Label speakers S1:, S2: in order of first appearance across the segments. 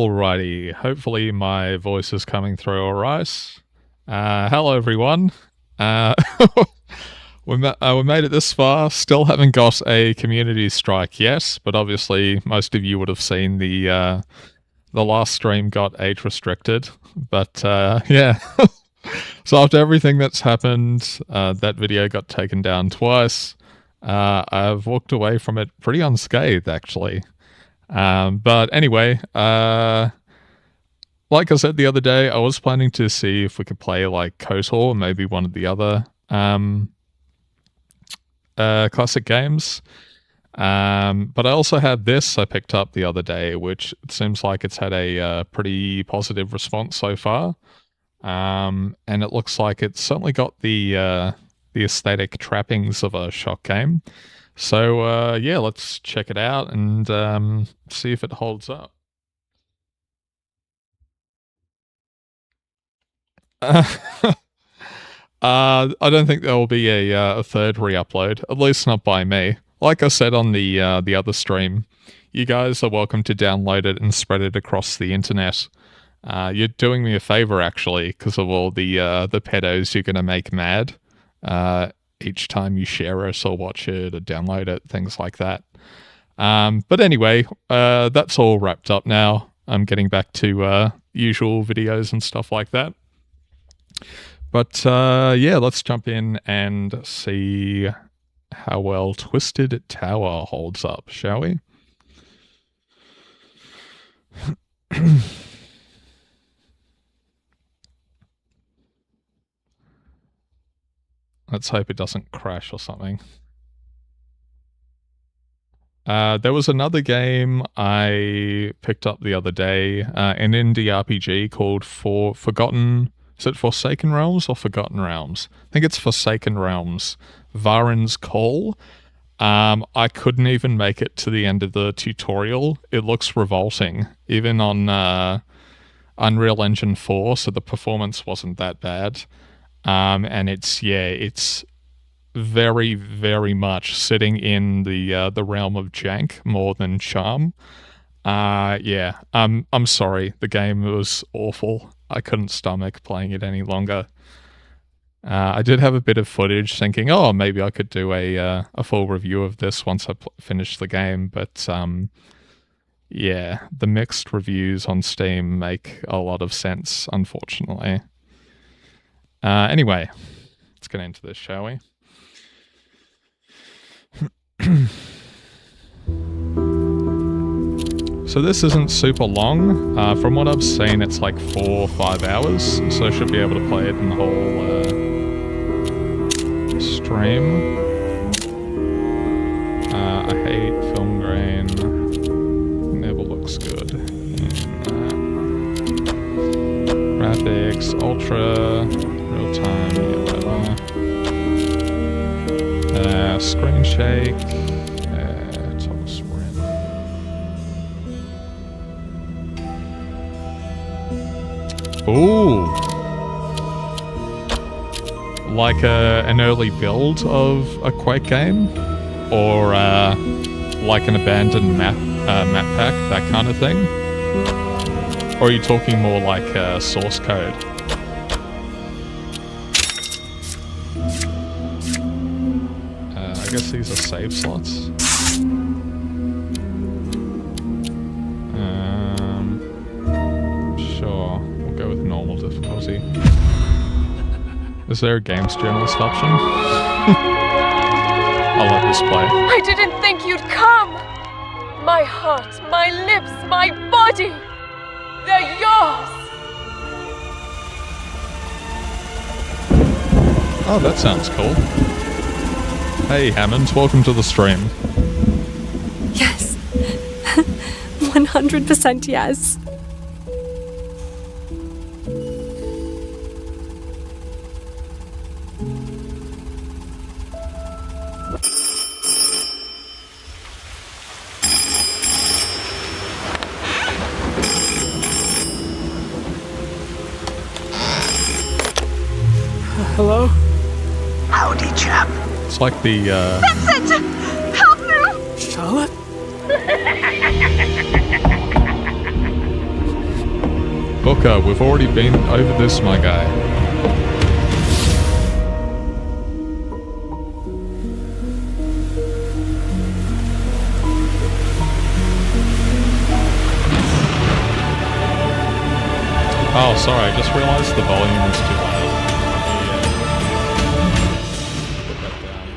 S1: Alrighty, hopefully my voice is coming through alright. Hello everyone. We made it this far, still haven't got a community strike yet, but obviously most of you would have seen the last stream got age restricted. But yeah, so after everything that's happened, that video got taken down twice. I've walked away from it pretty unscathed actually. But anyway, like I said the other day, I was planning to see if we could play like KOTOR, maybe one of the other classic games. But I also had this I picked up the other day, which it seems like it's had a pretty positive response so far. And it looks like it's certainly got the aesthetic trappings of a shock game. So yeah, let's check it out and see if it holds up. I don't think there will be a third re-upload, at least not by me. Like I said on the other stream, you guys are welcome to download it and spread it across the internet. You're doing me a favor actually, because of all the pedos you're gonna make mad. Each time you share it or watch it or download it, things like that. But anyway, that's all wrapped up now. I'm getting back to usual videos and stuff like that. But yeah, let's jump in and see how well Twisted Tower holds up, shall we? Let's hope it doesn't crash or something. There was another game I picked up the other day, an indie RPG called Forgotten... Is it Forsaken Realms or Forgotten Realms? I think it's Forsaken Realms. Varen's Call. I couldn't even make it to the end of the tutorial. It looks revolting, even on Unreal Engine 4, so the performance wasn't that bad. And it's very, very much sitting in the realm of jank more than charm. Yeah, I'm sorry. The game was awful. I couldn't stomach playing it any longer. I did have a bit of footage thinking, oh, maybe I could do a full review of this once I finish the game, but yeah, the mixed reviews on Steam make a lot of sense, unfortunately. Anyway, let's get into this, shall we? So this isn't super long. From what I've seen, it's like 4 or 5 hours, so I should be able to play it in the whole stream. I hate film grain. Never looks good. Graphics, ultra, real time, yeah, whatever. Screen shake. Toggle sprint. Ooh! Like an early build of a Quake game? Or like an abandoned map pack, that kind of thing? Or are you talking more like source code? I guess these are save slots. Sure, we'll go with normal difficulty. Is there a games journalist option? I'll let this play.
S2: I didn't think you'd come! My heart, my lips, my body! They're yours!
S1: Oh, that sounds cool. Hey, Hammond, welcome to the stream.
S3: Yes. 100% yes.
S4: Hello?
S5: Howdy, chap.
S1: It's like the,
S5: Vincent! Help me!
S4: Charlotte?
S1: Joker, we've already been over this, my guy. Oh, sorry, I just realized the volume is too loud. Put that down.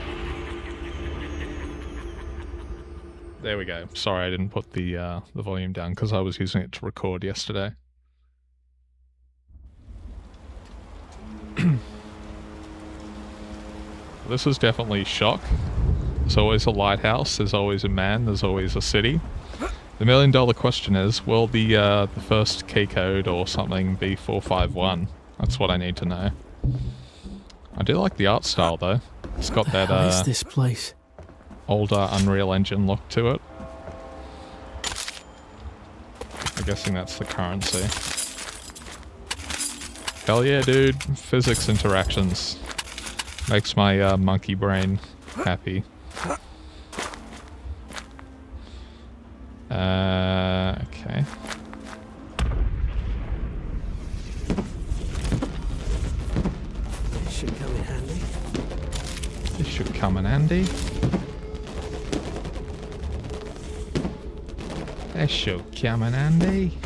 S1: There we go. Sorry, I didn't put the volume down because I was using it to record yesterday. This is definitely shock. There's always a lighthouse, there's always a man, there's always a city. The $1,000,000 question is, will the first key code or something be 451? That's what I need to know. I do like the art style though. It's got that
S4: What is this place?
S1: older Unreal Engine look to it. I'm guessing that's the currency. Hell yeah, dude. Physics interactions. Makes my monkey brain happy. Okay.
S4: This should come in handy.
S1: This should come in handy. This should come in handy.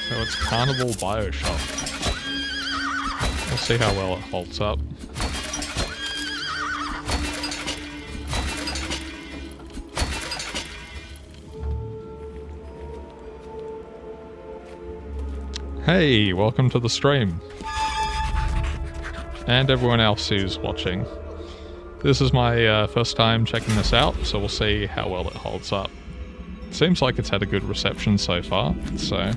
S1: So it's Carnival Bioshock. We'll see how well it holds up. Hey, welcome to the stream. And everyone else who's watching. This is my first time checking this out, so we'll see how well it holds up. Seems like it's had a good reception so far, so...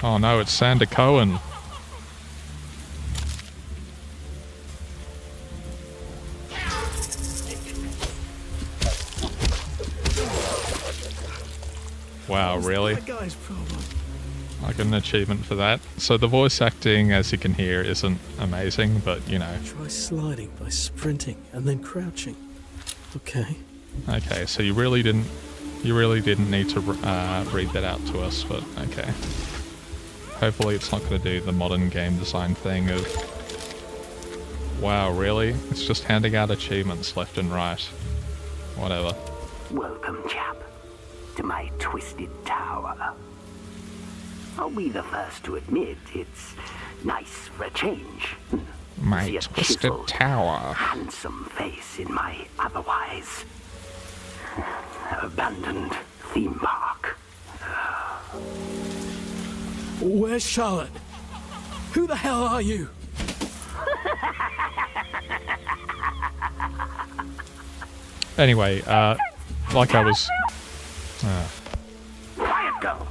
S1: Oh no, it's Sander Cohen. Wow, really?
S4: That guy's problem.
S1: I got an achievement for that. So the voice acting, as you can hear, isn't amazing, but you know.
S4: Try sliding by sprinting and then crouching. Okay.
S1: Okay, so you really didn't need to read that out to us, but okay. Hopefully it's not going to do the modern game design thing of... Wow, really? It's just handing out achievements left and right. Whatever.
S5: Welcome, chap, to my twisted tower. I'll be the first to admit it's nice for a change.
S1: My
S5: See a
S1: twisted
S5: chiseled,
S1: tower.
S5: handsome face in my otherwise abandoned theme park.
S4: Where's Charlotte? Who the hell are you?
S1: Anyway, like I was...
S5: Quiet, girl.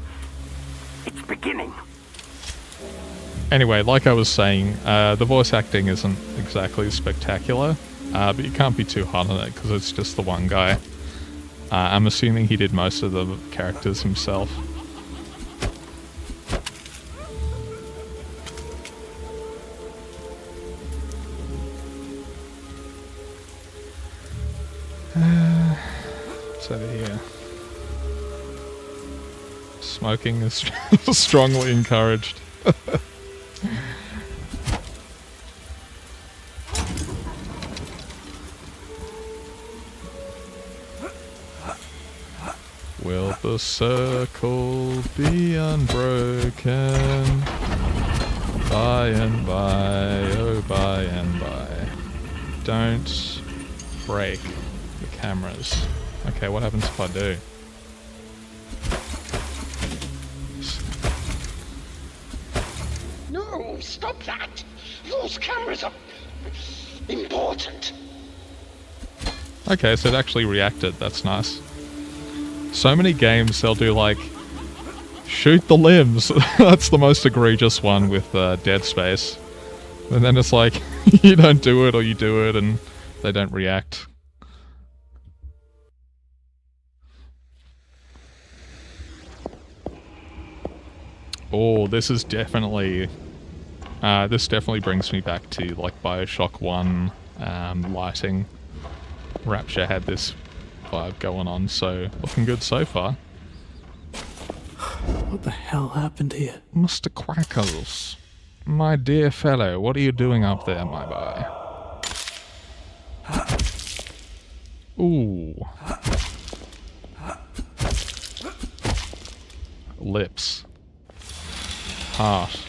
S5: It's beginning.
S1: Anyway, like I was saying, the voice acting isn't exactly spectacular, but you can't be too hard on it because it's just the one guy. I'm assuming he did most of the characters himself. What's over here? Smoking is strongly encouraged. Will the circle be unbroken? By and by, oh by and by. Don't break the cameras. Okay, what happens if I do?
S6: No, stop that! Those cameras are important.
S1: Okay, so it actually reacted. That's nice. So many games they'll do like shoot the limbs. That's the most egregious one with Dead Space. And then it's like you don't do it or you do it and they don't react. Oh, this is definitely... this definitely brings me back to, like, Bioshock 1 lighting. Rapture had this vibe going on, so looking good so far.
S4: What the hell happened here?
S1: Mr. Quackles, my dear fellow, what are you doing up there, my boy? Ooh. Lips. Heart.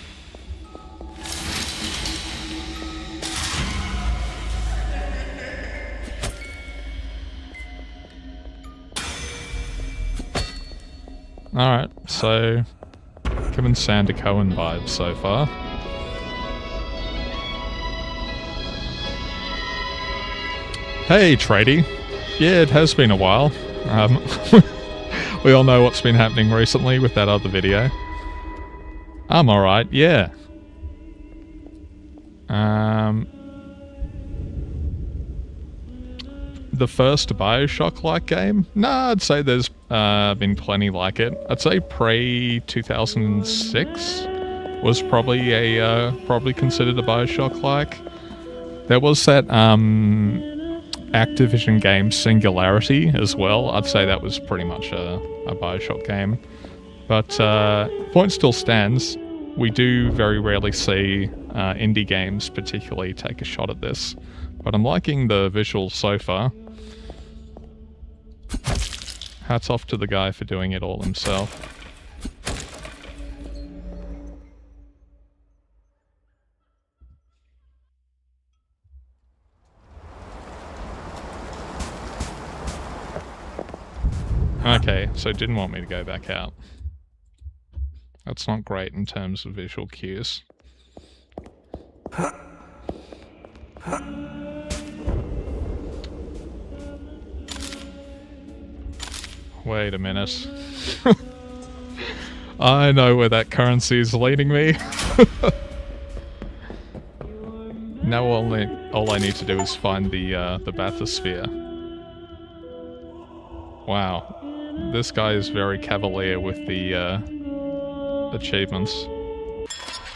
S1: Alright, so giving Sander Cohen vibes so far. Hey, Tradie. Yeah, it has been a while. We all know what's been happening recently with that other video. I'm alright, yeah. The first Bioshock-like game? Nah, I'd say there's been plenty like it. I'd say pre-2006 was probably probably considered a Bioshock-like. There was that Activision game Singularity as well. I'd say that was pretty much a Bioshock game. But point still stands. We do very rarely see indie games particularly take a shot at this. But I'm liking the visuals so far. Hats off to the guy for doing it all himself. Okay, so it didn't want me to go back out. That's not great in terms of visual cues. Wait a minute. I know where that currency is leading me. Now all I need to do is find the bathysphere. Wow. This guy is very cavalier with the achievements.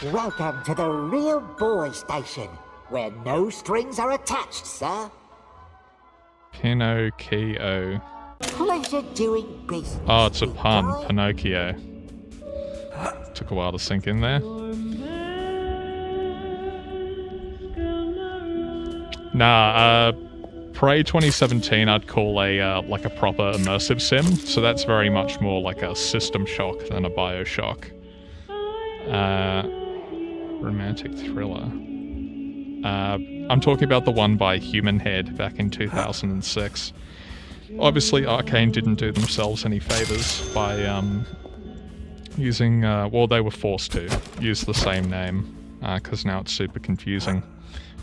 S7: Welcome to the Real Boy Station, where no strings are attached, sir.
S1: Pinocchio.
S7: Pleasure doing business.
S1: Oh, it's a pun.
S7: boy.
S1: Pinocchio. Took a while to sink in there. Nah, pre-2017 I'd call like a proper immersive sim, so that's very much more like a System Shock than a Bioshock. Romantic thriller. I'm talking about the one by Human Head back in 2006. Obviously Arcane didn't do themselves any favors by using, well, they were forced to use the same name, because now it's super confusing.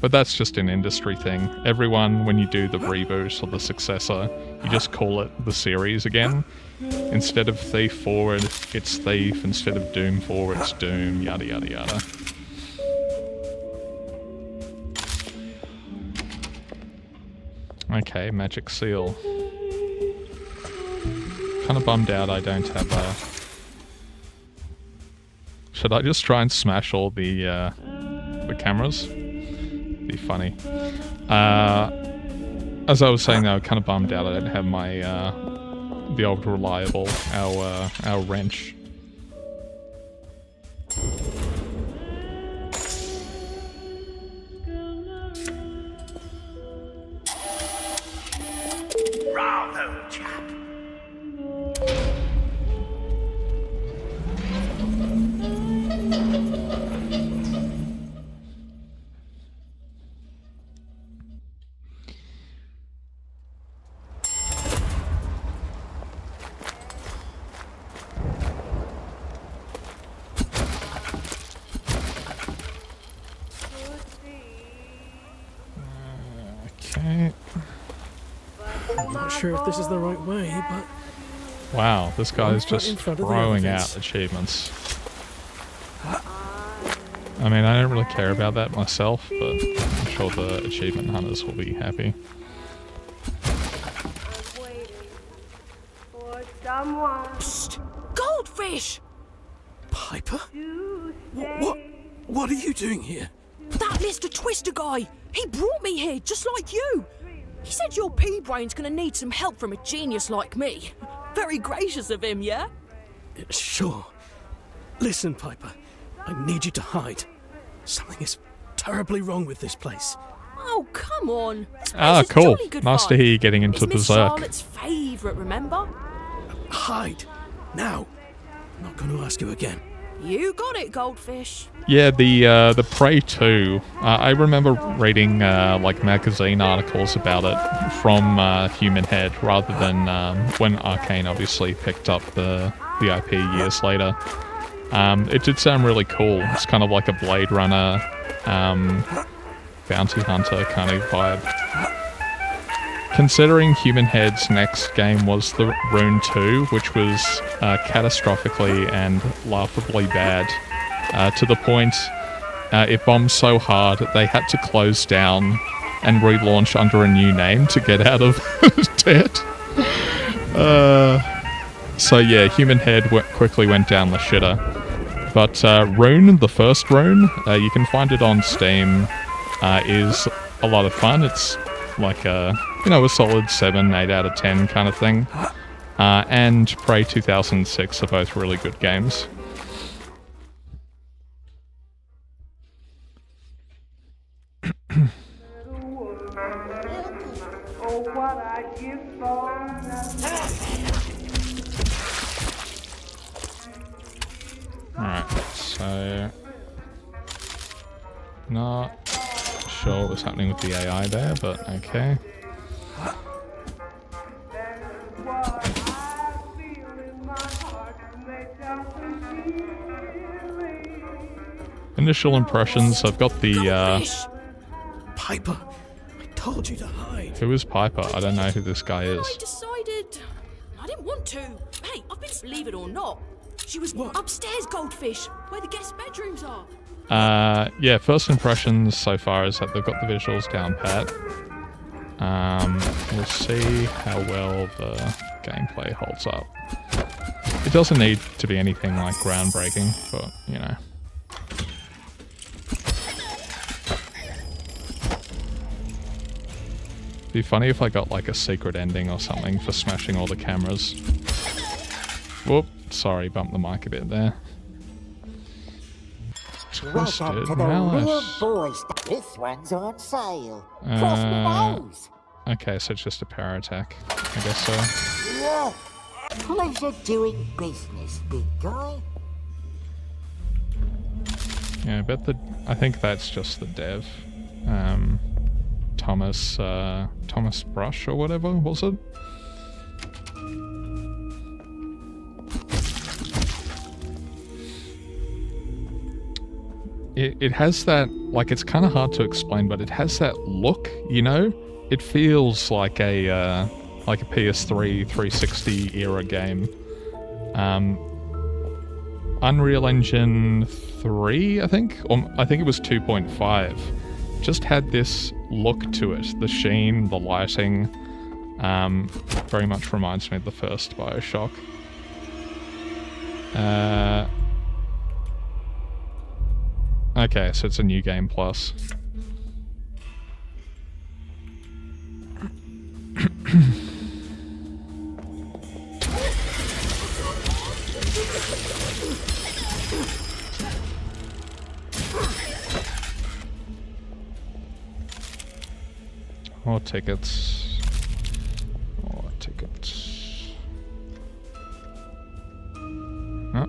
S1: But that's just an industry thing. Everyone, when you do the reboot or the successor, you just call it the series again. Instead of Thief Forward, it's Thief. Instead of Doom Forward, it's Doom, yada yada yada. Okay, Magic Seal. Kinda bummed out I don't have a... Should I just try and smash all the cameras? Be funny. As I was saying though, kind of bummed out I don't have my the old reliable, our wrench.
S5: Bravo, chap.
S1: Okay.
S4: I'm not sure if this is the right way, but
S1: Wow, this guy's
S4: One foot
S1: just
S4: in front of the
S1: throwing
S4: elephants.
S1: out achievements. I mean, I don't really care about that myself, but I'm sure the achievement hunters will be happy.
S2: I'm waiting for someone.
S3: Goldfish!
S4: Piper? What are you doing here?
S8: That Mr. Twister guy! He brought me here, just like you! He said your pea-brain's gonna need some help from a genius like me. Very gracious of him, yeah?
S4: Sure. Listen, Piper. I need you to hide. Something is terribly wrong with this place.
S8: Oh, come on. This place
S1: Ah,
S8: is
S1: cool.
S8: jolly good
S1: Nice to
S8: fun.
S1: hear you getting into
S8: It's Miss
S1: Berserk.
S8: Charlotte's favourite, remember?
S4: Hide. Now. I'm not going to ask you again.
S8: You got it, Goldfish.
S1: Yeah, the Prey 2. I remember reading like magazine articles about it from Human Head rather than when Arcane obviously picked up the IP years later. It did sound really cool. It's kind of like a Blade Runner, bounty hunter kind of vibe. Considering Human Head's next game was the Rune 2, which was catastrophically and laughably bad, to the point it bombed so hard they had to close down and relaunch under a new name to get out of debt. So yeah, Human Head quickly went down the shitter. But Rune, the first Rune, you can find it on Steam, is a lot of fun. It's like a solid 7, 8 out of 10 kind of thing. And Prey 2006 are both really good games. Alright, so... Not sure what was happening with the AI there, but okay. Initial impressions, I've got the,
S8: Goldfish!
S4: Piper, I told you to hide.
S1: Who is Piper? I don't know who this guy
S8: I
S1: is.
S8: decided I didn't want to. Hey, I've been, believe it or not, she was
S4: What?
S8: upstairs, Goldfish, where the guest bedrooms are.
S1: Yeah, first impressions so far is that they've got the visuals down pat. We'll see how well the gameplay holds up. It doesn't need to be anything like groundbreaking, but, you know. It'd be funny if I got like a secret ending or something for smashing all the cameras. Whoop, sorry, bumped the mic a bit there.
S7: Welcome to the real boys. This one's on sale. Cross my nose.
S1: Okay, so it's just a power attack. I guess so.
S7: Yeah. Pleasure doing business, big guy.
S1: Yeah, I think that's just the dev. Thomas Brush or whatever, was it? It has that, like, it's kind of hard to explain, but it has that look, you know? It feels like a PS3 360 era game. Unreal Engine 3, I think? Or I think it was 2.5. Just had this look to it. The sheen, the lighting, very much reminds me of the first Bioshock. Okay, so it's a new game plus. More tickets. More tickets. Oh.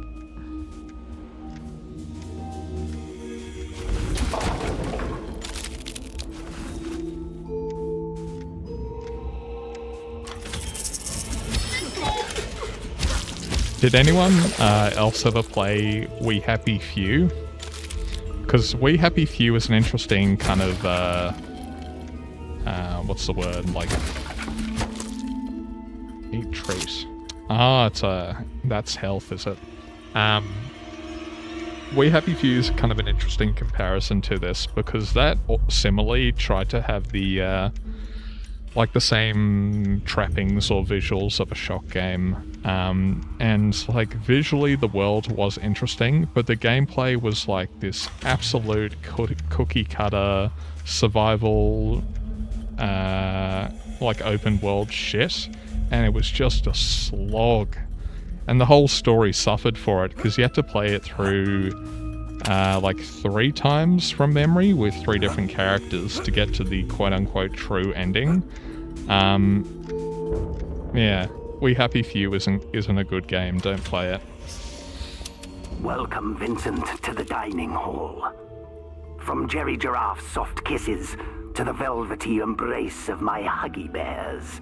S1: Did anyone else ever play We Happy Few? Because We Happy Few is an interesting kind of, what's the word, like, eat treat. Ah, that's health, is it? We Happy Few is kind of an interesting comparison to this, because that similarly tried to have the like the same trappings or visuals of a shock game. And like visually the world was interesting, but the gameplay was like this absolute cookie cutter survival like open world shit, and it was just a slog. And the whole story suffered for it because you had to play it through like 3 times from memory with 3 different characters to get to the quote-unquote true ending. Yeah, We Happy Few isn't a good game. Don't play it.
S5: Welcome, Vincent, to the dining hall. From Jerry Giraffe's soft kisses to the velvety embrace of my huggy bears,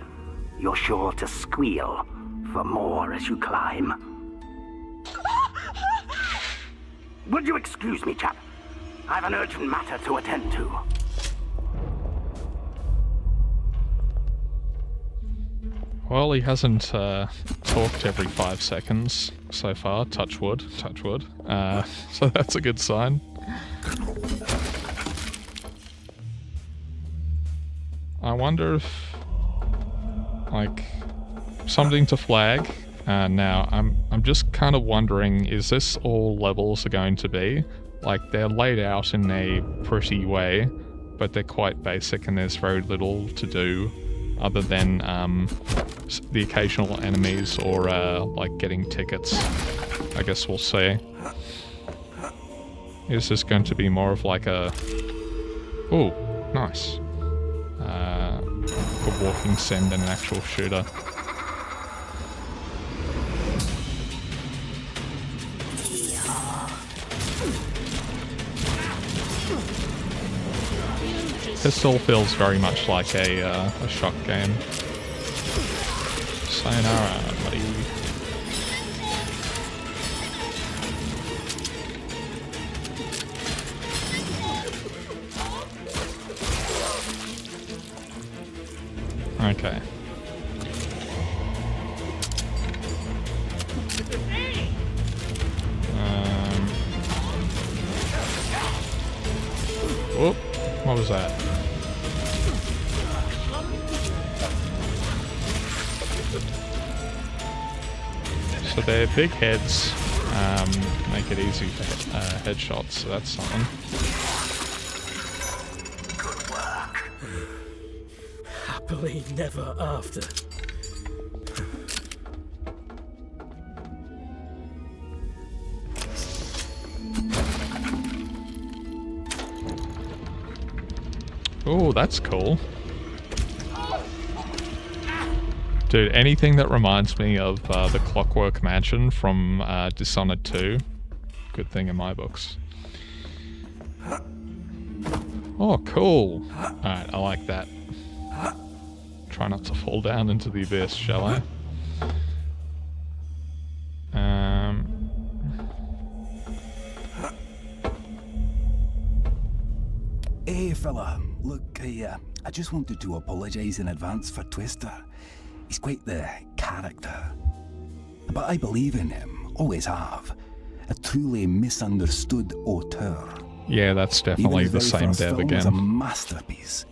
S5: you're sure to squeal for more as you climb. Would you excuse me, chap? I've an urgent matter to attend to.
S1: Well, he hasn't talked every 5 seconds so far. Touch wood, touch wood. So that's a good sign. I wonder if, like, something to flag. Now, I'm just kind of wondering, is this all levels are going to be? Like, they're laid out in a pretty way, but they're quite basic and there's very little to do other than the occasional enemies or like getting tickets. I guess we'll see. Is this going to be more of like a... Ooh, nice. A walking sim than an actual shooter. Pistol feels very much like a shock game. Sayonara, buddy. Okay. Whoop. What was that? So their big heads make it easy for headshots, so that's something.
S4: Good work. Happily never after.
S1: Oh, that's cool. Dude, anything that reminds me of the Clockwork Mansion from Dishonored 2, good thing in my books. Oh, cool. Alright, I like that. Try not to fall down into the abyss, shall I?
S9: Hey fella, look, I just wanted to apologise in advance for Twister. He's quite the character. But I believe in him, always have. A truly misunderstood auteur.
S1: Yeah, that's definitely the same dev again.
S9: Was a masterpiece.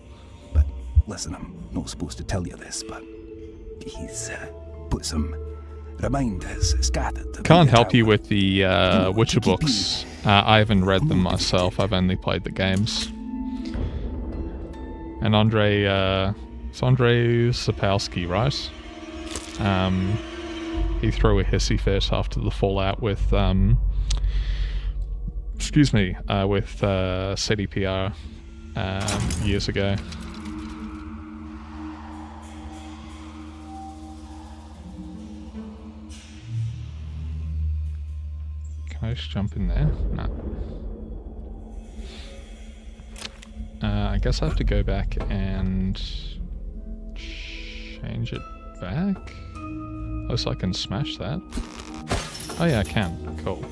S9: But listen, I'm not supposed to tell you this, but he's put some reminders scattered.
S1: Can't help you with the Witcher books. I haven't read them myself, I've only played the games. And it's Andrei Sapkowski, right? He threw a hissy fit after the fallout with, with CDPR years ago. Can I just jump in there? No. I guess I have to go back and change it back? Unless I can smash that. Oh yeah, I can. Cool.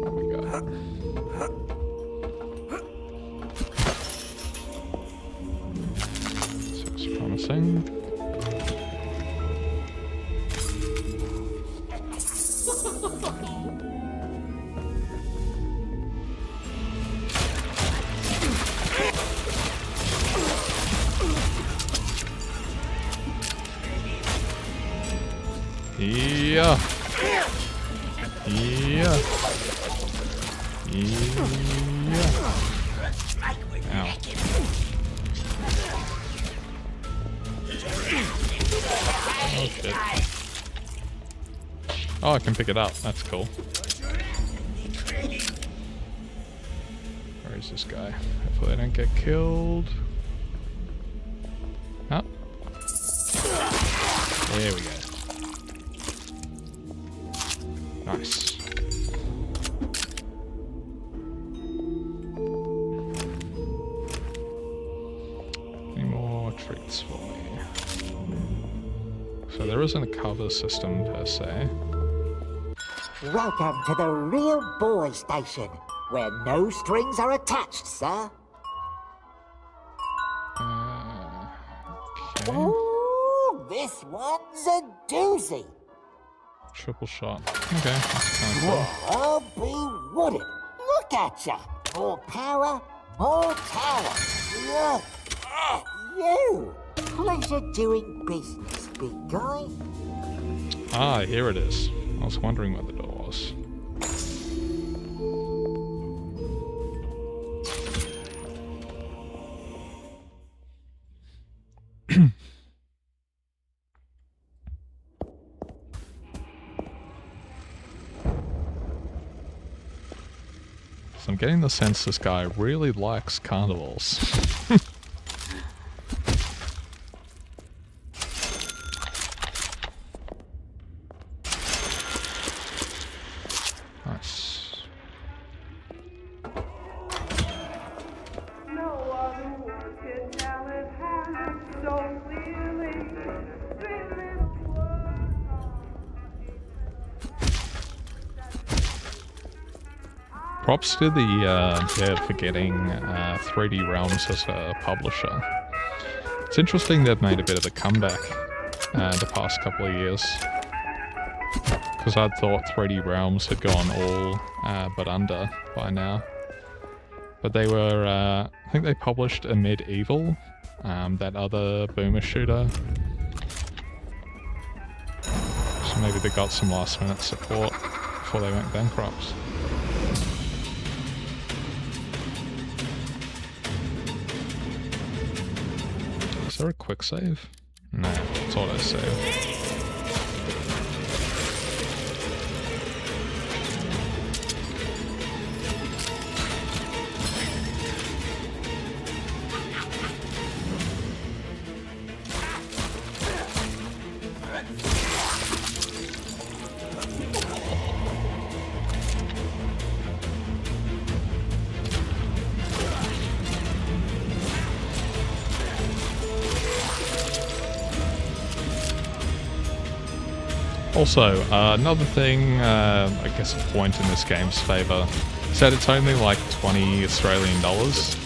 S1: There we go. So it's promising. Yeah. Yeah. Yeah. Ow. Oh shit. Oh, I can pick it up. That's cool. Where is this guy? Hopefully I don't get killed. Oh. There we go. Nice. Any more treats for me? So there isn't a cover system per se.
S7: Welcome to the Real Boy Station, where no strings are attached, sir.
S1: Okay.
S7: Ooh, this one's a doozy.
S1: Triple shot. Okay, that's kind of cool.
S7: I'll be wooded. Look at ya. More power, more tower. Look at you. Pleasure doing business, big guy.
S1: Ah, here it is. I was wondering where the door was. So I'm getting the sense this guy really likes carnivals. Nice. Props to the dev for getting 3D Realms as a publisher. It's interesting they've made a bit of a comeback the past couple of years. Because I thought 3D Realms had gone all but under by now. But they were, I think they published a Medieval, that other boomer shooter. So maybe they got some last minute support before they went bankrupt. Is there a quick save? No, it's auto save. Also, another thing, I guess a point in this game's favour, is that it's only like 20 Australian dollars.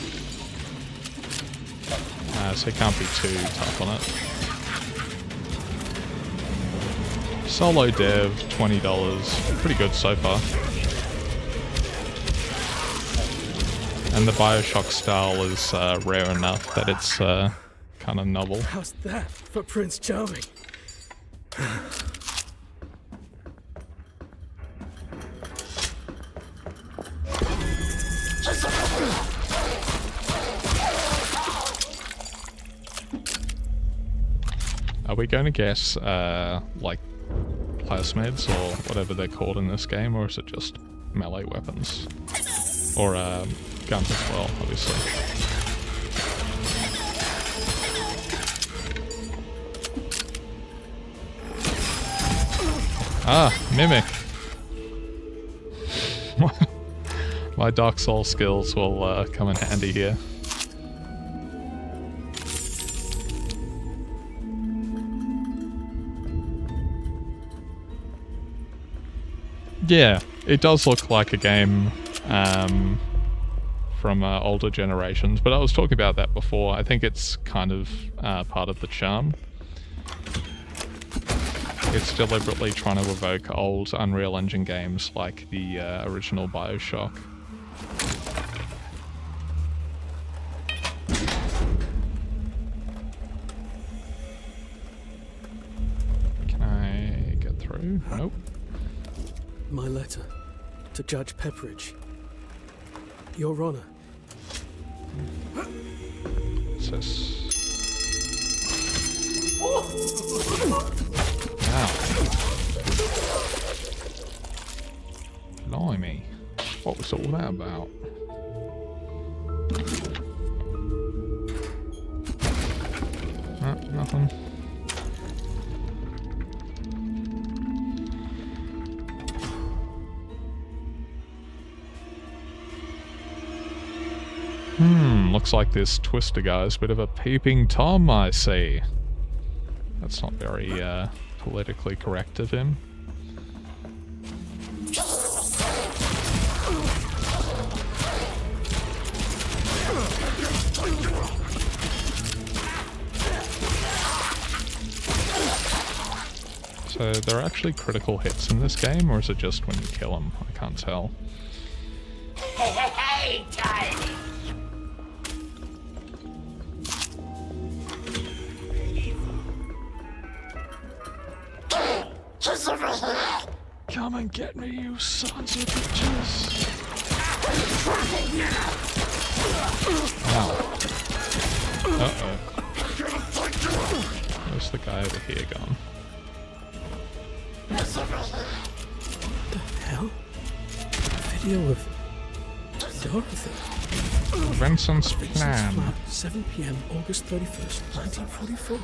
S1: So you can't be too tough on it. Solo dev, $20, pretty good so far. And the Bioshock style is rare enough that it's kind of novel.
S4: How's that for Prince Charming?
S1: Are we going to guess, like, plasmids or whatever they're called in this game, or is it just melee weapons? Or, guns as well, obviously. Ah, Mimic! My Dark Souls skills will come in handy here. Yeah, it does look like a game from older generations, but I was talking about that before. I think it's kind of part of the charm. It's deliberately trying to evoke old Unreal Engine games like the original Bioshock. Can I get through? through? Nope.
S4: My letter to Judge Pepperidge. Your Honor.
S1: It says... Wow. Blimey. What was all that about? Nothing. Looks like this Twister guy's a bit of a peeping Tom, I see. That's not very, politically correct of him. So, there are actually critical hits in this game, or is it just when you kill them? I can't tell.
S7: Hey, Tiny!
S1: Come and get me, you sons of bitches! Ow. Uh-oh. Where's the guy over here gone?
S4: What the hell? A video of Dorothy.
S1: Vincent's plan.
S4: 7 p.m. August 31st, 1944.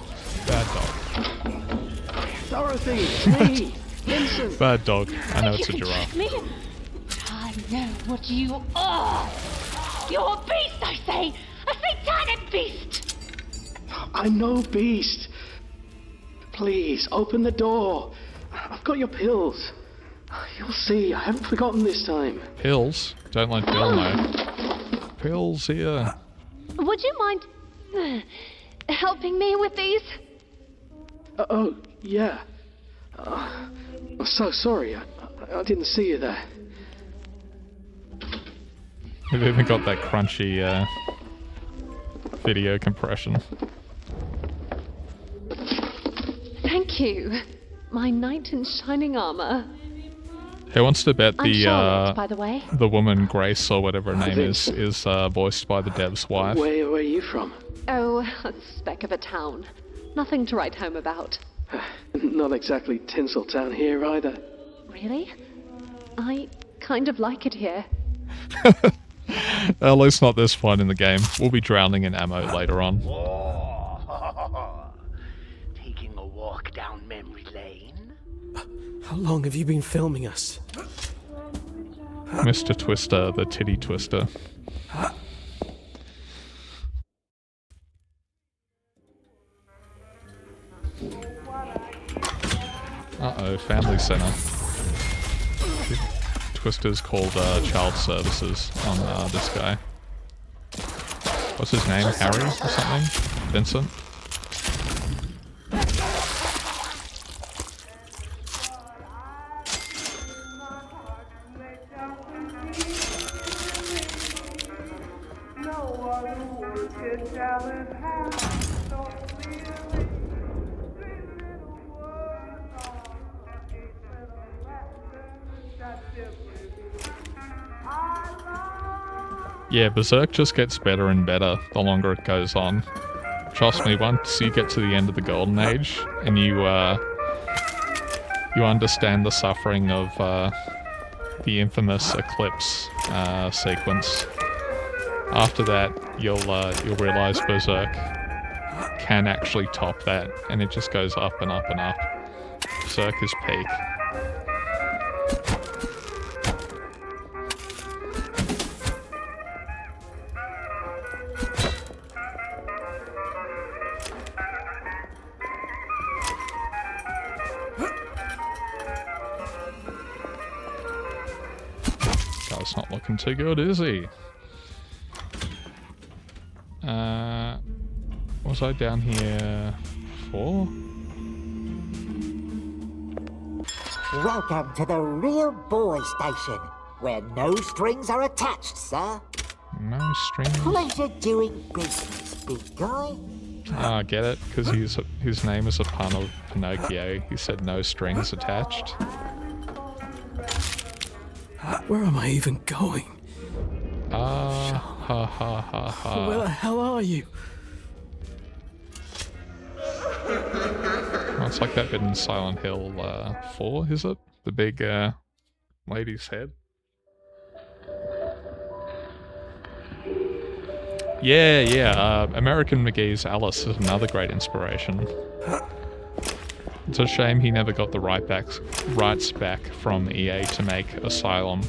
S1: Bad dog.
S4: Dorothy, me, Vincent.
S1: Bad dog. I know it's a giraffe.
S2: Me? I know what you are. You're a beast, I say. A satanic beast.
S10: I'm no beast. Please, open the door. I've got your pills. You'll see, I haven't forgotten this time.
S1: Pills? Don't let Bill know. Pills here.
S2: Would you mind helping me with these?
S10: Oh, yeah. I'm so sorry. I didn't see you there.
S1: We've even got that crunchy video compression.
S2: Thank you. My knight in shining armor.
S1: Who wants to bet
S2: I'm Charlotte, by the way.
S1: the woman Grace or whatever her name is voiced by the dev's wife?
S10: Where are you from?
S2: Oh, a speck of a town. Nothing to write home about.
S10: Not exactly Tinseltown here either.
S2: Really? I kind of like it here.
S1: At least not this point in the game. We'll be drowning in ammo later on.
S7: Taking a walk down memory lane?
S4: How long have you been filming us?
S1: Mr. Twister, the titty twister. Uh-oh, family center. Twister's called child services on this guy. What's his name? Harry or something? Vincent? Yeah, Berserk just gets better and better the longer it goes on. Trust me, once you get to the end of the Golden Age and you understand the suffering of the infamous Eclipse sequence, after that you'll realize Berserk can actually top that, and it just goes up and up and up. Berserk is peak. Guy's not looking too good, is he? Was I down here before?
S7: Welcome to the Real Boy Station, where no strings are attached, sir.
S1: No strings.
S7: Pleasure doing business, big guy.
S1: Ah, get it? Because His name is a pun of Pinocchio. He said no strings attached.
S4: Where am I even going?
S1: Ha ha ha ha.
S4: Where the hell are you?
S1: Oh, it's like that bit in Silent Hill 4, is it? The big lady's head. Yeah. American McGee's Alice is another great inspiration. It's a shame he never got the rights back from EA to make Asylum.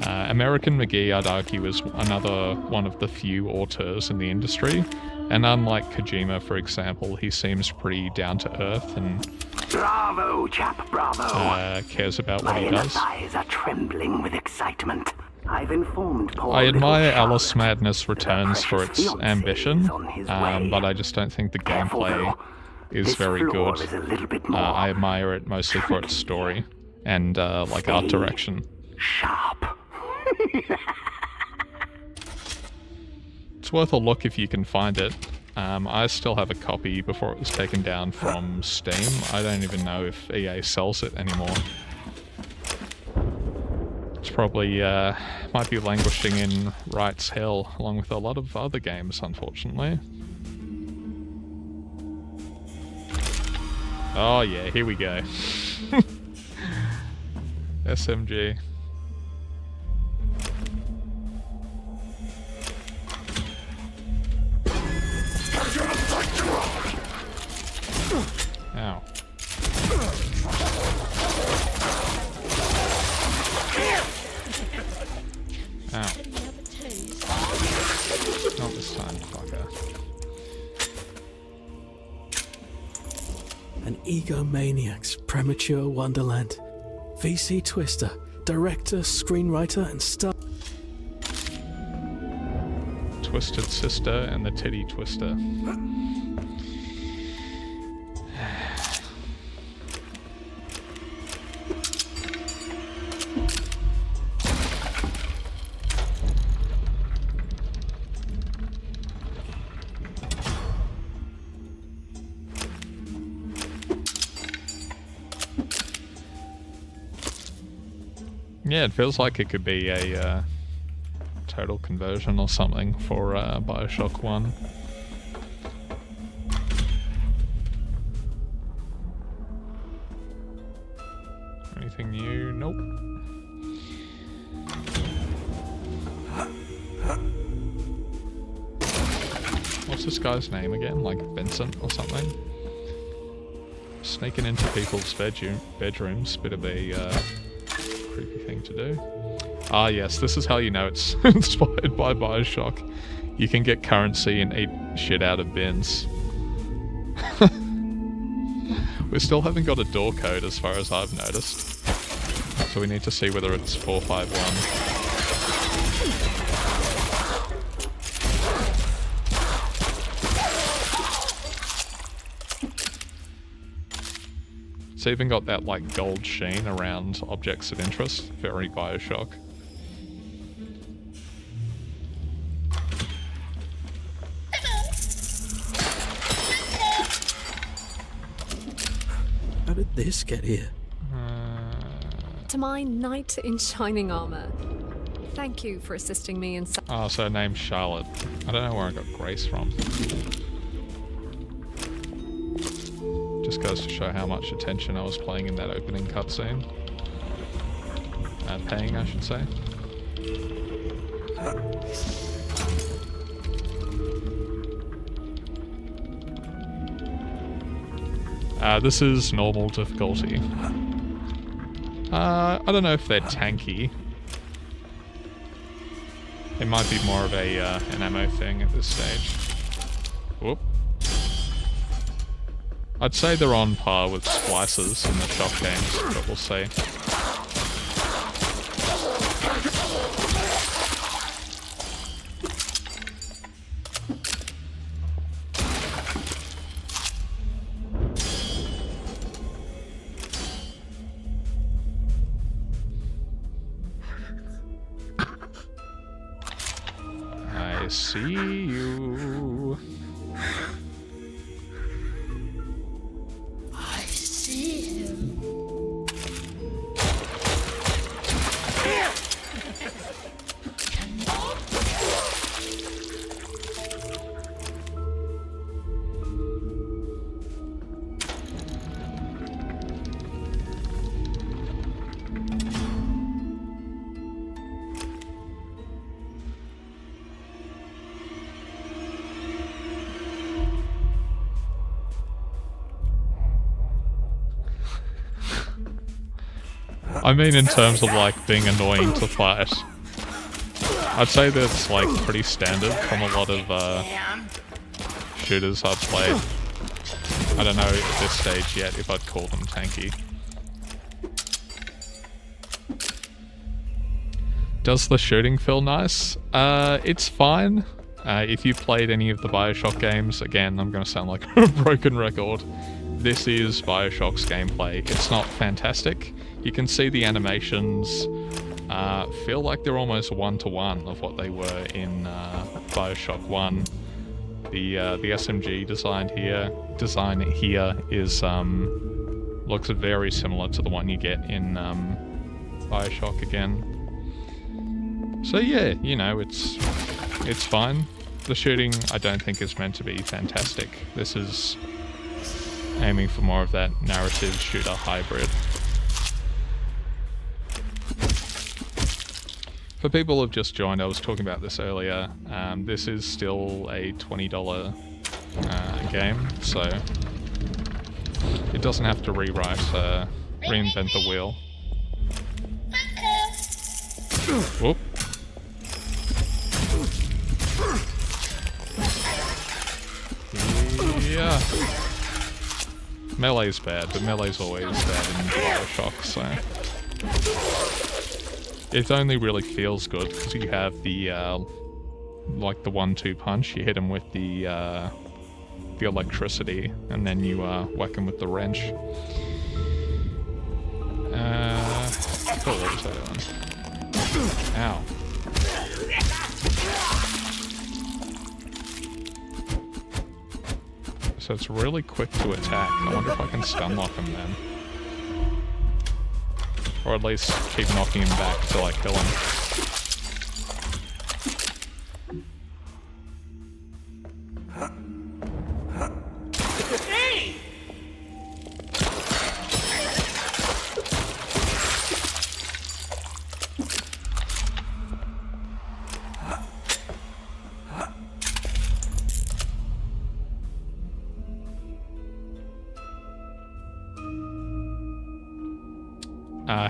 S1: American McGee, I'd argue, is another one of the few auteurs in the industry. And unlike Kojima, for example, he seems pretty down to earth and
S5: Bravo, chap, bravo.
S1: Cares about what he
S5: My
S1: does.
S5: thighs are trembling with excitement. I've informed Paul
S1: I admire
S5: Little
S1: Alice
S5: Charlotte
S1: Madness Returns for its
S5: fiancé
S1: ambition,
S5: is on his way.
S1: but I just don't think the
S5: Careful,
S1: gameplay
S5: though.
S1: is
S5: This
S1: very
S5: floor
S1: good.
S5: is a little bit more
S1: I admire it mostly for its story and like art direction.
S5: sharp.
S1: It's worth a look if you can find it. I still have a copy before it was taken down from Steam. I don't even know if EA sells it anymore. It's probably, might be languishing in rights hell, along with a lot of other games, unfortunately. Oh yeah, here we go. SMG. Ow. Ow. Not this time, fucker.
S4: An egomaniac's premature wonderland. VC Twister, director, screenwriter, and star.
S1: Twisted Sister and the Titty Twister. Yeah, it feels like it could be a total conversion or something for Bioshock 1. Anything new? Nope. What's this guy's name again? Like Vincent or something? Sneaking into people's bedrooms, bit of a creepy thing to do. Ah yes, this is how you know it's inspired by Bioshock. You can get currency and eat shit out of bins. We still haven't got a door code as far as I've noticed. So we need to see whether it's 451. It's even got that like gold sheen around objects of interest. Very Bioshock.
S4: How did this get here?
S3: To my knight in shining armor. Thank you for assisting me in.
S1: Oh, so her name's Charlotte. I don't know where I got Grace from. Just goes to show how much attention I was paying in that opening cutscene. Paying, I should say. This is normal difficulty. I don't know if they're tanky. It might be more of a an ammo thing at this stage. Whoop. I'd say they're on par with splicers in the shop games, but we'll see. I see you. I mean in terms of like being annoying to fight. I'd say that's like pretty standard from a lot of shooters I've played. I don't know at this stage yet if I'd call them tanky. Does the shooting feel nice? It's fine. If you played any of the Bioshock games, again, I'm going to sound like a broken record. This is Bioshock's gameplay. It's not fantastic. You can see the animations feel like they're almost one-to-one of what they were in Bioshock 1. The SMG design here is looks very similar to the one you get in Bioshock again. So yeah, you know, it's fine. The shooting I don't think is meant to be fantastic. This is aiming for more of that narrative shooter hybrid. For people who've just joined, I was talking about this earlier, this is still a $20 game, so it doesn't have to reinvent the wheel. Whoop. Yeah. Melee's bad, but melee's always bad in Bioshock, so... It only really feels good because you have the, like the 1-2 punch. You hit him with the electricity, and then you whack him with the wrench. Cool, what was that one? Ow. So it's really quick to attack. I wonder if I can stun lock him then. Or at least keep knocking him back till I kill him.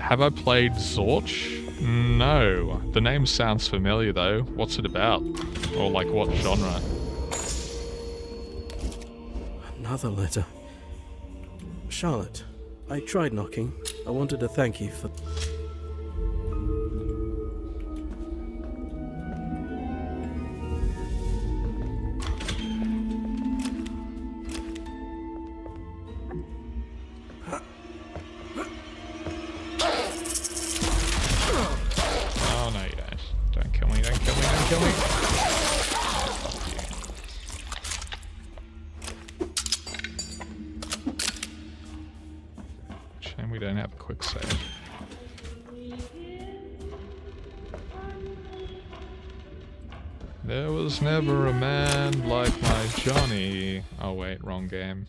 S1: Have I played Zorch? No. The name sounds familiar though. What's it about? Or like what genre?
S4: Another letter. Charlotte, I tried knocking. I wanted to thank you for...
S1: There was never a man like my Johnny. Oh wait, wrong game.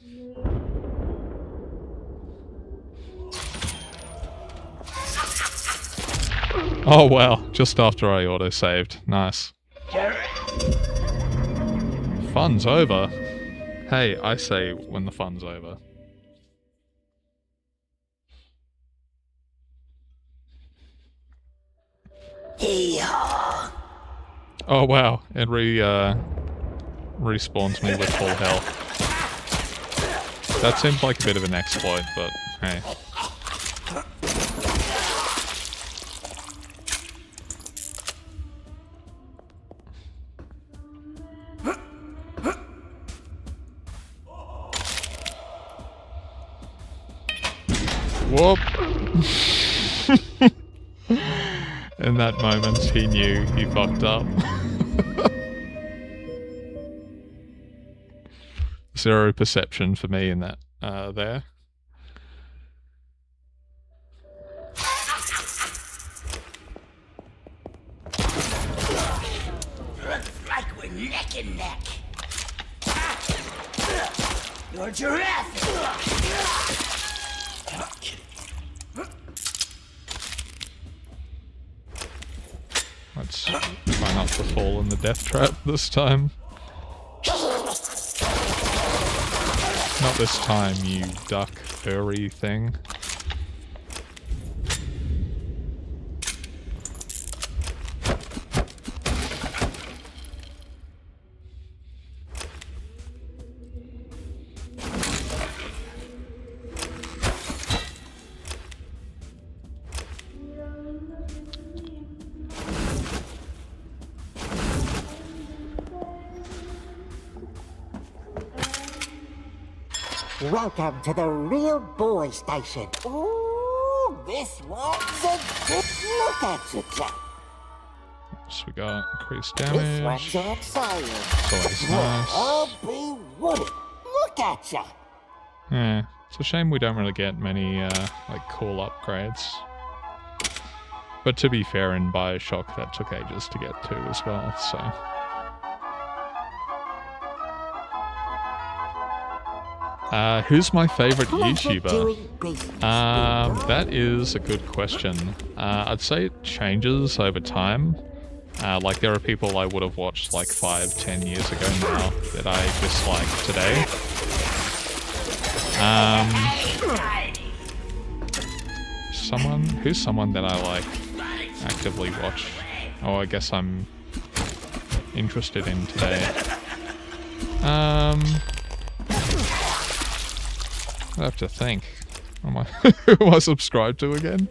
S1: Oh wow, just after I auto-saved. Nice. Fun's over. Hey, I say when the fun's over. Oh wow, it respawns me with full health. That seemed like a bit of an exploit, but hey. Whoop! In that moment, he knew he fucked up. Zero perception for me in that, there.
S7: Looks like we're neck and neck. You're Jurassic.
S1: Let's try not to fall in the death trap this time. Not this time, you duck furry thing.
S7: Welcome to the Real Boy Station. Ooh, this one's a good look at you, Jack.
S1: So we got increased
S7: This
S1: damage.
S7: one's on sale.
S1: So it's nice.
S7: I'll be wooded. Look at ya.
S1: Yeah, it's a shame we don't really get many like cool upgrades. But to be fair, in Bioshock that took ages to get to as well, so. Who's my favorite YouTuber? That is a good question. I'd say it changes over time. Like there are people I would have watched like 5-10 years ago now that I dislike today. Who's someone that I like actively watch? Oh, I guess I'm interested in today. I have to think. Who am I subscribed to again?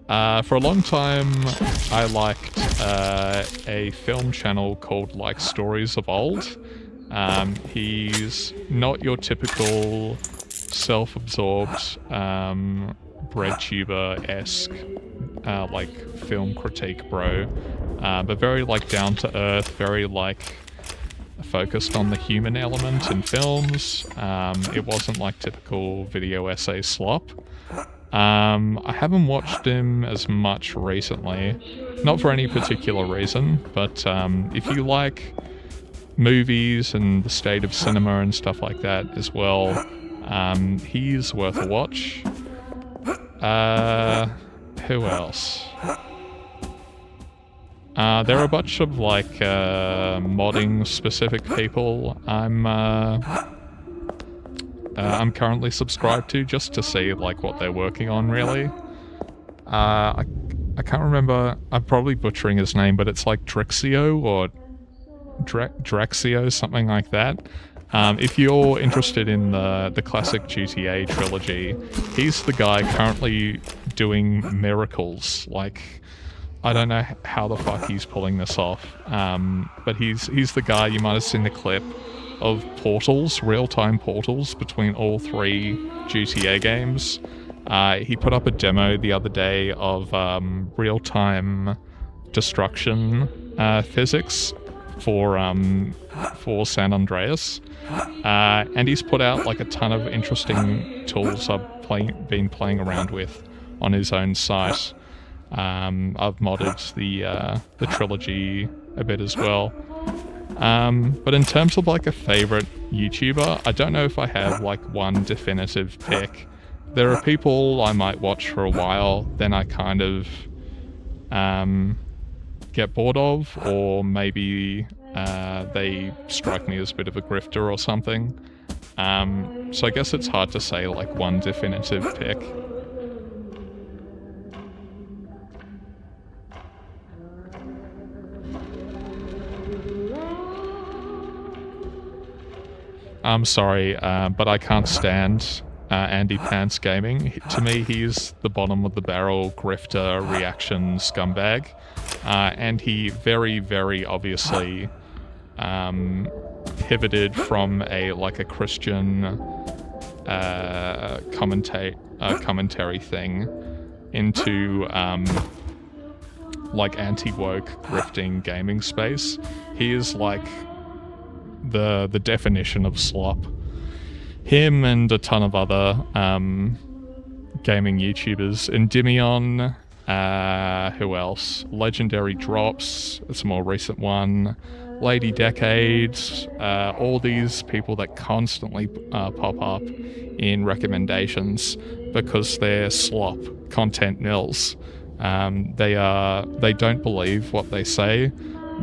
S1: For a long time, I liked a film channel called like Stories of Old. He's not your typical self-absorbed breadtuber-esque like film critique bro, but very like down to earth, very like focused on the human element in films. It wasn't like typical video essay slop. I haven't watched him as much recently, not for any particular reason, but if you like movies and the state of cinema and stuff like that as well, he's worth a watch. Who else? There are a bunch of like modding specific people I'm currently subscribed to just to see like what they're working on really. I can't remember, I'm probably butchering his name, but it's like Drexio or Drexio, something like that. If you're interested in the classic GTA trilogy, he's the guy currently doing miracles. Like, I don't know how the fuck he's pulling this off, but he's the guy. You might have seen the clip of portals, real-time portals between all 3 GTA games. He put up a demo the other day of real-time destruction physics for San Andreas, and he's put out like a ton of interesting tools I've been playing around with on his own site. I've modded the trilogy a bit as well. But in terms of like a favorite YouTuber, I don't know if I have like one definitive pick. There are people I might watch for a while, then I kind of get bored of, or maybe they strike me as a bit of a grifter or something. So I guess it's hard to say like one definitive pick. I'm sorry, but I can't stand Andy Pants Gaming. To me, he's the bottom of the barrel grifter reaction scumbag. And he very, very obviously pivoted from a Christian commentary thing into like anti-woke grifting gaming space. He is like the definition of slop. Him and a ton of other gaming YouTubers. Endymion, who else? Legendary Drops, it's a more recent one. Lady Decades, all these people that constantly pop up in recommendations because they're slop content nils. They don't believe what they say.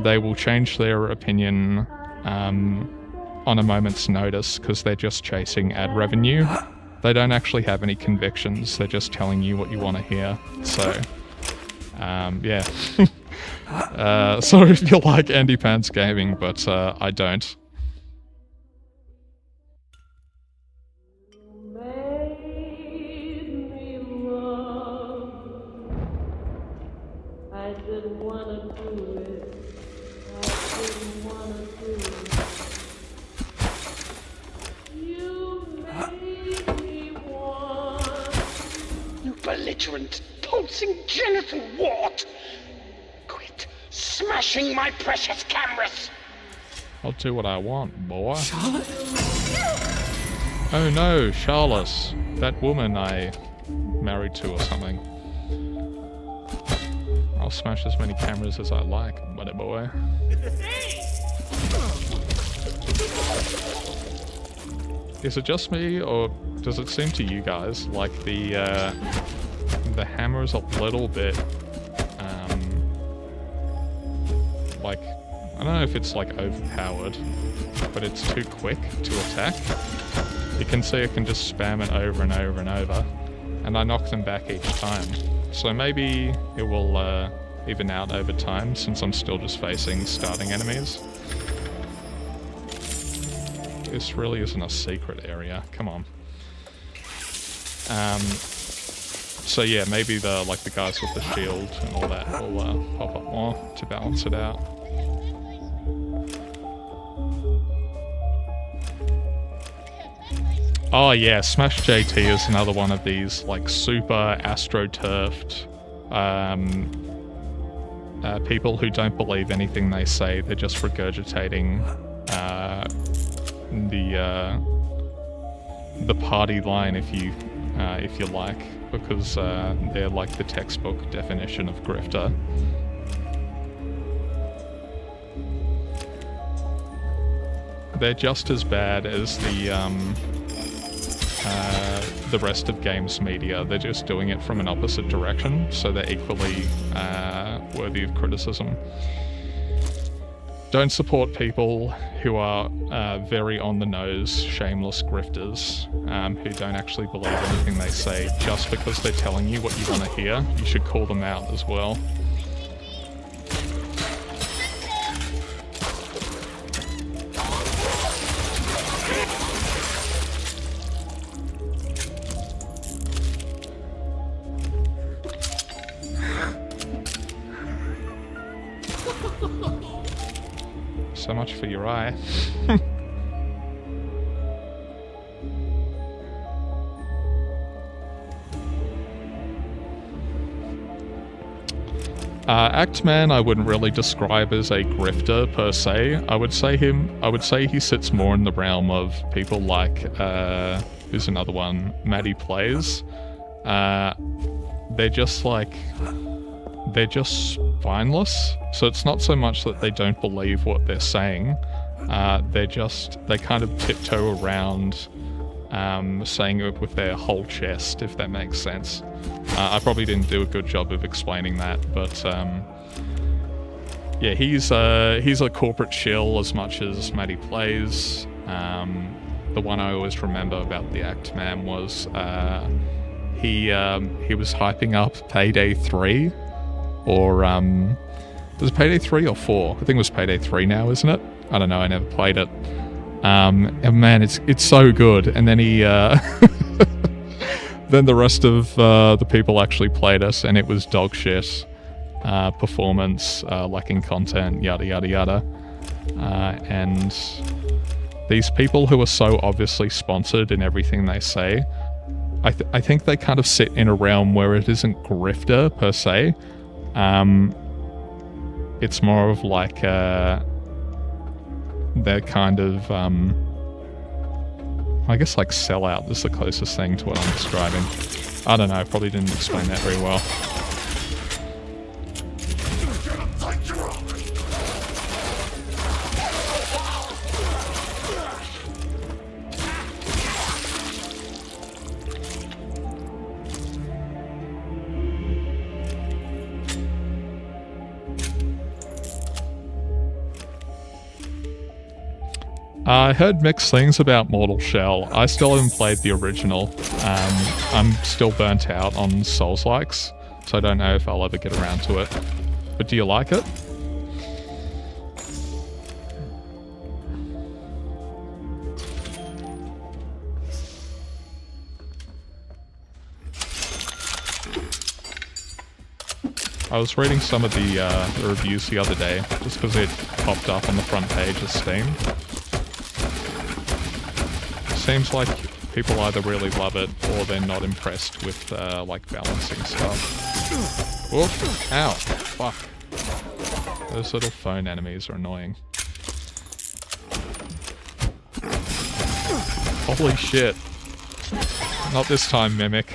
S1: They will change their opinion on a moment's notice because they're just chasing ad revenue. They don't actually have any convictions. They're just telling you what you want to hear. So, yeah. Sorry if you like Andy Pants Gaming, but I don't.
S6: belligerent, pulsing genital wart! Quit smashing my precious cameras!
S1: I'll do what I want, boy. Charlotte? Oh no, Charlotte. That woman I married to or something. I'll smash as many cameras as I like, buddy boy. Is it just me, or does it seem to you guys like the hammer is a little bit, like, I don't know if it's like overpowered, but it's too quick to attack. You can see I can just spam it over and over and over, and I knock them back each time. So maybe it will even out over time, since I'm still just facing starting enemies. This really isn't a secret area. Come on. So yeah, maybe the guys with the shield and all that will pop up more to balance it out. Oh yeah, Smash JT is another one of these like super astroturfed people who don't believe anything they say. They're just regurgitating the party line, if you like, because they're like the textbook definition of grifter. They're just as bad as the rest of games media. They're just doing it from an opposite direction, so they're equally worthy of criticism. Don't support people who are very on-the-nose, shameless grifters, who don't actually believe anything they say just because they're telling you what you want to hear. You should call them out as well. So much for your eye. Actman I wouldn't really describe as a grifter per se. I would say he sits more in the realm of people like who's another one, Maddie Plays. They're just spineless. So it's not so much that they don't believe what they're saying. They kind of tiptoe around saying it with their whole chest, if that makes sense. I probably didn't do a good job of explaining that, but yeah, he's a corporate shill as much as Maddie Plays. The one I always remember about the Actman was he was hyping up Payday 3, or was it Payday 3 or 4? I think it was Payday 3 now, isn't it? I don't know, I never played it. And man, it's so good. And then he then the rest of the people actually played it, and it was dog shit. Performance, lacking content, yada yada yada. And these people who are so obviously sponsored in everything they say, I think they kind of sit in a realm where it isn't grifter per se. It's more of like they're kind of I guess like sellout is the closest thing to what I'm describing. I don't know, I probably didn't explain that very well. I heard mixed things about Mortal Shell. I still haven't played the original. I'm still burnt out on Souls-likes, so I don't know if I'll ever get around to it. But do you like it? I was reading some of the reviews the other day, just because it popped up on the front page of Steam. Seems like People either really love it or they're not impressed with like balancing stuff. Whoop! Ow! Fuck. Those little phone enemies are annoying. Holy shit. Not this time, Mimic.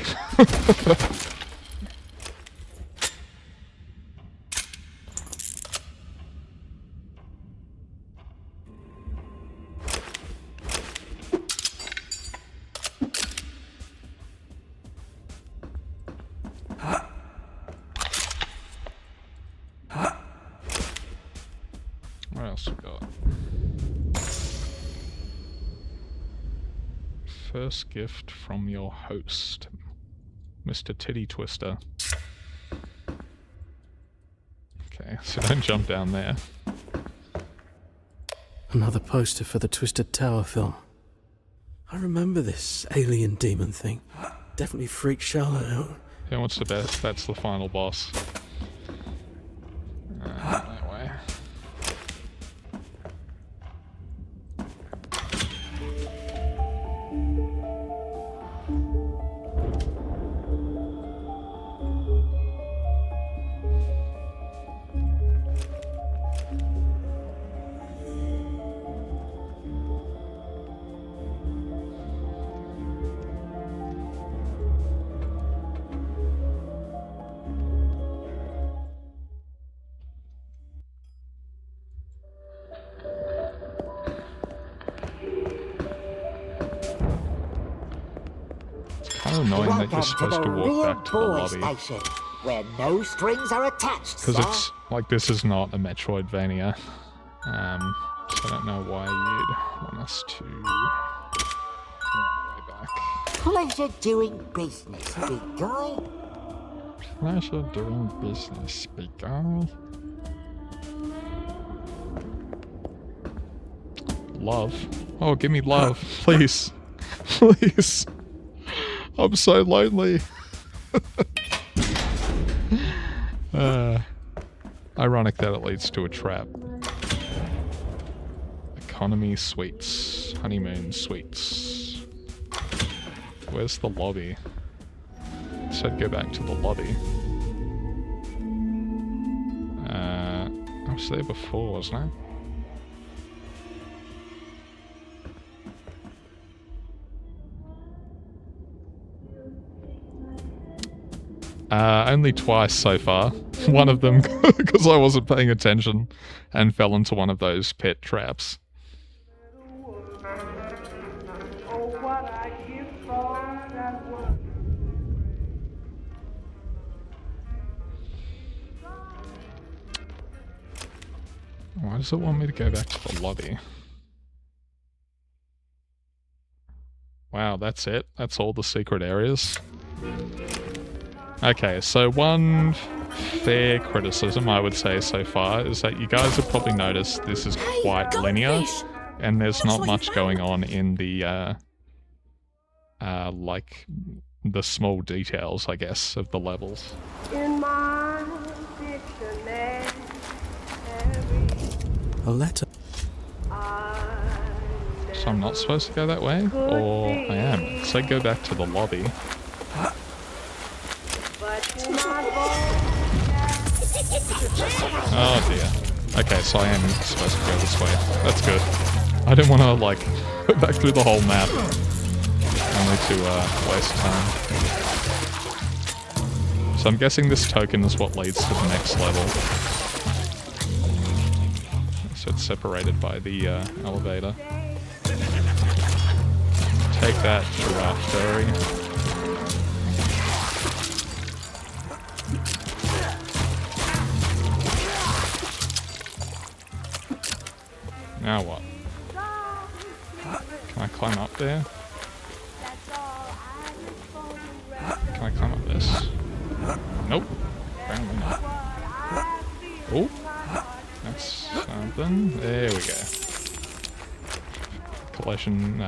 S1: What else we got? First gift from your host, Mr. Titty Twister. Okay, so don't jump down there.
S4: Another poster for the Twisted Tower film. I remember this alien demon thing. Definitely freaked Charlotte out.
S1: Who wants to bet that's the final boss? That way. Kind of annoying that you're supposed to walk back to the lobby.
S7: Station, where no strings are attached,
S1: Because it's like this is not a Metroidvania. So I don't know why you'd want us to go way back.
S7: Pleasure doing business, big guy.
S1: Pleasure doing business, big guy. Love. Oh, give me love, please. Please. I'm so lonely. Ironic that it leads to a trap. Economy suites. Honeymoon suites. Where's the lobby? It said go back to the lobby. I was there before, wasn't I? Only twice so far. One of them because I wasn't paying attention and fell into one of those pet traps. Why does it want me to go back to the lobby? Wow, that's it? That's all the secret areas? Okay, so one fair criticism I would say so far is that you guys have probably noticed this is quite linear, and there's not much going on in the, like, the small details, I guess, of the levels.
S11: In my dictionary.
S4: A letter.
S1: So I'm not supposed to go that way? Or I am? It said go back to the lobby. Oh dear. Okay, so I am supposed to go this way. That's good. I didn't want to, like, go back through the whole map. Only to, waste time. So I'm guessing this token is what leads to the next level. So it's separated by the, elevator. Take that, giraffe furry. Now what? Can I climb up there? Can I climb up this? Nope. Apparently not. Oh! That's something. There we go. Collision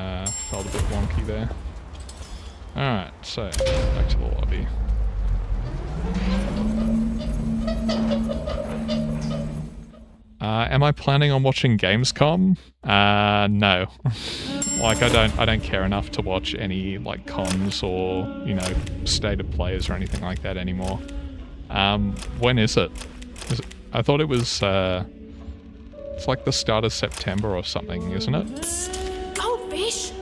S1: felt a bit wonky there. Alright, so back to the lobby. Am I planning on watching Gamescom? No. Like, I don't care enough to watch any, like, cons or, you know, state of plays or anything like that anymore. When is it? I thought it was, it's like the start of September or something, isn't it?
S8: Goldfish!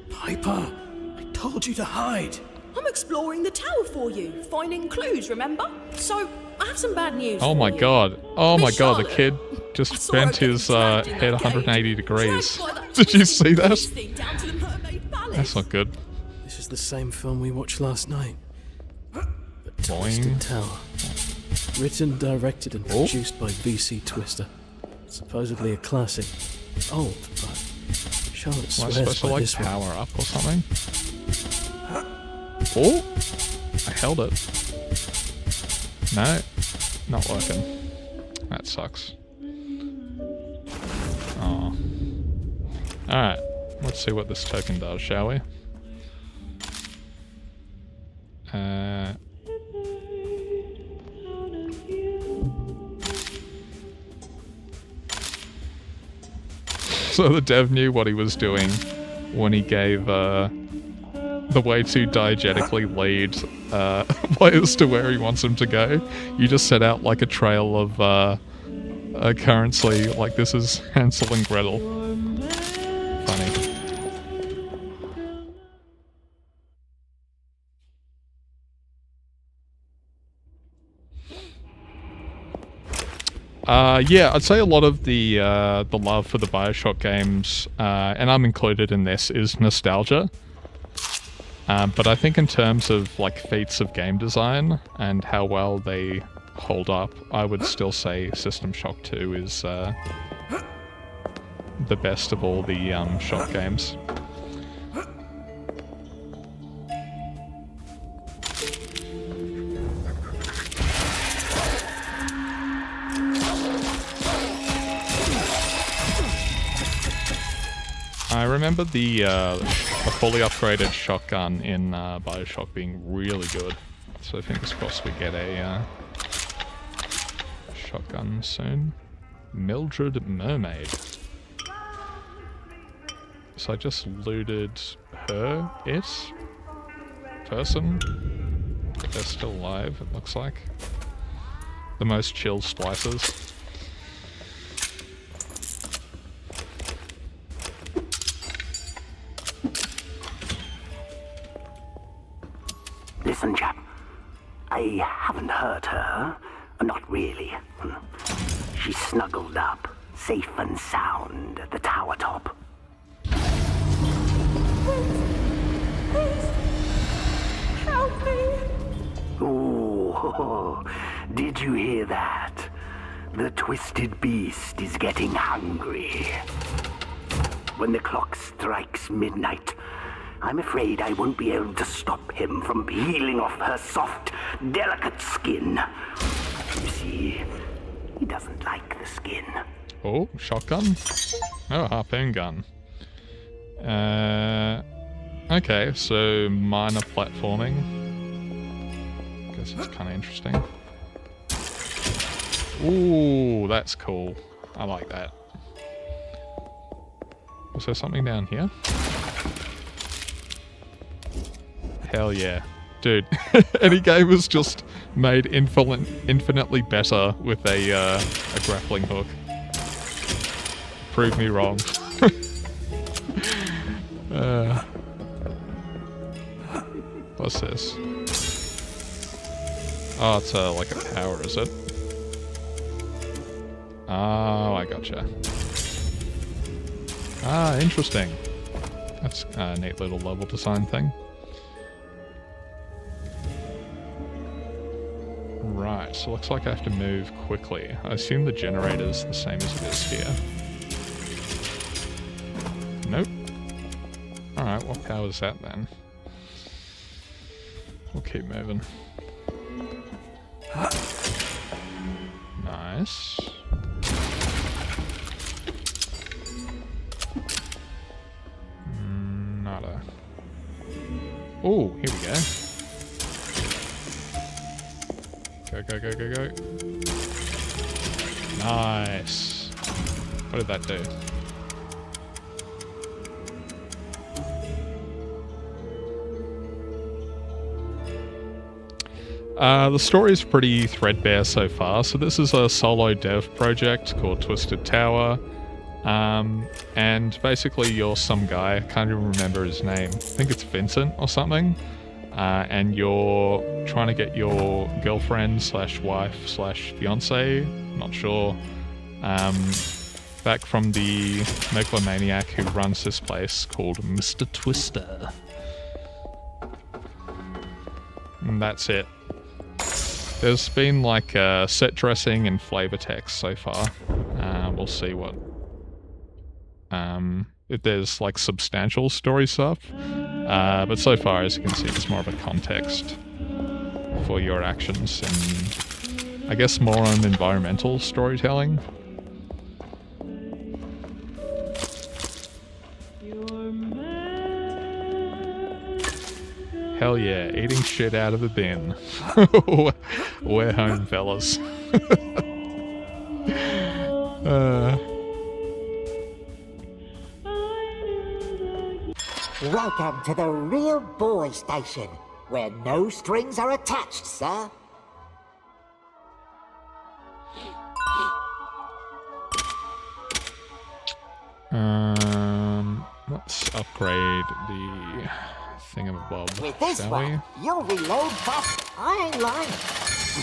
S4: Piper, I told you to hide.
S8: I'm exploring the tower for you, finding clues, remember? So, I have some bad news
S1: Oh
S8: for
S1: my
S8: you.
S1: god. Oh my
S8: Miss
S1: god, the
S8: Charlotte,
S1: kid
S8: I
S1: just
S8: saw her
S1: bent his
S8: getting dragged in
S1: head
S8: that
S1: 180
S8: cage,
S1: degrees.
S8: dragged by that
S1: Did you see
S8: twisted
S1: that?
S8: beast thing down to the Mermaid Palace.
S1: That's not good.
S4: This is the same film we watched last night. The Twisted
S1: Boing.
S4: Tower. Written, directed, and produced by VC Twister. Supposedly a classic. Old, but Charlotte
S1: Am I
S4: swears
S1: supposed to,
S4: by
S1: like,
S4: this one.
S1: power up or something? Oh! I held it. No, not working. That sucks. Oh. Alright, let's see what this token does, shall we? So the dev knew what he was doing when he gave the way to diegetically lead players to where he wants them to go. You just set out like a trail of currency, like this is Hansel and Gretel. Funny. Yeah, I'd say a lot of the love for the Bioshock games, and I'm included in this, is nostalgia. But I think in terms of like feats of game design and how well they hold up, I would still say System Shock 2 is the best of all the Shock games. I remember the fully upgraded shotgun in Bioshock being really good, so fingers crossed we get a shotgun soon. Mildred Mermaid. So I just looted her, person. They're still alive, it looks like. The most chill splicers.
S5: Listen, chap. I haven't hurt her. Not really. She's snuggled up, safe and sound, at the tower top.
S11: Please, help me.
S5: Oh, did you hear that? The twisted beast is getting hungry. When the clock strikes midnight, I'm afraid I won't be able to stop him from peeling off her soft, delicate skin. You see, he doesn't like the skin.
S1: Oh, shotgun? Oh, harpoon gun. Okay, so minor platforming. Guess it's kind of interesting. Ooh, that's cool. I like that. Is there something down here? Hell yeah. Dude, any game was just made infinitely better with a grappling hook. Prove me wrong. What's this? Oh, it's like a power, is it? Oh, I gotcha. Ah, interesting. That's a neat little level design thing. Right, so looks like I have to move quickly. I assume the generator's the same as it is here. Nope. Alright, what power's that then? We'll keep moving. Nice. Nada. Oh, here we go. Go, go, go, go, go. Nice. What did that do? The story is pretty threadbare so far. So this is a solo dev project called Twisted Tower. And basically you're some guy, I can't even remember his name. I think it's Vincent or something. And you're trying to get your girlfriend slash wife slash fiance, not sure, back from the megalomaniac who runs this place called Mr. Twister. And that's it. There's been like set dressing and flavor text so far. We'll see what if there's like substantial story stuff. But so far, as you can see, it's more of a context for your actions and I guess more on environmental storytelling. Hell yeah, eating shit out of the bin. We're home, fellas.
S7: Welcome to the real boy station, where no strings are attached, sir.
S1: Let's upgrade the thingamabob,
S7: With this
S1: shall
S7: one, you'll reload fast. I ain't lying.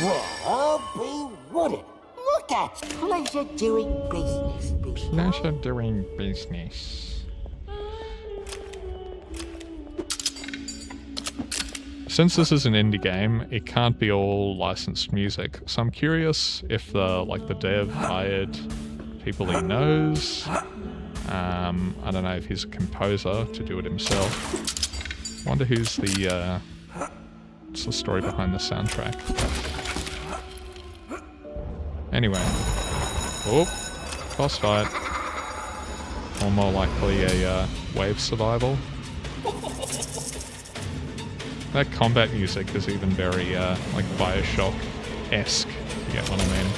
S7: Well, I'll be wooded. Look at you. Pleasure doing business, people.
S1: Pleasure doing business. Since this is an indie game, it can't be all licensed music, so I'm curious if the dev hired people he knows. I don't know if he's a composer to do it himself. Wonder who's what's the story behind the soundtrack. Anyway. Oh, boss fight. Or more likely a wave survival. That combat music is even very like Bioshock-esque, if you get what I mean.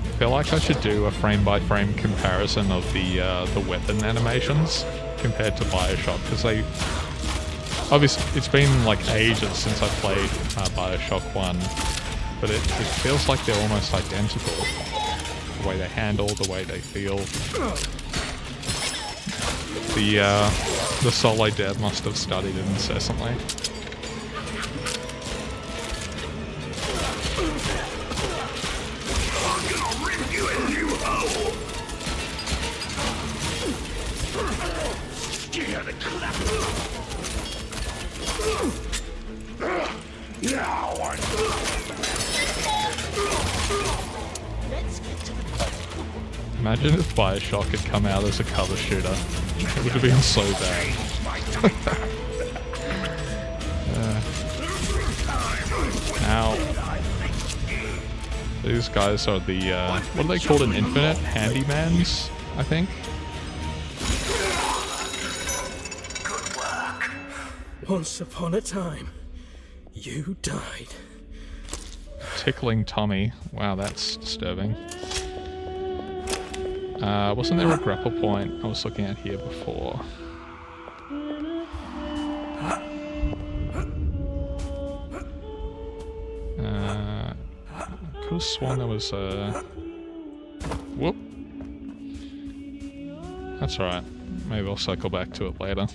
S1: I feel like I should do a frame-by-frame comparison of the weapon animations compared to Bioshock, because they... Obviously, it's been like ages since I played Bioshock 1, but it feels like they're almost identical. The way they handle, the way they feel. The solo dev must have studied it incessantly. Imagine if Bioshock had come out as a cover shooter. It would have been so bad. Ow. These guys are the, what are they called in Infinite? Handymans, I think?
S4: Once upon a time, you died.
S1: Tickling Tommy. Wow, that's disturbing. Wasn't there a grapple point I was looking at here before? I could have sworn there was a... Whoop. That's alright. Maybe I'll cycle back to it later.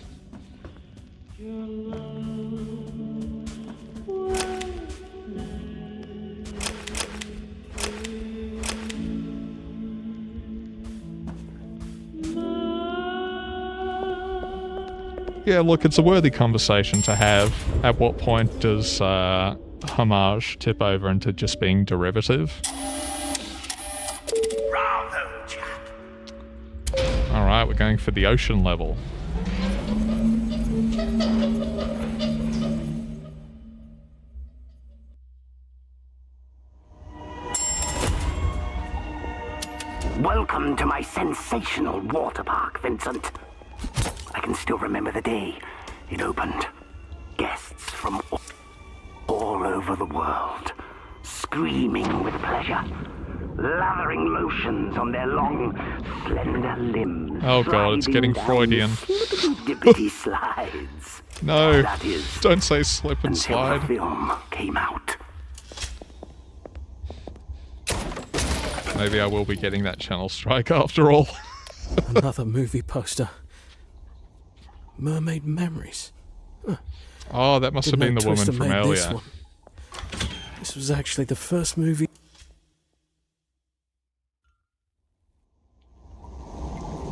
S1: Yeah, look, it's a worthy conversation to have. At what point does homage tip over into just being derivative?
S5: Bravo, chap.
S1: Alright, we're going for the ocean level.
S5: Welcome to my sensational water park, Vincent. can still remember the day it opened. Guests from all over the world, screaming with pleasure, lathering lotions on their long, slender limbs.
S1: Oh god, it's getting Freudian.
S5: Dippity slides.
S1: No,
S5: That is,
S1: don't say slip and
S5: until
S1: slide.
S5: the film came out.
S1: Maybe I will be getting that channel strike after all.
S4: Another movie poster. Mermaid Memories. Huh.
S1: Oh, that must have been the woman
S4: Twister
S1: from
S4: made this
S1: earlier.
S4: one. This was actually the first movie.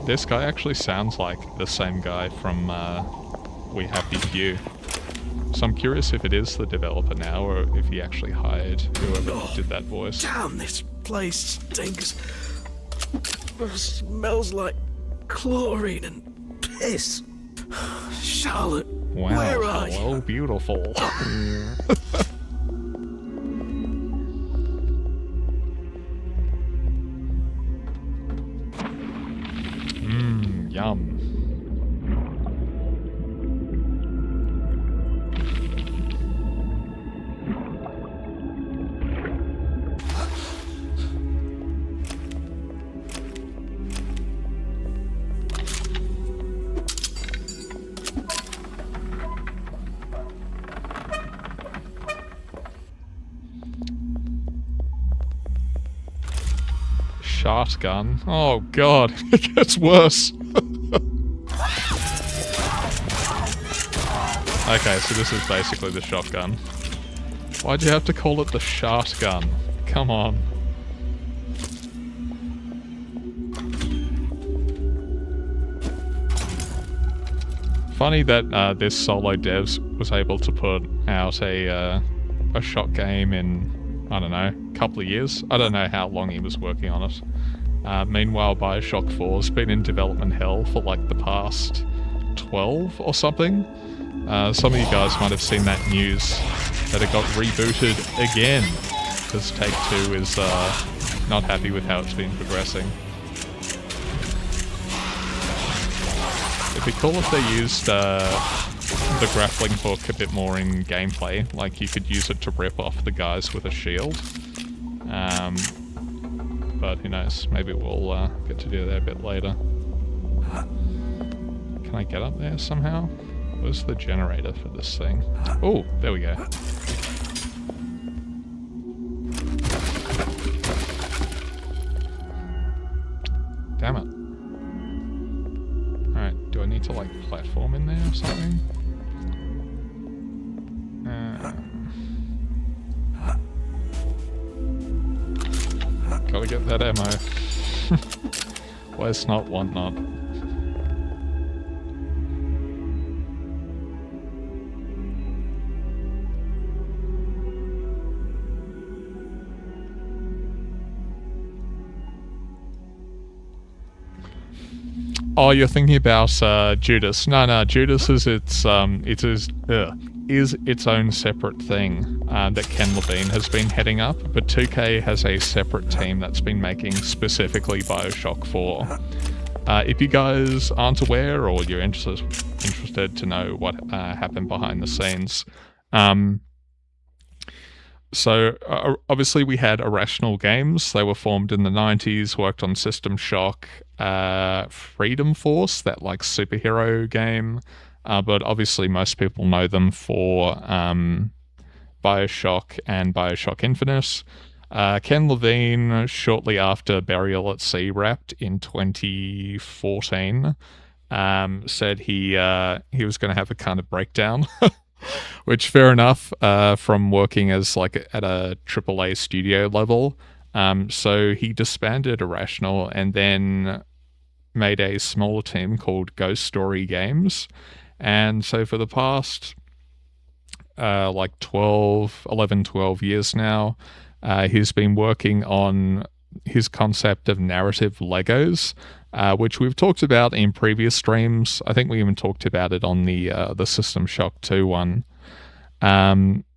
S1: This guy actually sounds like the same guy from We Happy Few. So I'm curious if it is the developer now or if he actually hired whoever did that voice.
S4: Damn, this place stinks. It smells like chlorine and piss. Charlotte,
S1: Wow,
S4: where are you?
S1: hello, beautiful. Yum. Shotgun. Oh god, it gets worse. Okay, so this is basically the shotgun. Why'd you have to call it the shotgun? Come on. Funny that this solo devs was able to put out a shot game in, I don't know, a couple of years. I don't know how long he was working on it. Meanwhile, Bioshock 4's been in development hell for like the past 12 or something. Some of you guys might have seen that news that it got rebooted again because Take-Two is not happy with how it's been progressing. It'd be cool if they used the grappling hook a bit more in gameplay, like you could use it to rip off the guys with a shield. But who knows, maybe we'll get to do that a bit later. Can I get up there somehow? Where's the generator for this thing? Oh, there we go. Damn it. Alright, do I need to like platform in there or something? Gotta get that ammo. Where's not, want not. Oh, you're thinking about Judas. No, Judas is its own separate thing that Ken Levine has been heading up, but 2K has a separate team that's been making specifically Bioshock 4. If you guys aren't aware or you're interested to know what happened behind the scenes, so obviously we had Irrational Games. They were formed in the 90s, worked on System Shock, Freedom Force, that like superhero game, but obviously most people know them for Bioshock and Bioshock Infinite. Ken Levine, shortly after Burial at Sea wrapped in 2014, said he was going to have a kind of breakdown. Which, fair enough, from working as like at a AAA studio level. So he disbanded Irrational and then made a smaller team called Ghost Story Games. And so for the past like 12 years now, he's been working on his concept of narrative Legos, which we've talked about in previous streams. I think we even talked about it on the System Shock 2 one,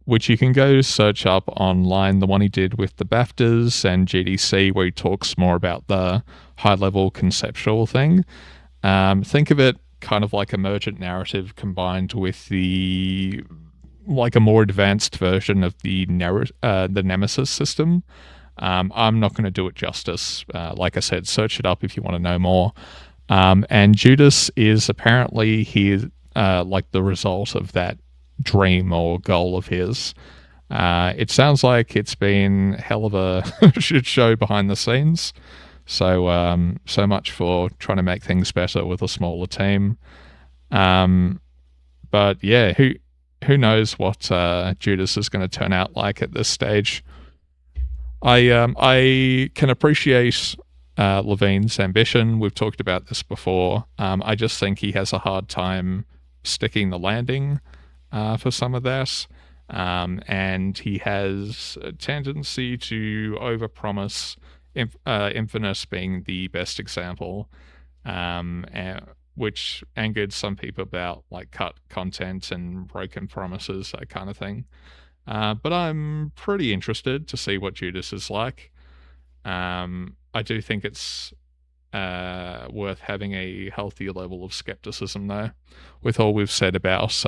S1: which you can go search up online, the one he did with the BAFTAs and GDC, where he talks more about the high-level conceptual thing. Think of it kind of like emergent narrative combined with the like a more advanced version of the Nemesis system. I'm not going to do it justice. Like I said, search it up if you want to know more. And Judas is apparently here, like the result of that dream or goal of his. It sounds like it's been hell of a shit show behind the scenes. So so much for trying to make things better with a smaller team. But yeah, who knows what Judas is going to turn out like at this stage. I can appreciate Levine's ambition. We've talked about this before. I just think he has a hard time sticking the landing for some of that. And he has a tendency to overpromise, Infinite being the best example, which angered some people about like cut content and broken promises, that kind of thing. But I'm pretty interested to see what Judas is like. I do think it's worth having a healthy level of skepticism, though, with all we've said about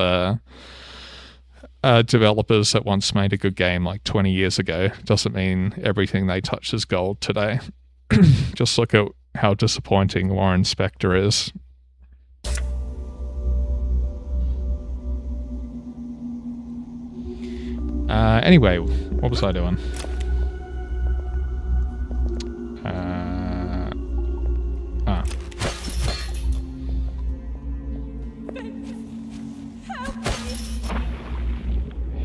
S1: developers that once made a good game like 20 years ago. Doesn't mean everything they touch is gold today. Just look at how disappointing Warren Spector is. Anyway, what was I doing?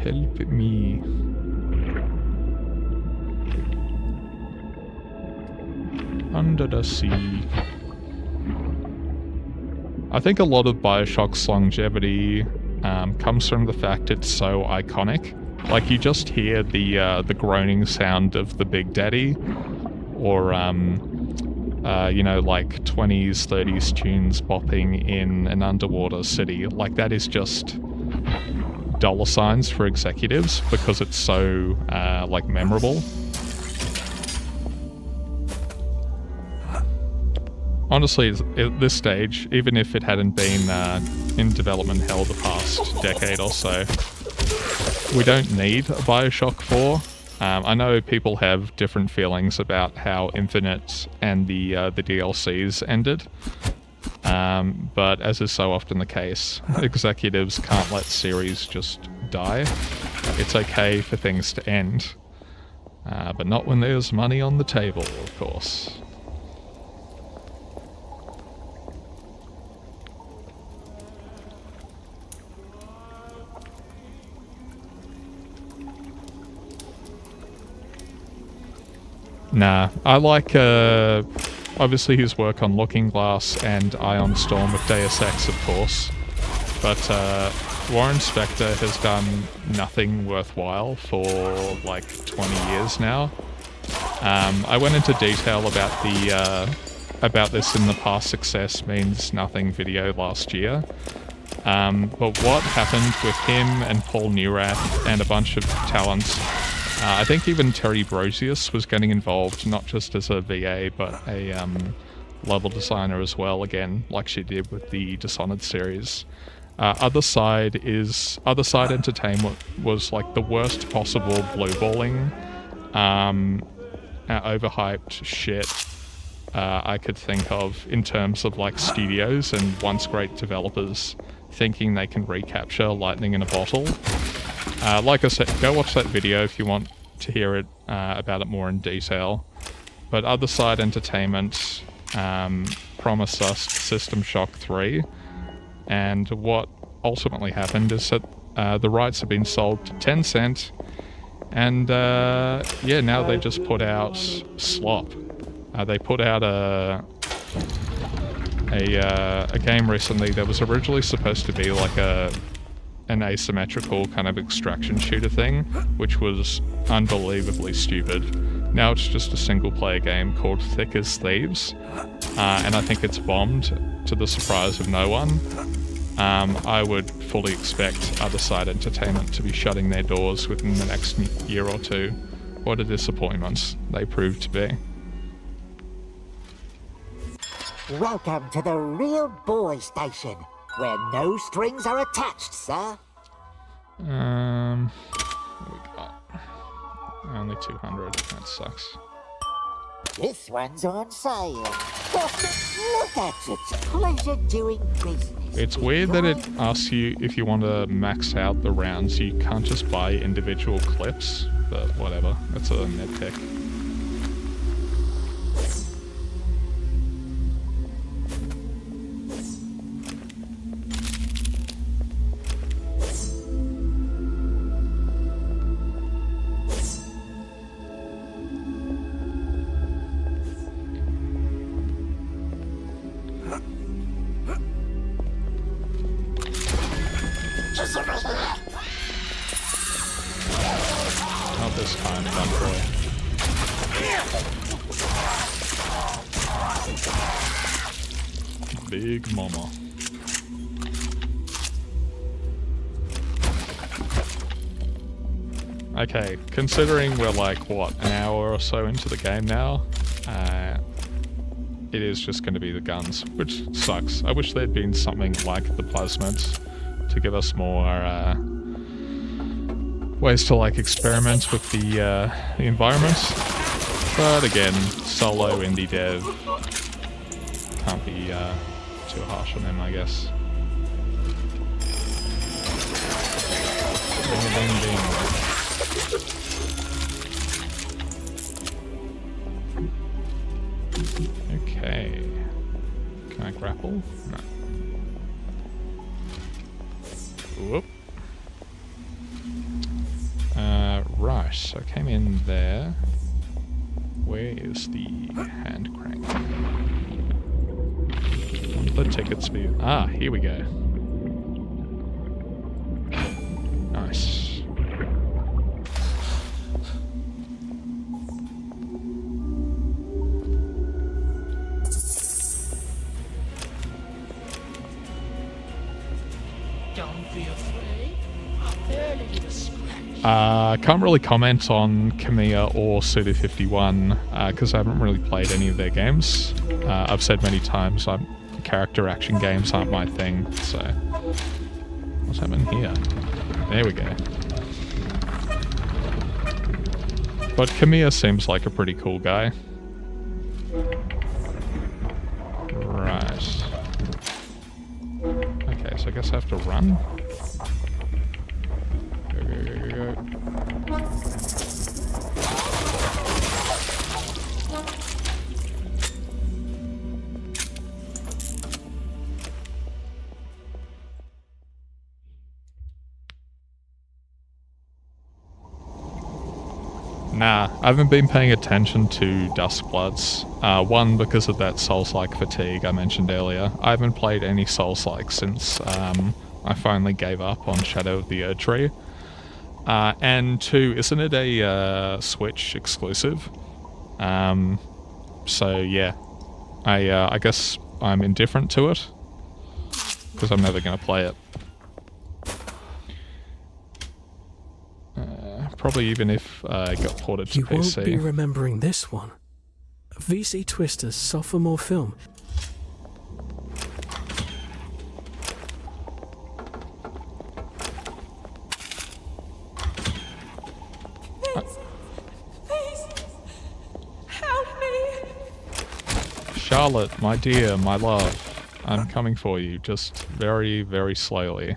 S1: Help me. Under the sea. I think a lot of BioShock's longevity comes from the fact it's so iconic. Like, you just hear the groaning sound of the Big Daddy, or you know, like 20s, 30s tunes bopping in an underwater city. Like, that is just dollar signs for executives because it's so like memorable. Honestly, at this stage, even if it hadn't been in development hell the past decade or so, we don't need a BioShock 4. I know people have different feelings about how Infinite and the DLCs ended, but as is so often the case, executives can't let series just die. It's okay for things to end, but not when there's money on the table, of course. Nah, I like, obviously his work on Looking Glass and Ion Storm with Deus Ex, of course, but Warren Spector has done nothing worthwhile for like 20 years now. I went into detail about this in the Past Success Means Nothing video last year, but what happened with him and Paul Neurath and a bunch of talents, I think even Terry Brosius was getting involved, not just as a VA, but a level designer as well, again, like she did with the Dishonored series. Other Side Entertainment was like the worst possible blueballing, overhyped shit I could think of in terms of like studios and once great developers thinking they can recapture lightning in a bottle. Like I said, go watch that video if you want to hear it about it more in detail. But Other Side Entertainment promised us System Shock 3, and what ultimately happened is that the rights have been sold to Tencent, and yeah, now they just put out slop. They put out a game recently that was originally supposed to be like an asymmetrical kind of extraction shooter thing, which was unbelievably stupid. Now it's just a single player game called Thick as Thieves, and I think it's bombed to the surprise of no one. I would fully expect Other Side Entertainment to be shutting their doors within the next year or two. What a disappointment they proved to be.
S7: Welcome to the real boy station, where no strings are attached, sir.
S1: What we got? Only 200. That sucks.
S7: This one's on sale. Look at it. Pleasure doing business.
S1: It's weird that it asks you if you want to max out the rounds. You can't just buy individual clips, but whatever. That's a nitpick. Not this time, thankfully. Big mama. Okay, considering we're like, what, an hour or so into the game now, it is just going to be the guns, which sucks. I wish there'd been something like the plasmids to give us more ways to like experiment with the environments. But again, solo indie dev, can't be too harsh on them, I guess. Ding, ding, ding. Okay. Can I grapple? No. Whoop. Right, so I came in there. Where is the hand crank? What the tickets be? Ah, here we go. Nice.
S8: Don't be afraid. I barely need a scratch.
S1: Can't really comment on Kamiya or Suda51 because I haven't really played any of their games. I've said many times character action games aren't my thing, so... What's happening here? There we go. But Kamiya seems like a pretty cool guy. Right. Okay, so I guess I have to run. Go, go, go, go, go. Nah, I haven't been paying attention to Duskbloods. One, because of that Souls-like fatigue I mentioned earlier. I haven't played any Souls-like since I finally gave up on Shadow of the Erdtree. And two, isn't it a Switch exclusive? So yeah, I guess I'm indifferent to it, because I'm never going to play it. Probably even if it got ported to
S4: You
S1: PC.
S4: won't be remembering this one. VC Twister's sophomore film.
S11: Please, help me.
S1: Charlotte, my dear, my love, I'm coming for you, just very, very slowly.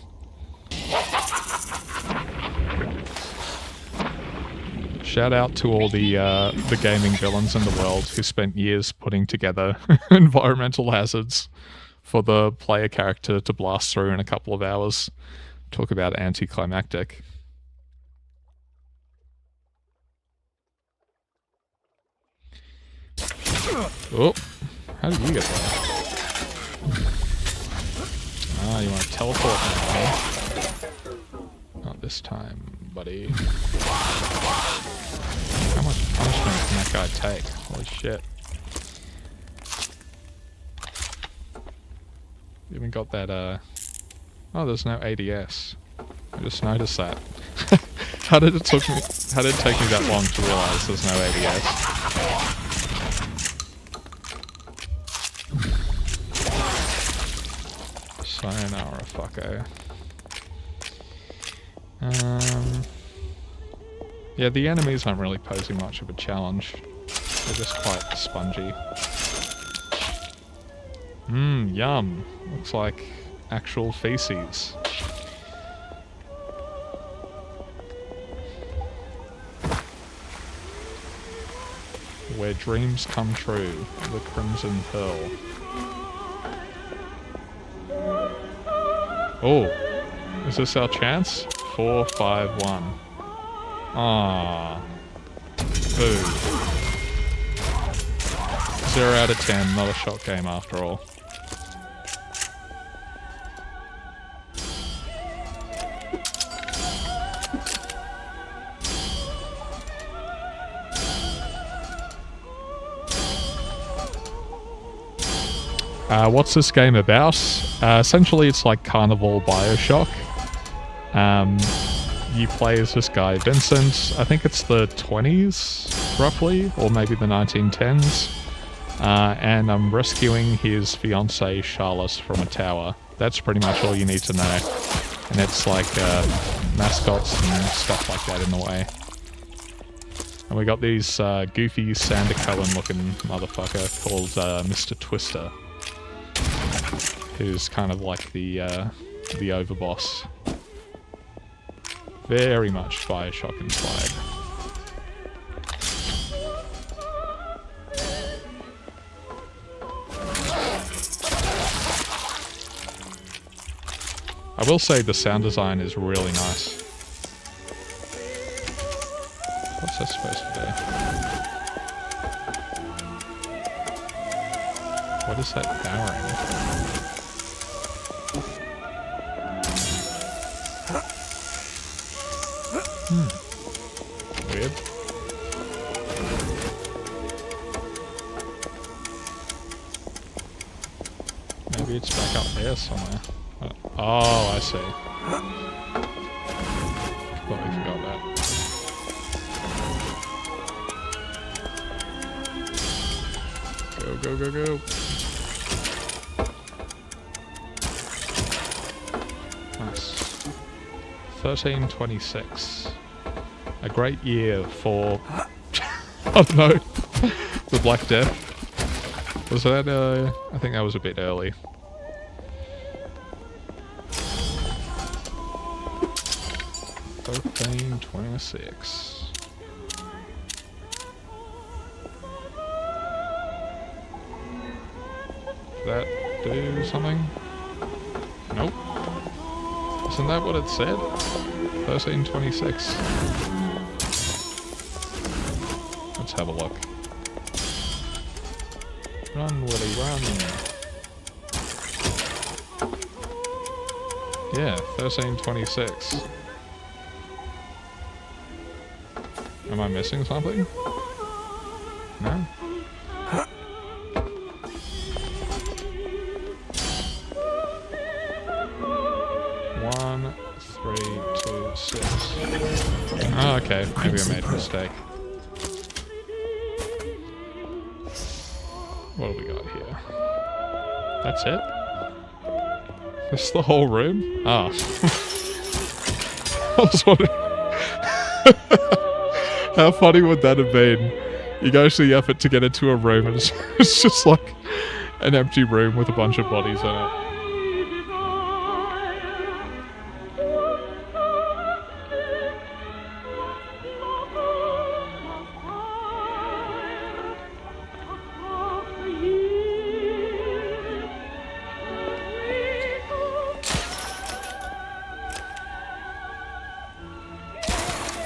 S1: Shout out to all the gaming villains in the world who spent years putting together environmental hazards for the player character to blast through in a couple of hours. Talk about anticlimactic. Oh, how did you get there? Ah, you want to teleport now, huh? Not this time, buddy. How much punishment can that guy take? Holy shit. Even got that, Oh, there's no ADS. I just noticed that. How did it take me that long to realize there's no ADS? fucko. Yeah, the enemies aren't really posing much of a challenge. They're just quite spongy. Yum. Looks like actual feces. Where dreams come true. The Crimson Pearl. Oh, is this our chance? 4, 5, 1. Ah. Boo. 0 out of 10, not a shot game after all. What's this game about? Essentially, it's like Carnival Bioshock. You play as this guy, Vincent. I think it's the 20s, roughly, or maybe the 1910s. And I'm rescuing his fiancée, Charlotte, from a tower. That's pretty much all you need to know. And it's like mascots and stuff like that in the way. And we got these goofy Sander Cohen looking motherfucker called Mr. Twister. Who's kind of like the overboss. Very much Bioshock inspired. I will say the sound design is really nice. What's that supposed to be? What is that powering? Weird. Maybe it's back up there somewhere. Oh, I see. Completely forgot that. Go, go, go, go. Nice. 1326. A great year for, I don't know, the Black Death. Was that, I think that was a bit early. $13.26. Did that do something? Nope. Isn't that what it said? 13.26. Let's have a look. Run, Willy, run. Yeah, 13.26. Am I missing something? No? 1, 3, 2, 6. Oh, okay. Maybe I made a mistake. What do we got here? That's it? This is the whole room? Ah. I was wondering... How funny would that have been? You go to the effort to get into a room and it's just like an empty room with a bunch of bodies in it.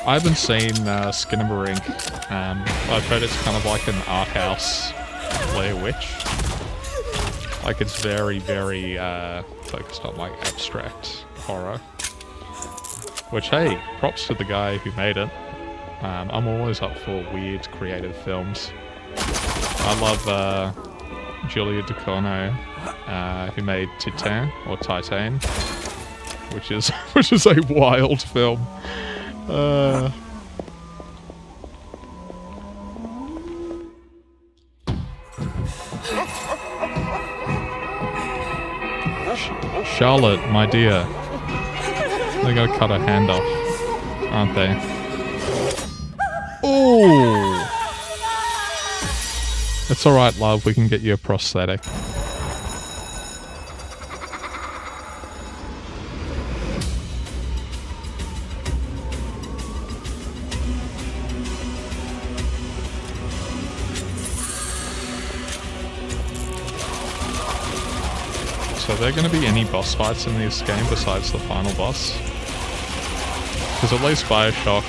S1: I haven't seen Skinamarink. I've heard it's kind of like an art house Blair Witch. Like it's very, very focused on like abstract horror. Which, hey, props to the guy who made it. I'm always up for weird, creative films. I love Giulio Ducournau, who made Titan, or Titan, which is a wild film. Charlotte, my dear. They're gonna cut her hand off, aren't they? Ooh! It's alright, love. We can get you a prosthetic. So are there going to be any boss fights in this game besides the final boss? Because at least Bioshock,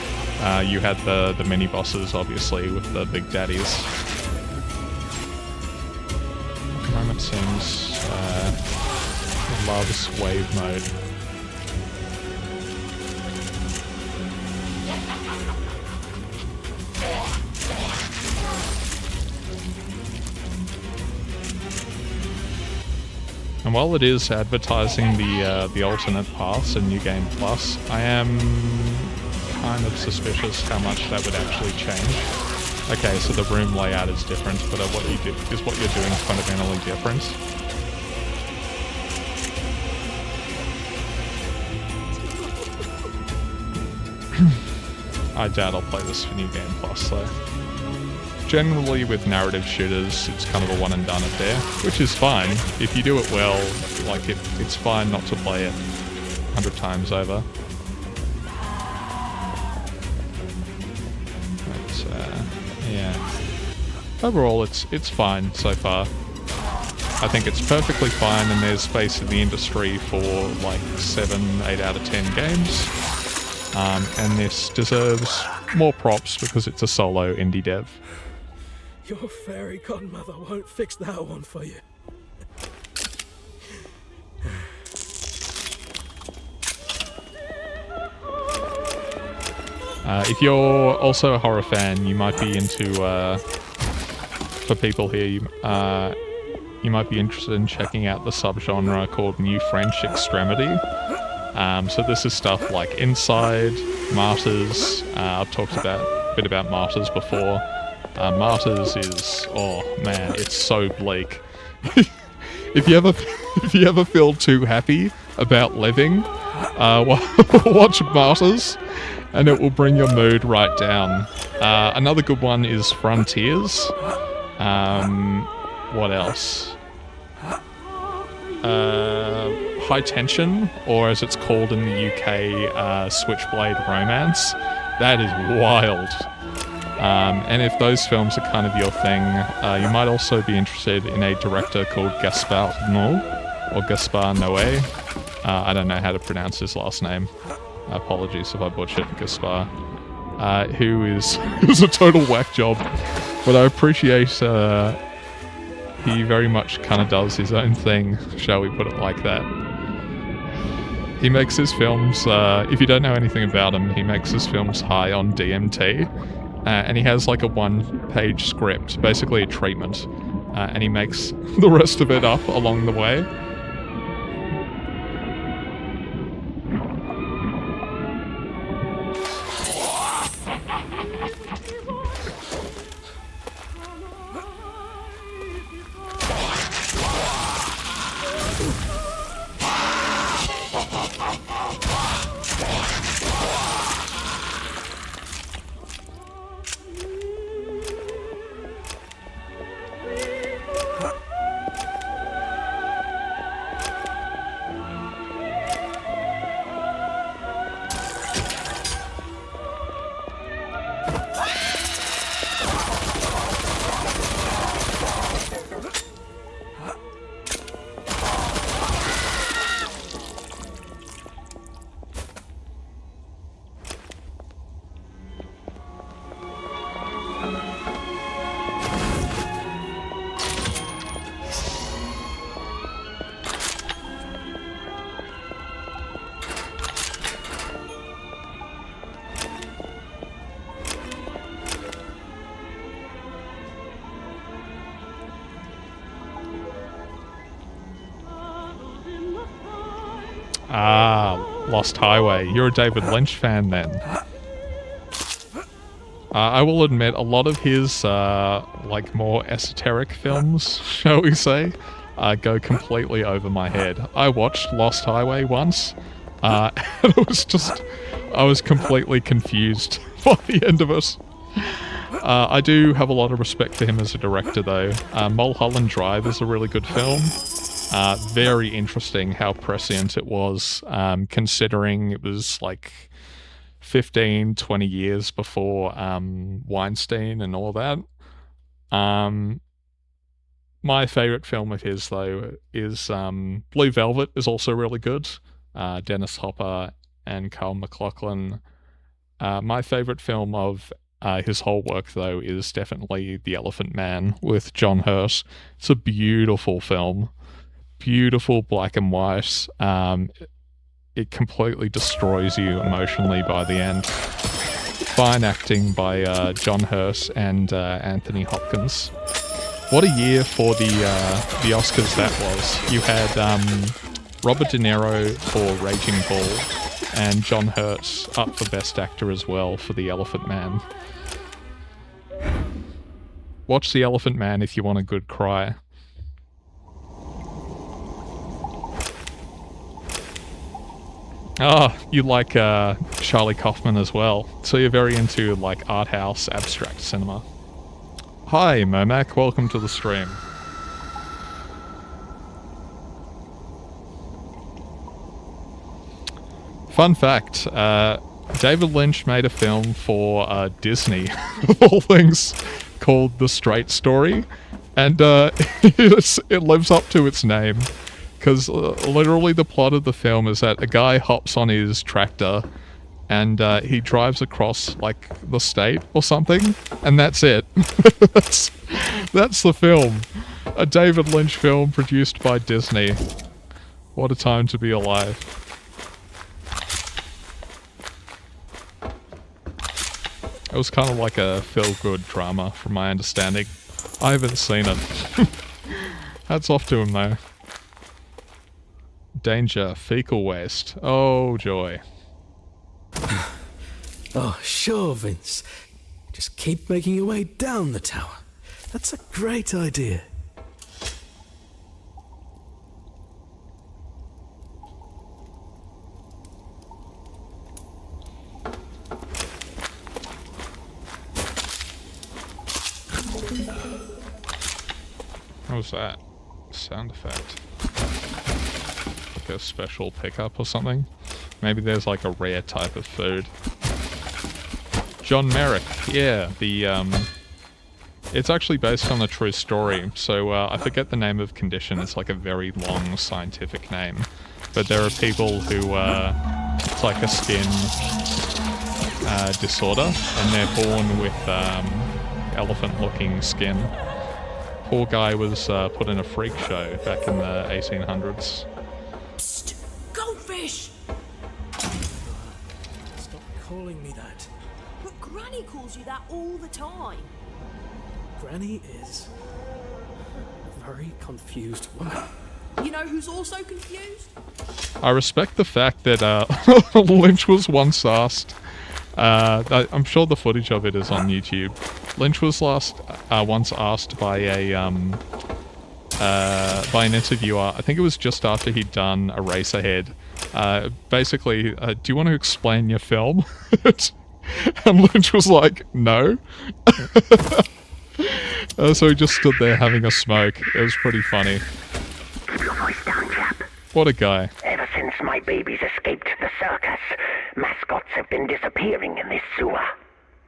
S1: you had the mini bosses, obviously, with the big daddies. At the moment seems loves wave mode. And while it is advertising the alternate paths in New Game Plus, I am kind of suspicious how much that would actually change. Okay, so the room layout is different, but what you're doing fundamentally different. I doubt I'll play this for New Game Plus though. Generally with narrative shooters, it's kind of a one and done affair, which is fine. If you do it well, like it's fine not to play it 100 times over. But, yeah. Overall, it's fine so far. I think it's perfectly fine, and there's space in the industry for like 7, 8 out of 10 games. And this deserves more props because it's a solo indie dev.
S4: Your fairy godmother won't fix that one for you.
S1: If you're also a horror fan, you might be into, for people here, you might be interested in checking out the subgenre called New French Extremity. So this is stuff like Inside, Martyrs. I've talked a bit about Martyrs before. Martyrs is, oh man, it's so bleak. If you ever feel too happy about living, watch Martyrs, and it will bring your mood right down. Another good one is Frontiers. What else? High Tension, or as it's called in the UK, Switchblade Romance. That is wild. And if those films are kind of your thing, you might also be interested in a director called Gaspar Noé, or Gaspar Noé. I don't know how to pronounce his last name. Apologies if I butchered Gaspar. Who is a total whack job, but I appreciate he very much kind of does his own thing, shall we put it like that. He makes his films, if you don't know anything about him, he makes his films high on DMT. And he has like a 1-page script, basically a treatment, and he makes the rest of it up along the way. Lost Highway. You're a David Lynch fan then. I will admit, a lot of his, like, more esoteric films, shall we say, go completely over my head. I watched Lost Highway once, and it was just... I was completely confused by the end of it. I do have a lot of respect for him as a director, though. Mulholland Drive is a really good film. Very interesting how prescient it was, considering it was like 15, 20 years before Weinstein and all that. My favourite film of his, though, is Blue Velvet is also really good. Dennis Hopper and Carl MacLachlan. My favourite film of his whole work, though, is definitely The Elephant Man with John Hurt. It's a beautiful film. Beautiful black and white. It completely destroys you emotionally by the end. Fine acting by John Hurt and Anthony Hopkins. What a year for the Oscars that was. You had Robert De Niro for Raging Bull and John Hurt up for Best Actor as well for The Elephant Man. Watch The Elephant Man if you want a good cry. Ah, you like Charlie Kaufman as well. So you're very into like art house abstract cinema. Hi Momac, welcome to the stream. Fun fact, David Lynch made a film for Disney, of all things, called The Straight Story, and it lives up to its name. Because literally the plot of the film is that a guy hops on his tractor and he drives across like the state or something, and that's it. that's the film. A David Lynch film produced by Disney. What a time to be alive. It was kind of like a feel-good drama from my understanding. I haven't seen it. Hats off to him though. Danger, fecal waste. Oh, joy.
S4: Oh, sure, Vince. Just keep making your way down the tower. That's a great idea.
S1: What was that? Sound effect. A special pickup or something. Maybe there's like a rare type of food. John Merrick, yeah, it's actually based on a true story, so I forget the name of condition. It's like a very long scientific name, but there are people who it's like a skin disorder, and they're born with elephant looking skin. Poor guy was put in a freak show back in the 1800s.
S8: Goldfish!
S4: Stop calling me that.
S8: But Granny calls you that all the time.
S4: Granny is a very confused woman.
S8: You know who's also confused?
S1: I respect the fact that Lynch was once asked, I'm sure the footage of it is on YouTube. Lynch was once asked by an interviewer, I think it was just after he'd done Eraserhead, basically, do you want to explain your film? And Lynch was like, no. So he just stood there having a smoke. It was pretty funny.
S5: Keep your voice down, chap.
S1: What a guy.
S5: Ever since my babies escaped the circus, mascots have been disappearing in this sewer.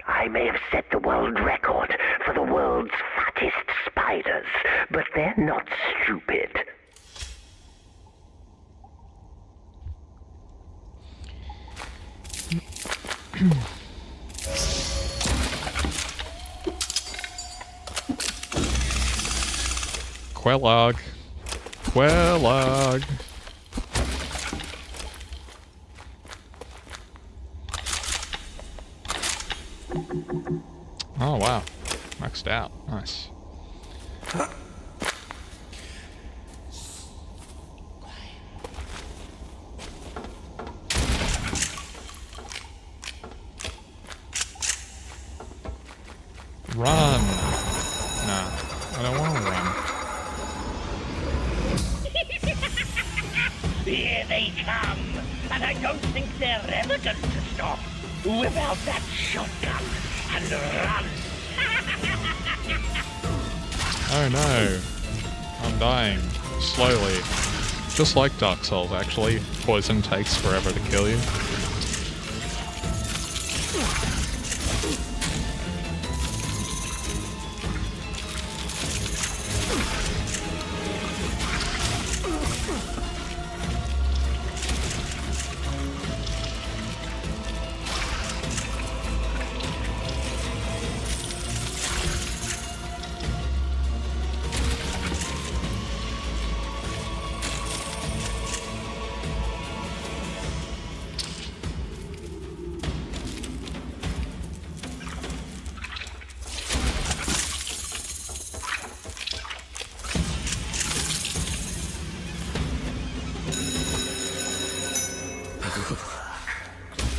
S5: I may have set the world record for the world's fattest spiders, but they're not stupid.
S1: Quelag. Quelag. Oh wow, maxed out, nice. Run! Nah, I don't want to run.
S6: don't think they're ever going to stop. Whip out that shotgun and run.
S1: Oh no. I'm dying. Slowly. Just like Dark Souls, actually. Poison takes forever to kill you.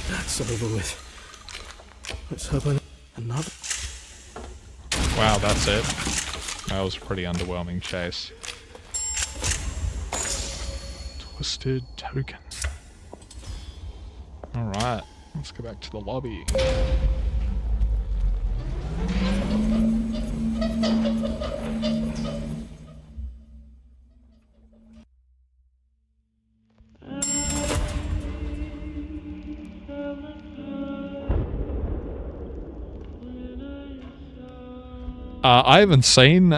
S4: That's over with. Let's hope another.
S1: Wow, that's it. That was a pretty underwhelming chase. Twisted token. Alright, let's go back to the lobby. I haven't seen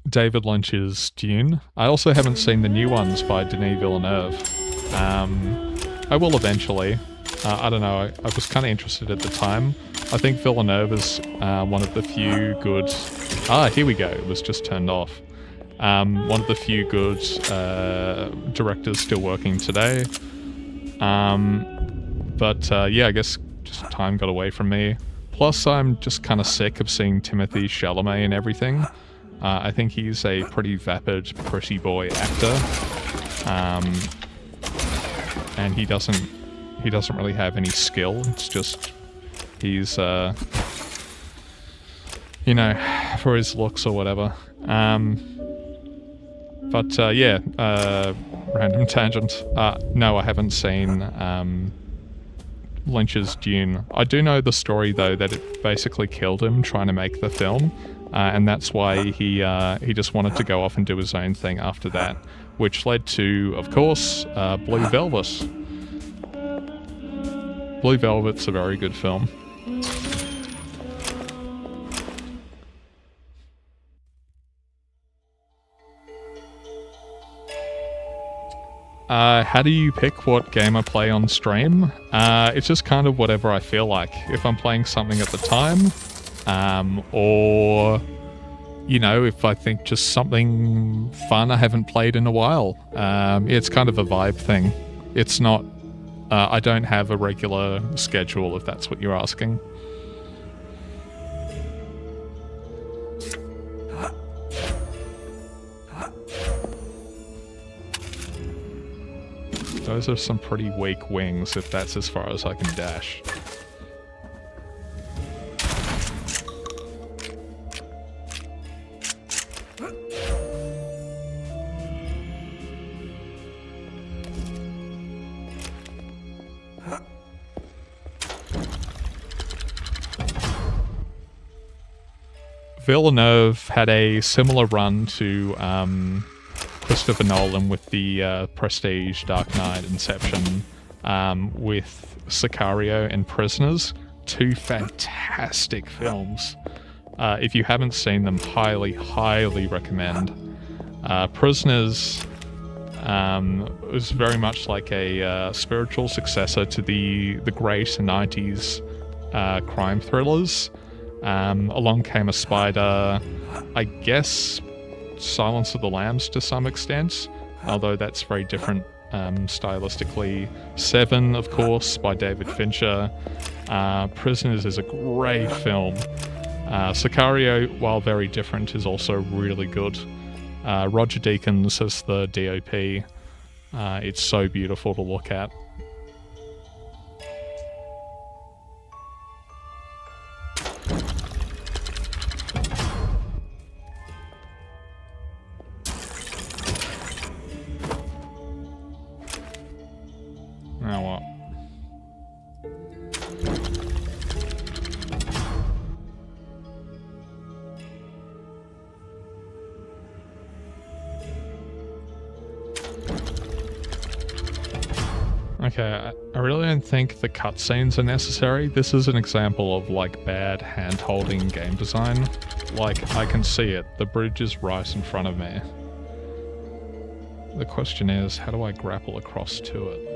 S1: David Lynch's Dune. I also haven't seen the new ones by Denis Villeneuve. I will eventually. I don't know, I was kind of interested at the time. I think Villeneuve is one of the few good... Ah, here we go, it was just turned off. One of the few good directors still working today. Yeah, I guess just time got away from me. Plus, I'm just kind of sick of seeing Timothée Chalamet and everything. I think he's a pretty vapid, pretty boy actor. And he doesn't really have any skill. It's just, he's, you know, for his looks or whatever. Yeah, random tangent. No, I haven't seen, Lynch's Dune. I do know the story though that it basically killed him trying to make the film, and that's why he just wanted to go off and do his own thing after that, which led to, of course, Blue Velvet. Blue Velvet's a very good film. How do you pick what game I play on stream? It's just kind of whatever I feel like. If I'm playing something at the time, or, you know, if I think just something fun I haven't played in a while. It's kind of a vibe thing. It's not, I don't have a regular schedule, if that's what you're asking. Those are some pretty weak wings, if that's as far as I can dash. Villeneuve had a similar run to Christopher Nolan with the Prestige, Dark Knight, Inception, with Sicario and Prisoners. Two fantastic films. If you haven't seen them, highly, highly recommend. Prisoners was very much like a spiritual successor to the great 90s crime thrillers. Along Came a Spider, I guess Silence of the Lambs to some extent, although that's very different stylistically. Seven, of course, by David Fincher. Prisoners is a great film. Sicario, while very different, is also really good. Roger Deakins as the DOP. It's so beautiful to look at. Now what? Okay, I really don't think the cutscenes are necessary. This is an example of, like, bad hand-holding game design. Like, I can see it. The bridge is right in front of me. The question is, how do I grapple across to it?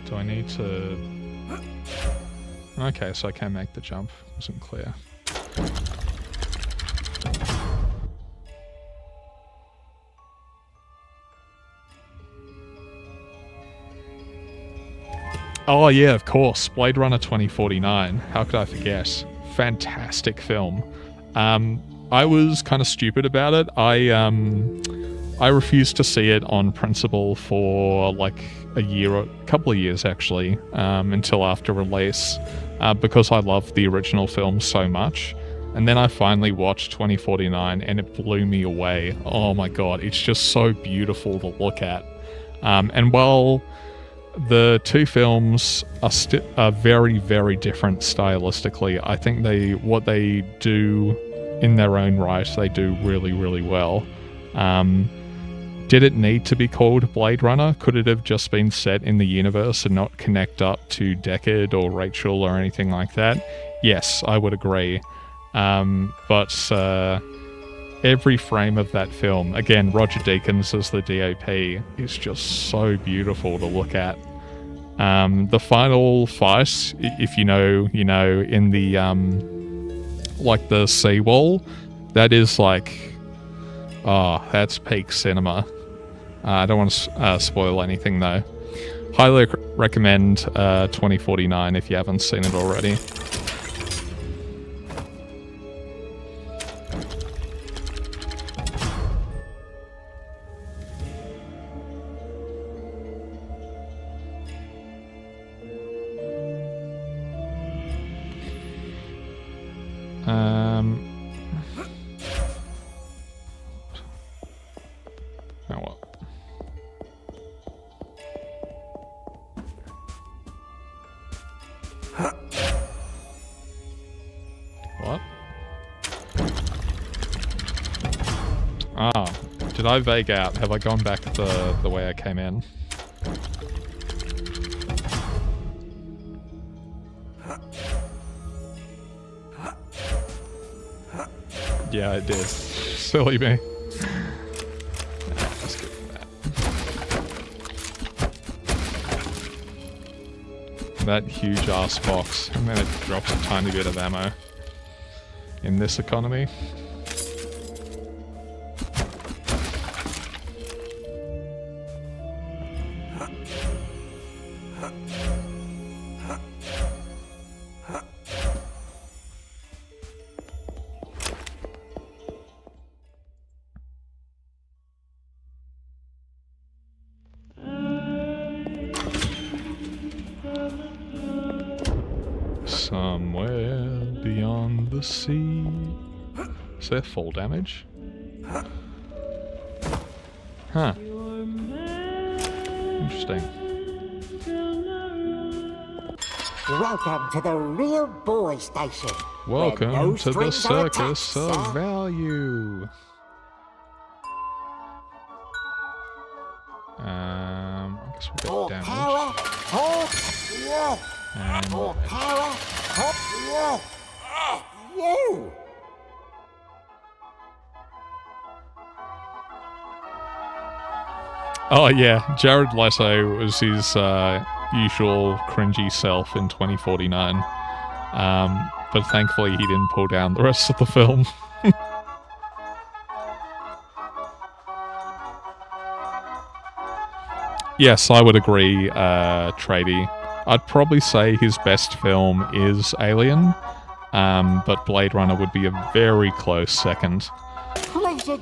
S1: Do I need to... Okay, so I can make the jump. Wasn't clear. Oh yeah, of course. Blade Runner 2049. How could I forget? Fantastic film. I was kind of stupid about it. I refused to see it on principle for like a couple of years actually, until after release, because I loved the original film so much. And then I finally watched 2049 and it blew me away. Oh my god, it's just so beautiful to look at. And while the two films are very, very different stylistically, I think what they do in their own right, they do really, really well. Did it need to be called Blade Runner? Could it have just been set in the universe and not connect up to Deckard or Rachel or anything like that? Yes, I would agree. But every frame of that film, again, Roger Deakins as the DOP, is just so beautiful to look at. The final fight, if you know, in the, like the seawall, that is like, oh, that's peak cinema. I don't want to spoil anything though. Highly recommend 2049 if you haven't seen it already. Now what? What? Ah, did I vague out? Have I gone back the way I came in? Yeah, I did. Silly me. Let's get that huge ass box, and then it drops a tiny bit of ammo. In this economy. Somewhere beyond the sea. Is there fall damage? Huh. Interesting.
S7: Welcome to the real boy station.
S1: Welcome to the circus of value. I guess we'll get damage. And
S7: more power, you.
S1: Oh yeah, Jared Leto was his usual cringy self in 2049. But thankfully he didn't pull down the rest of the film. Yes, I would agree, Trady. I'd probably say his best film is Alien, but Blade Runner would be a very close second.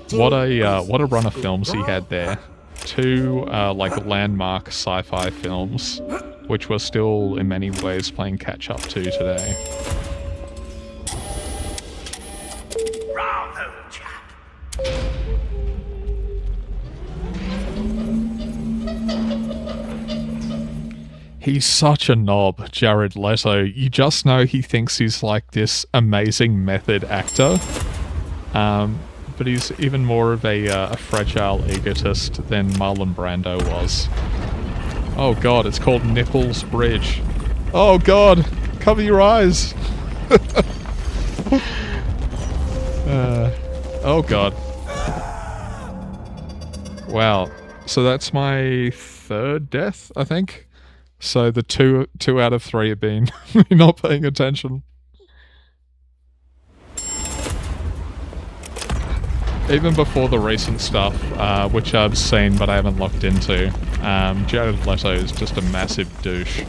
S1: What a run of films he had there. Two like landmark sci-fi films, which we're still in many ways playing catch up to today.
S6: Bravo, chap.
S1: He's such a knob, Jared Leto. You just know he thinks he's like this amazing method actor. But he's even more of a fragile egotist than Marlon Brando was. Oh god, it's called Nipples Bridge. Oh god, cover your eyes. Oh god. Wow. So that's my third death, I think. So the two out of 3 have been me not paying attention. Even before the recent stuff, which I've seen but I haven't looked into, Jared Leto is just a massive douche.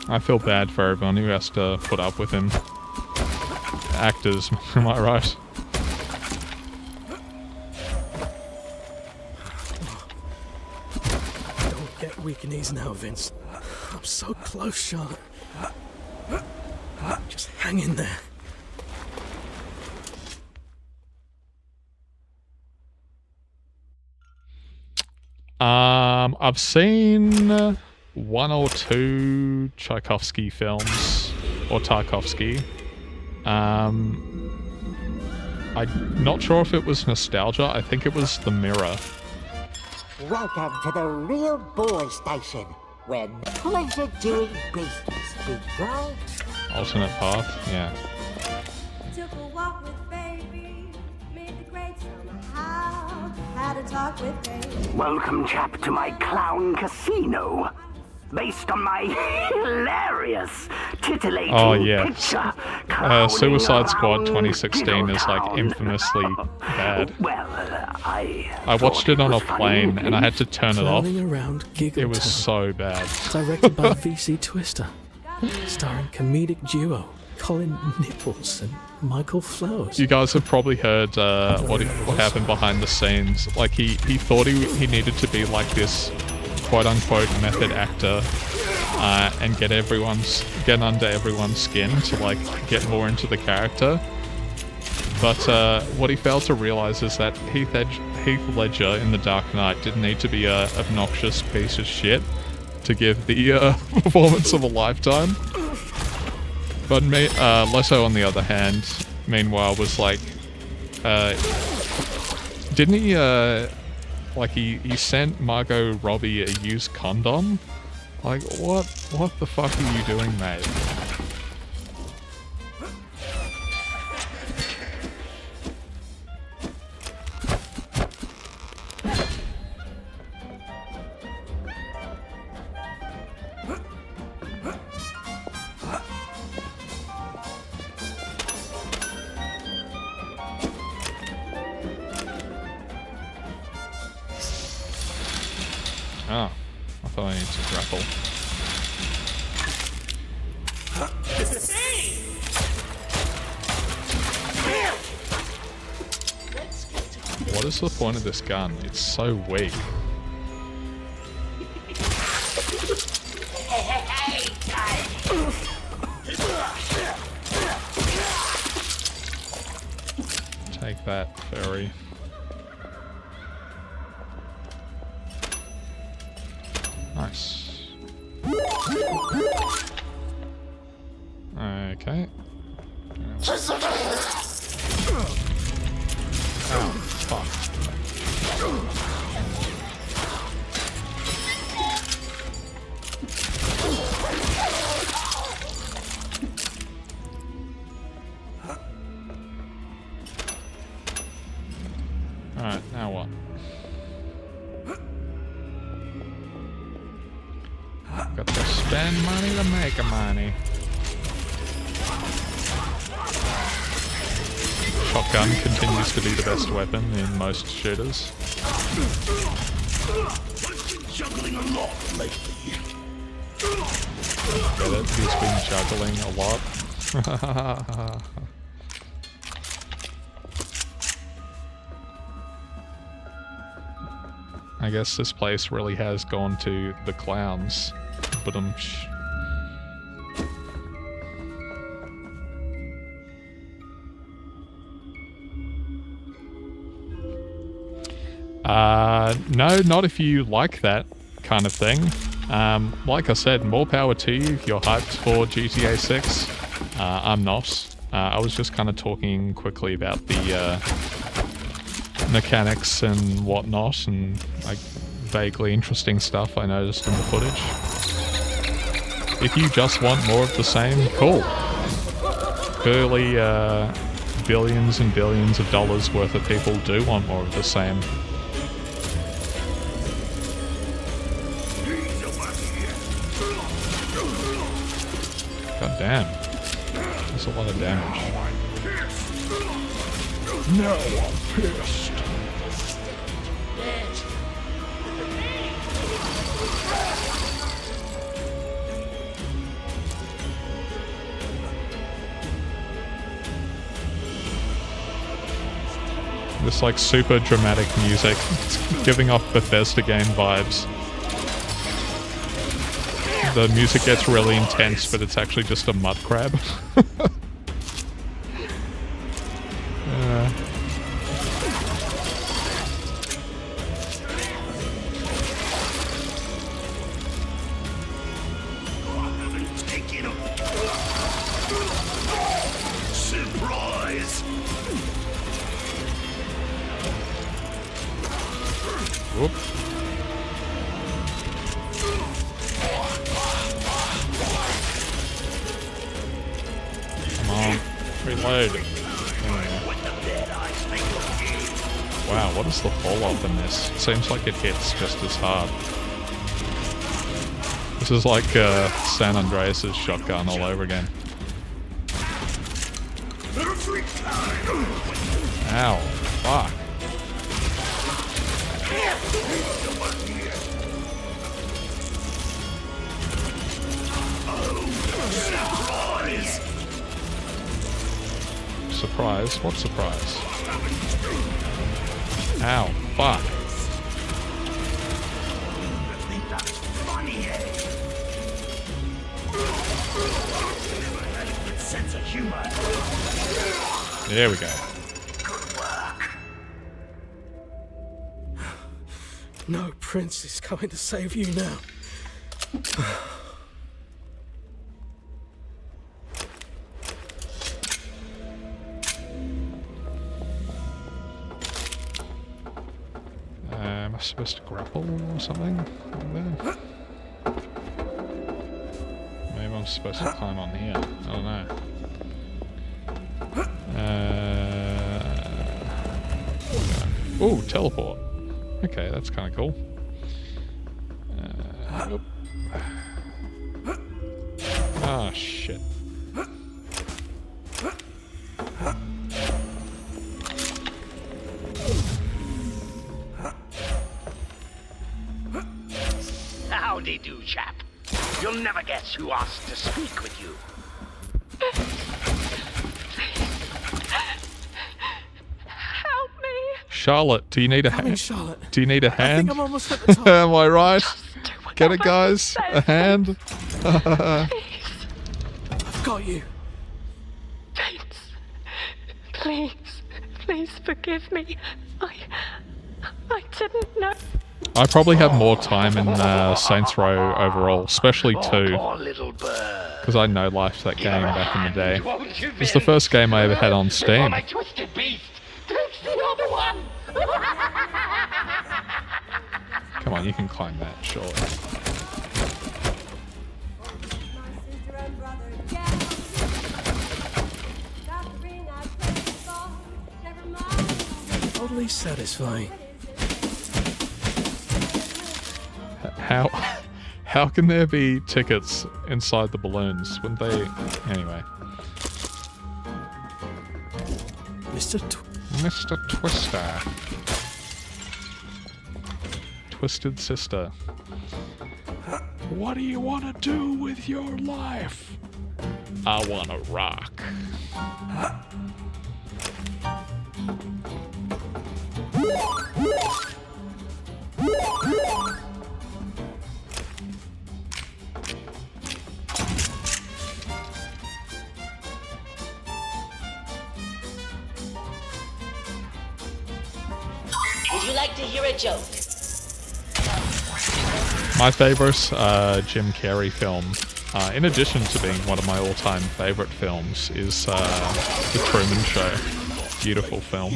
S1: I feel bad for everyone who has to put up with him. Actors, am I right?
S4: Don't get weak knees now, Vince. I'm so close, Sean. Just hang in there.
S1: I've seen 1 or 2 Tchaikovsky films, or Tarkovsky. I'm not sure if it was nostalgia. I think it was The Mirror.
S7: Welcome to the Real Boy Station, where pleasure doing business begun.
S1: Alternate path, yeah.
S11: Took a walk with baby, made the great summer house, had a talk with baby.
S5: Welcome, chap, to my clown casino. Based on my hilarious, titillating picture.
S1: Suicide Squad 2016 is like infamously bad.
S5: Well,
S1: I watched it on a plane and I had to turn it off. It was so bad.
S4: Directed by VC Twister. Starring comedic duo Colin Nipples and Michael Flowers.
S1: You guys have probably heard what happened behind the scenes. Like he thought he needed to be like this quote-unquote method actor and get under everyone's skin to like get more into the character. But what he failed to realize is that Heath Ledger in The Dark Knight didn't need to be a obnoxious piece of shit to give the performance of a lifetime. But Leto, on the other hand, meanwhile, was like, didn't he? Like he sent Margot Robbie a used condom? Like, what the fuck are you doing, mate? Oh, I thought I needed to grapple. What is the point of this gun? It's so weak. Take that, fairy. Nice. Okay. Oh, fuck. Alright, now what? Got to spend money to make money. Shotgun continues to be the best weapon in most shooters.
S6: Juggling a lot lately.
S1: Get it? He's been juggling a lot. I guess this place really has gone to the clowns. Ba-dum-sh. No, not if you like that kind of thing. Like I said, more power to you if you're hyped for GTA 6. I'm not. I was just kind of talking quickly about the mechanics and whatnot, and like vaguely interesting stuff I noticed in the footage. If you just want more of the same, cool. Clearly, billions and billions of dollars worth of people do want more of the same. God damn. That's a lot of damage.
S6: Now I'm pissed.
S1: This like super dramatic music. It's giving off Bethesda game vibes. The music gets really intense, but it's actually just a mud crab.
S6: Surprise!
S1: Whoop. Come on, reload. Wow, what is the fall off in this? It seems like it hits just as hard. This is like San Andreas' shotgun all over again. Ow, fuck. Surprise? What surprise? Ow, fuck.
S6: Sense of humor.
S1: There we go.
S4: No prince is coming to save you now.
S1: Am I supposed to grapple or something? Like maybe I'm supposed to climb on here. I don't know. Ooh, teleport. Okay, that's kind of cool. Ah, shit.
S6: Howdy do, chap. You'll never guess who asked to speak with you.
S2: Help me.
S1: Charlotte, do you need a hand?
S4: Charlotte.
S1: Do you need a hand?
S4: I think I'm almost at the top.
S1: Am I right? Get it, guys? A hand?
S4: I've got you.
S2: Please, please forgive me. I didn't know.
S1: I probably have more time in Saints Row overall, especially 2. Because I know life's that game back in the day. It's the first game I ever had on Steam.
S6: Twisted beast takes the other one.
S1: Come on, you can climb that, surely.
S4: Oddly satisfying.
S1: How can there be tickets inside the balloons? Wouldn't they? Anyway.
S4: Mr.
S1: Twister. Twisted Sister. What do you want to do with your life? I want to rock.
S12: you like to hear a joke?
S1: My favourite Jim Carrey film, in addition to being one of my all-time favourite films, is The Truman Show. Beautiful film.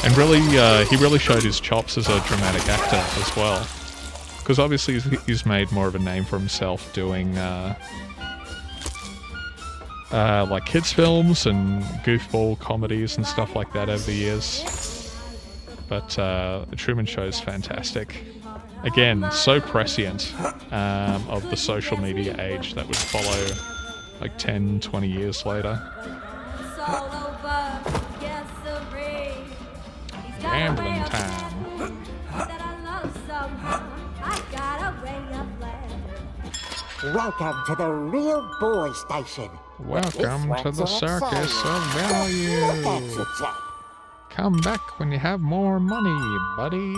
S1: And really, he really showed his chops as a dramatic actor as well. Because obviously he's made more of a name for himself doing like kids films and goofball comedies and stuff like that over the years. But The Truman Show is fantastic. Again, so prescient of the social media age that would follow like 10, 20 years later. Gambling time.
S7: Welcome to the real boy station.
S1: Welcome to the circus of value.
S7: Look at you, chap.
S1: Come back when you have more money, buddy.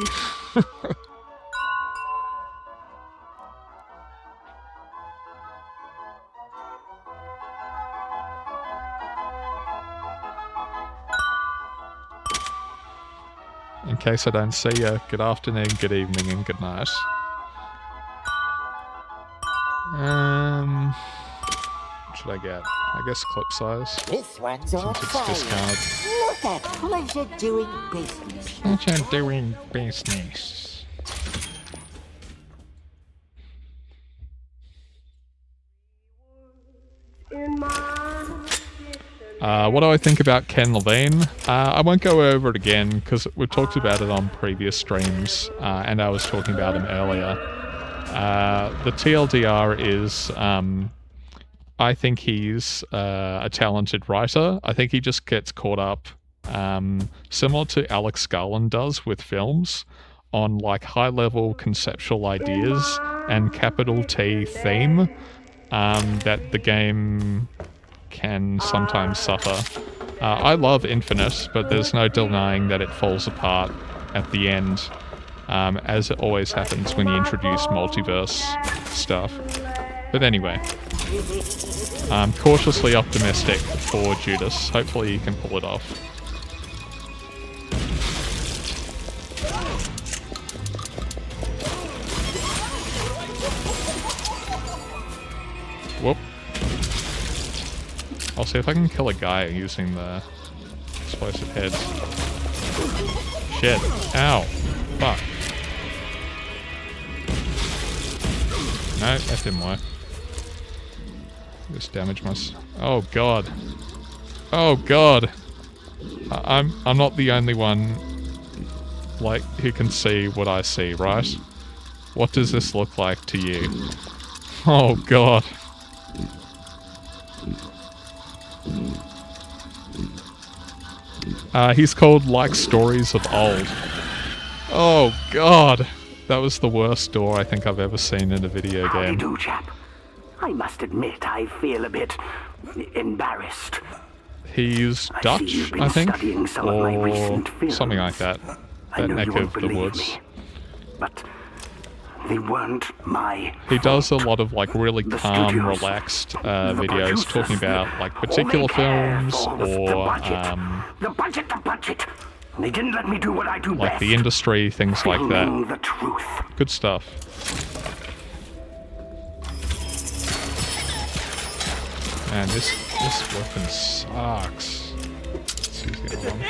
S1: In case I don't see you, good afternoon, good evening, and good night. What should I get? I guess clip size.
S7: This one's on
S1: Since it's
S7: fire.
S1: discounted.
S7: Look at pleasure doing business.
S1: Pleasure doing business. What do I think about Ken Levine? I won't go over it again because we've talked about it on previous streams, and I was talking about him earlier. The TLDR is, I think he's a talented writer. I think he just gets caught up, similar to Alex Garland does with films, on like high-level conceptual ideas and capital T theme that the game can sometimes suffer. I love Infinite, but there's no denying that it falls apart at the end, as it always happens when you introduce multiverse stuff. But anyway, I'm cautiously optimistic for Judas. Hopefully he can pull it off. Whoop. I'll see if I can kill a guy using the explosive heads. Shit. Ow. Fuck. No, that didn't work. Just damage my... Oh god. Oh god. I'm not the only one, like, who can see what I see, right? What does this look like to you? Oh god. He's called Like Stories of Old. Oh god. That was the worst door I think I've ever seen in a video
S5: How do you
S1: game.
S5: do, chap? I must admit, I feel a bit embarrassed.
S1: He's Dutch,
S5: you've been
S1: I think,
S5: studying some of my
S1: or
S5: recent films.
S1: something like that.
S5: I
S1: That
S5: know
S1: neck
S5: you won't
S1: of the
S5: believe
S1: woods.
S5: me, but they weren't my...
S1: He does a lot of like really
S5: The
S1: calm,
S5: studios,
S1: relaxed
S5: the
S1: videos
S5: producers,
S1: talking about like
S5: all
S1: particular
S5: they care
S1: films
S5: for was the
S1: or
S5: budget. The budget. They didn't let me do what I do
S1: like
S5: best.
S1: the industry, things like
S5: Filming
S1: that.
S5: the truth.
S1: Good stuff. Man, this weapon sucks. Let's use the other one.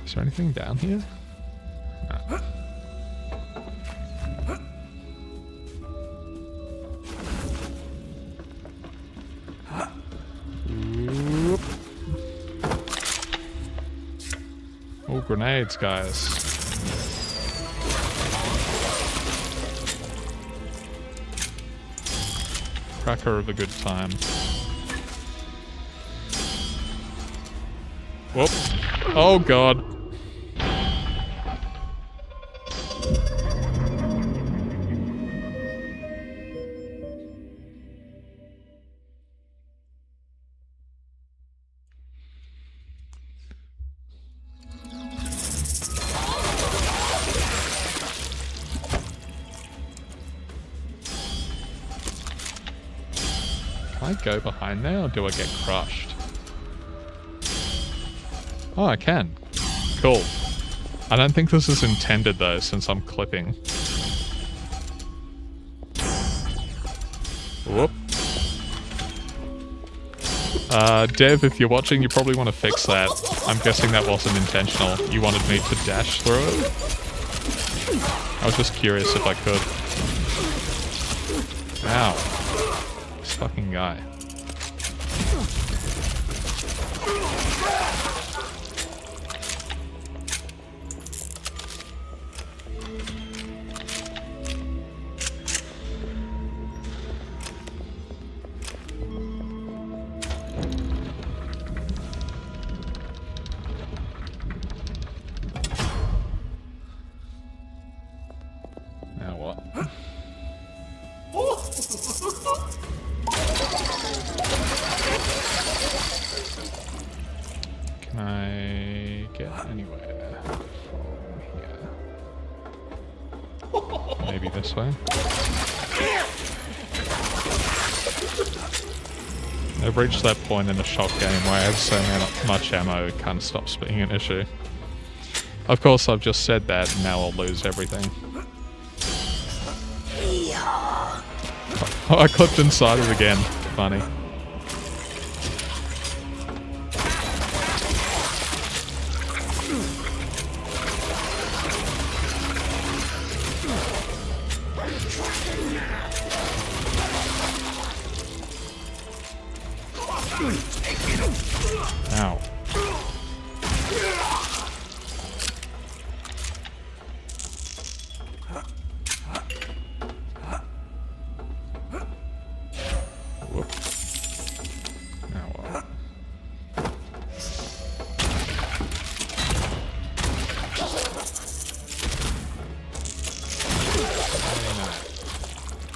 S1: Is there anything down here? No. Whoop. Oh, grenades, guys. Cracker of a good time. Whoop. Oh, God. I go behind there or do I get crushed? Oh, I can. Cool. I don't think this is intended though, since I'm clipping. Whoop. Dev, if you're watching, you probably want to fix that. I'm guessing that wasn't intentional. You wanted me to dash through it? I was just curious if I could. Ow. This fucking guy. Now what? Can I get anywhere from here? Maybe this way? I've reached that point in a shot game where I have so much ammo it kind of stops being an issue. Of course, I've just said that and now I'll lose everything. Oh, I clipped inside it again. Funny. Ow. Whoop. Now what?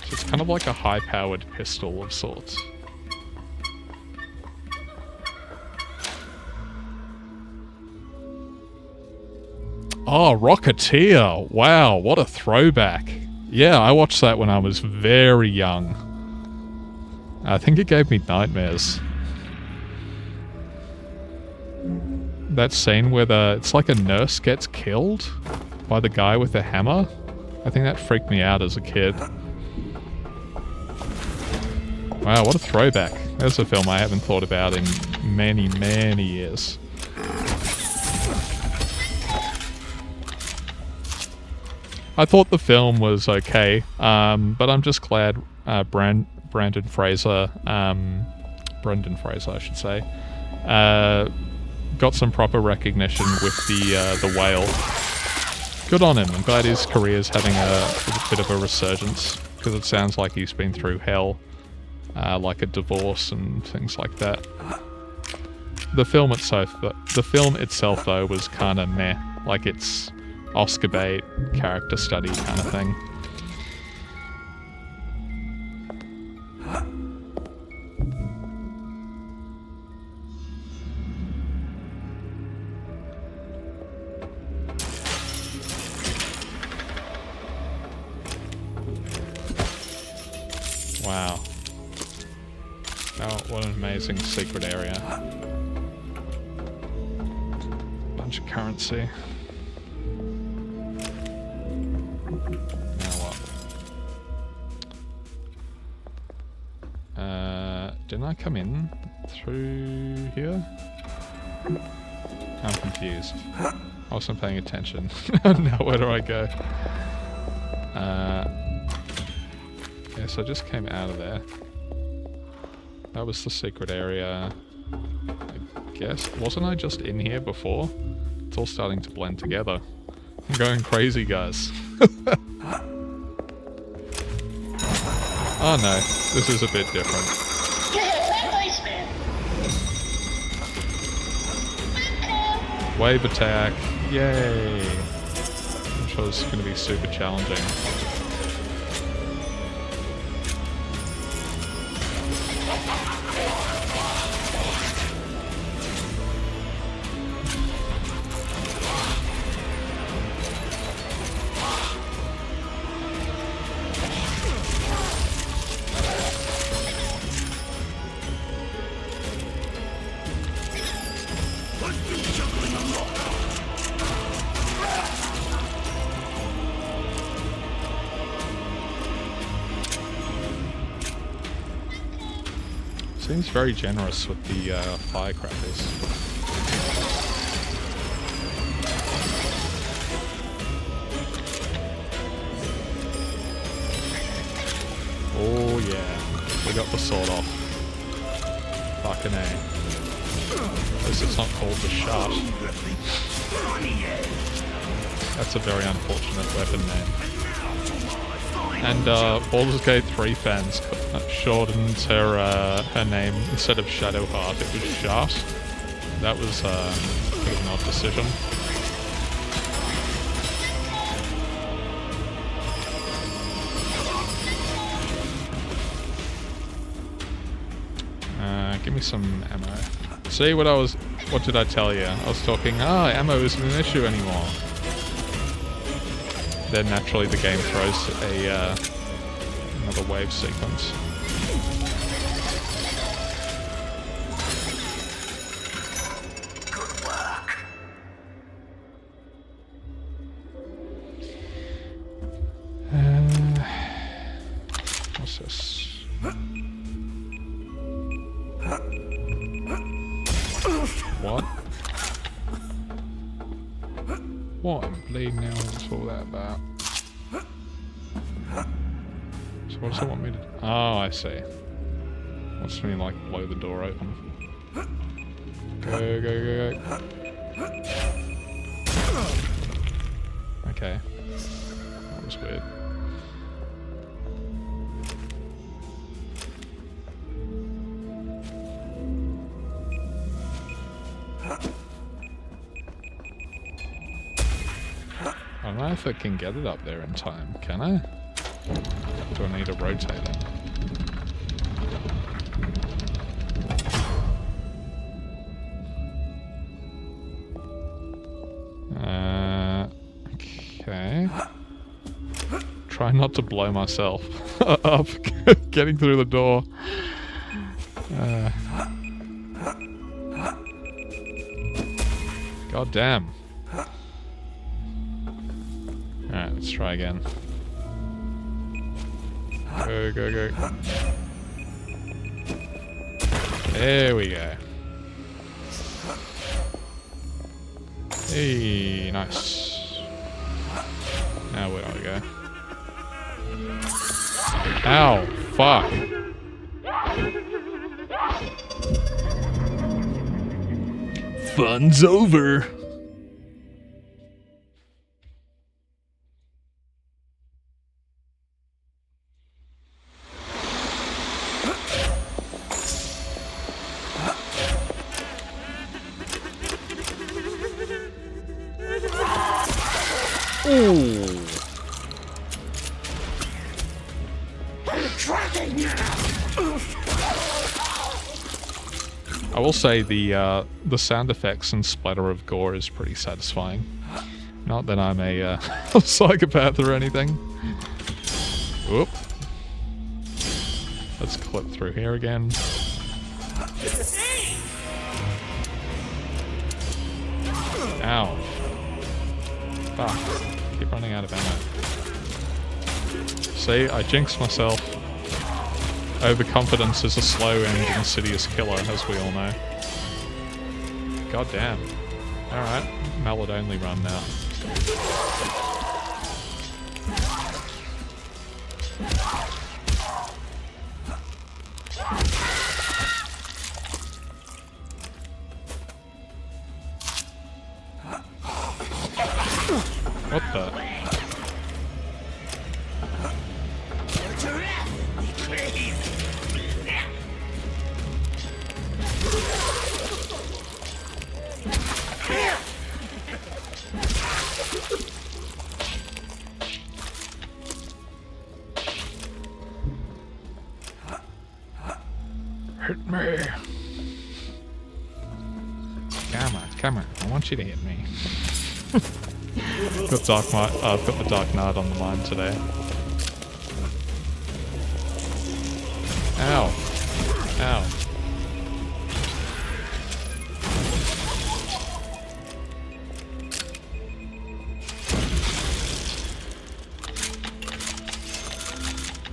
S1: So it's kind of like a high-powered pistol of sorts. Oh, Rocketeer! Wow, what a throwback. Yeah, I watched that when I was very young. I think it gave me nightmares. That scene where it's like a nurse gets killed by the guy with the hammer. I think that freaked me out as a kid. Wow, what a throwback. There's a film I haven't thought about in many, many years. I thought the film was okay, but I'm just glad Brendan Fraser, I should say, got some proper recognition with the whale. Good on him. I'm glad his career's having a bit of a resurgence, because it sounds like he's been through hell, like a divorce and things like that. The film itself though was kind of meh, like it's Oscar bait, character study kind of thing. Wow. Oh, what an amazing secret area. Bunch of currency. Didn't I come in through here? I'm confused. I wasn't paying attention. Now where do I go? Yes, I just came out of there. That was the secret area, I guess. Wasn't I just in here before? It's all starting to blend together. I'm going crazy, guys. Oh no, this is a bit different. Wave attack, yay! I'm sure this is going to be super challenging. Seems very generous with the firecrackers. Oh yeah, we got the sword off. Fucking A. At least it's not called the shot. That's a very unfortunate weapon name. And Baldur's Gate 3 fans shortened her name. Instead of Shadowheart, it was Shart. That was a bit of an odd decision. Give me some ammo. See what did I tell you? I was talking, ammo isn't an issue anymore. Then naturally the game throws another wave sequence.
S5: Good work.
S1: What's this? What? What in bleeding hell is all that about? So what does it want me to do? Oh, I see. Wants me to like blow the door open. Go, go, go, go. Okay. That was weird. I don't know if I can get it up there in time, can I? Do I need to rotate it? Okay. Try not to blow myself up getting through the door. God damn. Alright, let's try again. Go, go, go. There we go. Hey, nice. Now where do I go? Ow, fuck. Fun's over. I will say the sound effects and splatter of gore is pretty satisfying. Not that I'm a psychopath or anything. Whoop. Let's clip through here again. Ow. Fuck. Keep running out of ammo. See, I jinxed myself. Overconfidence is a slow and insidious killer, as we all know. God damn. Alright, mallet only run now. What the? Hit me. Come on. I want you to hit me. I've got the Dark Knight on the mind today. Ow. Ow.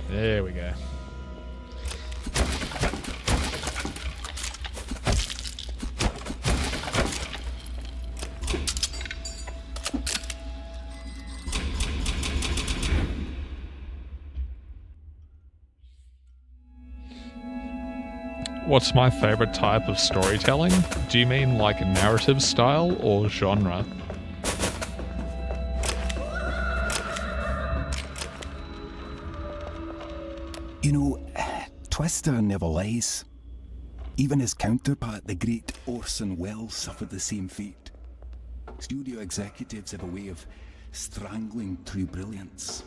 S1: There we go. what's my favorite type of storytelling? Do you mean like narrative style or genre?
S9: You know, Twister never lies. Even his counterpart, the great Orson Welles, suffered the same fate. Studio executives have a way of strangling true brilliance.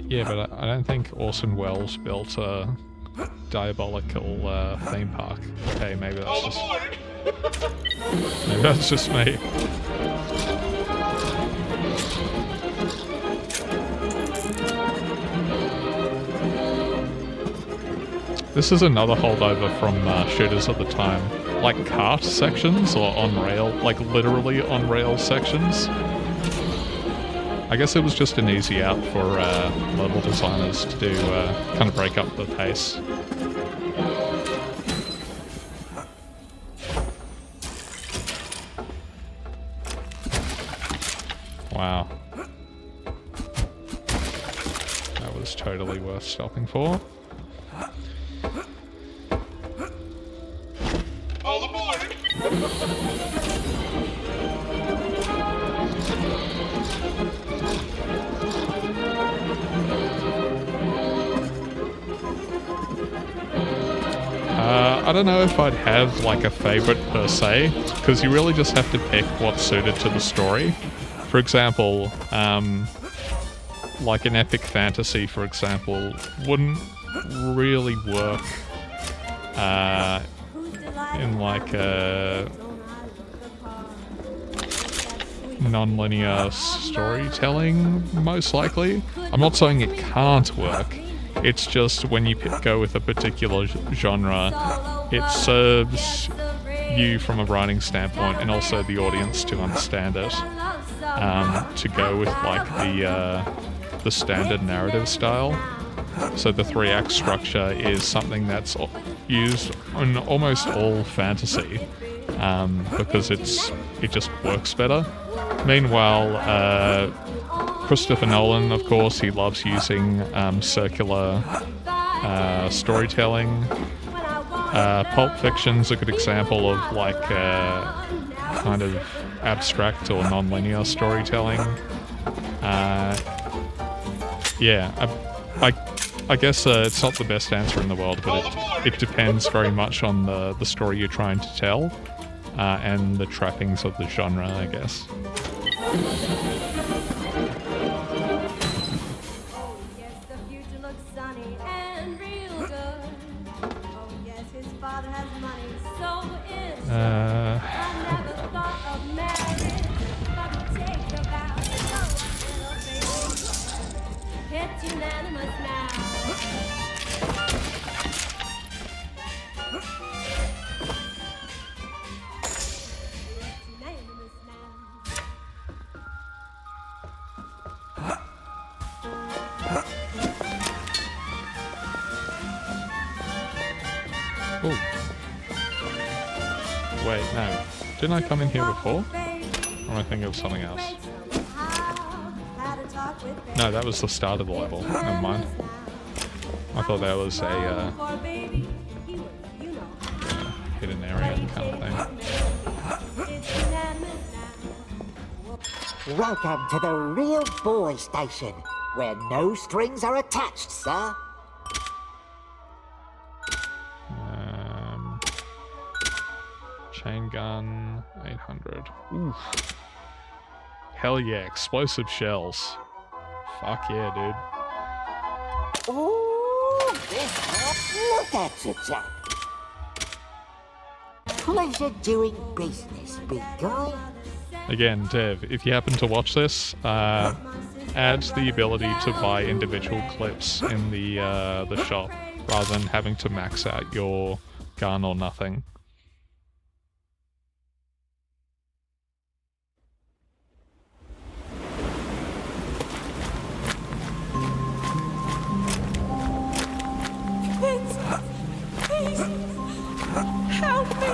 S1: Yeah, but I don't think Orson Welles built a diabolical theme park. Okay, maybe that's just me. This is another holdover from shooters at the time, like cart sections or on rail, like literally on rail sections. I guess it was just an easy out for level designers to do, kind of break up the pace. Wow. That was totally worth stopping for.
S6: All aboard!
S1: I don't know if I'd have like a favorite per se, because you really just have to pick what's suited to the story. For example, like an epic fantasy, for example, wouldn't really work in like a non-linear storytelling, most likely. I'm not saying it can't work. It's just when you go with a particular genre, it serves you from a writing standpoint and also the audience to understand it. To go with like the standard narrative style. So the 3-act structure is something that's used in almost all fantasy because it just works better. Meanwhile, Christopher Nolan, of course, he loves using circular storytelling. Pulp Fiction's a good example of like kind of abstract or non-linear storytelling. Yeah, I guess it's not the best answer in the world, but it depends very much on the story you're trying to tell and the trappings of the genre, I guess. Wait, no. Didn't I come in here before? Or am I thinking of something else? No, that was the start of the level. Never mind. I thought that was a hidden area kind of thing.
S7: Welcome to the Real Boy Station, where no strings are attached, sir.
S1: Chain gun, 800. Oof. Hell yeah, explosive shells. Fuck yeah, dude.
S7: Ooh, look at you, Jack. Pleasure doing business, big guy.
S1: Again, Dev, if you happen to watch this, add the ability to buy individual clips in the shop, rather than having to max out your gun or nothing.
S8: Please, help me.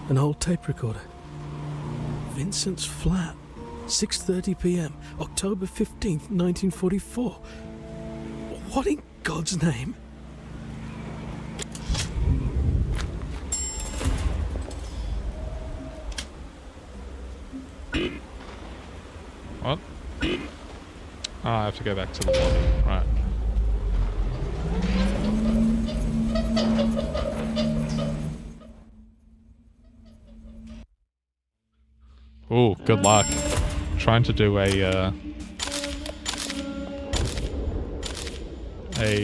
S4: An An old tape recorder. Vincent's flat. 6:30 p.m. October 15th, 1944. What in God's name?
S1: What? Oh, I have to go back to the lobby. Right. Ooh, good luck. Trying to do a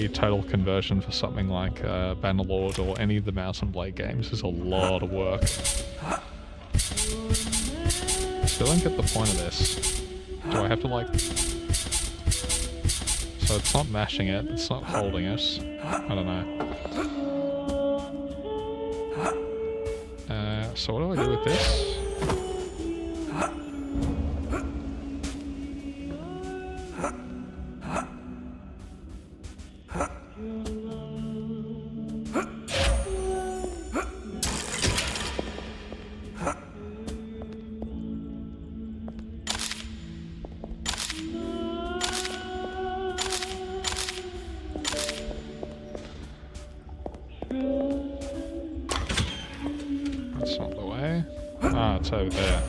S1: total conversion for something like Bannerlord or any of the Mouse and Blade games is a lot of work. Still don't get the point of this. Do I have to like... So it's not mashing it, it's not holding it. I don't know. So what do I do with this? That's not the way. Ah, it's over there.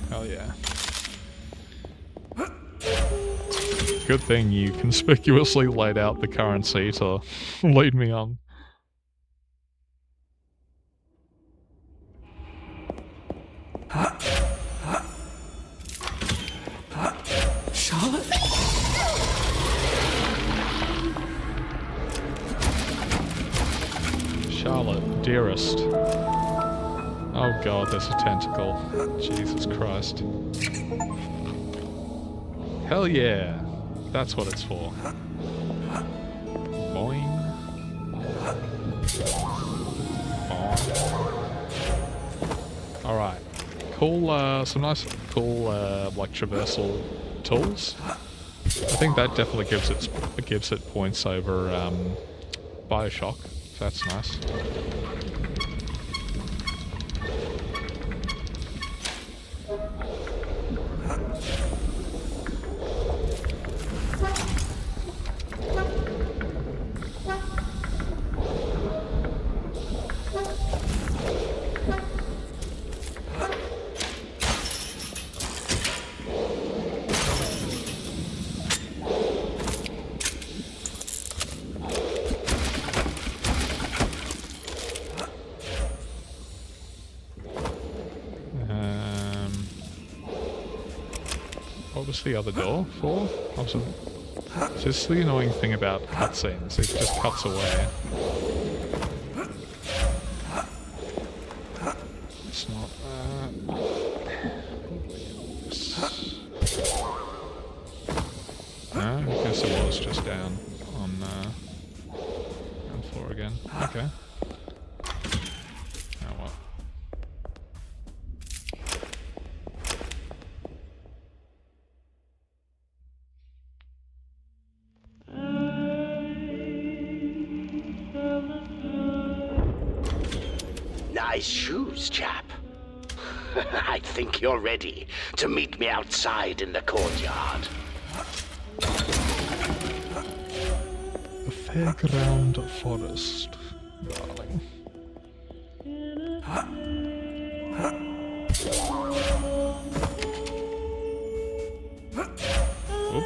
S1: Hell yeah. Good thing you conspicuously laid out the currency to lead me on.
S4: Charlotte?
S1: Charlotte, dearest. Oh god, there's a tentacle. Jesus Christ. Hell yeah. That's what it's for. Boing. Boing. Alright. Cool, some nice cool, like, traversal tools. I think that definitely gives it points over, Bioshock. So that's nice. What was the other door for? So this is the annoying thing about cutscenes, it just cuts away. It's not, no, I guess it was just down on, ground floor again. Okay. Now what?
S6: Nice shoes, chap. I think you're ready to meet me outside in the courtyard.
S1: The fairground forest, darling. Oop.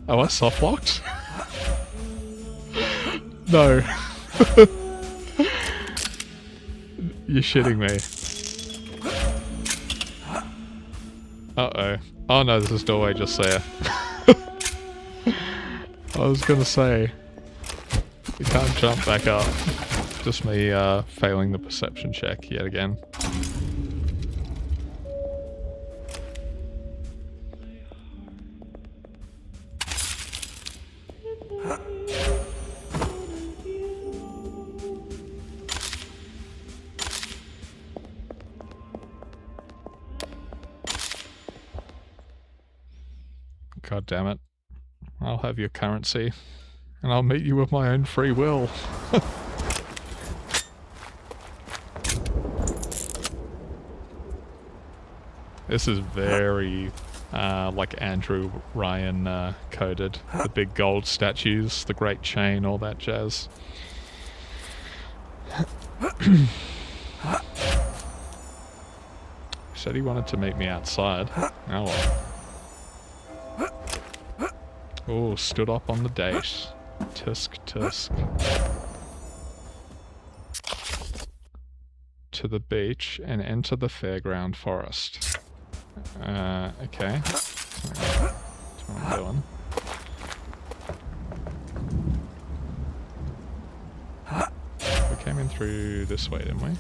S1: Am I soft locked? No. You're shitting me. Uh-oh. Oh no, there's this doorway just there. I was gonna say, we can't jump back up. Just me failing the perception check yet again. God damn it. I'll have your currency. And I'll meet you with my own free will. This is very, like Andrew Ryan coded. The big gold statues, the great chain, all that jazz. Said he wanted to meet me outside. Oh well. Oh, stood up on the date. Tusk, tusk. To the beach and enter the fairground forest. Okay. That's what I'm doing. We came in through this way, didn't we?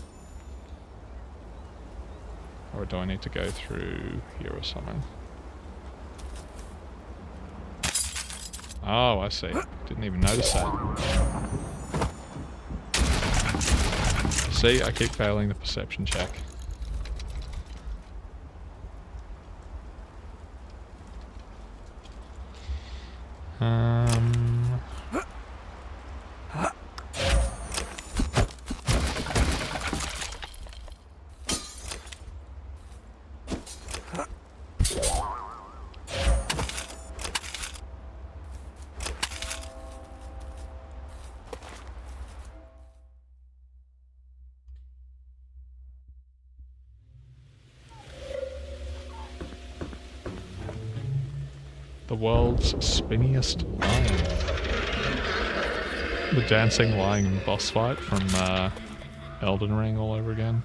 S1: Or do I need to go through here or something? Oh, I see. Didn't even notice that. See, I keep failing the perception check. The world's spinniest lion. The dancing lion boss fight from Elden Ring all over again.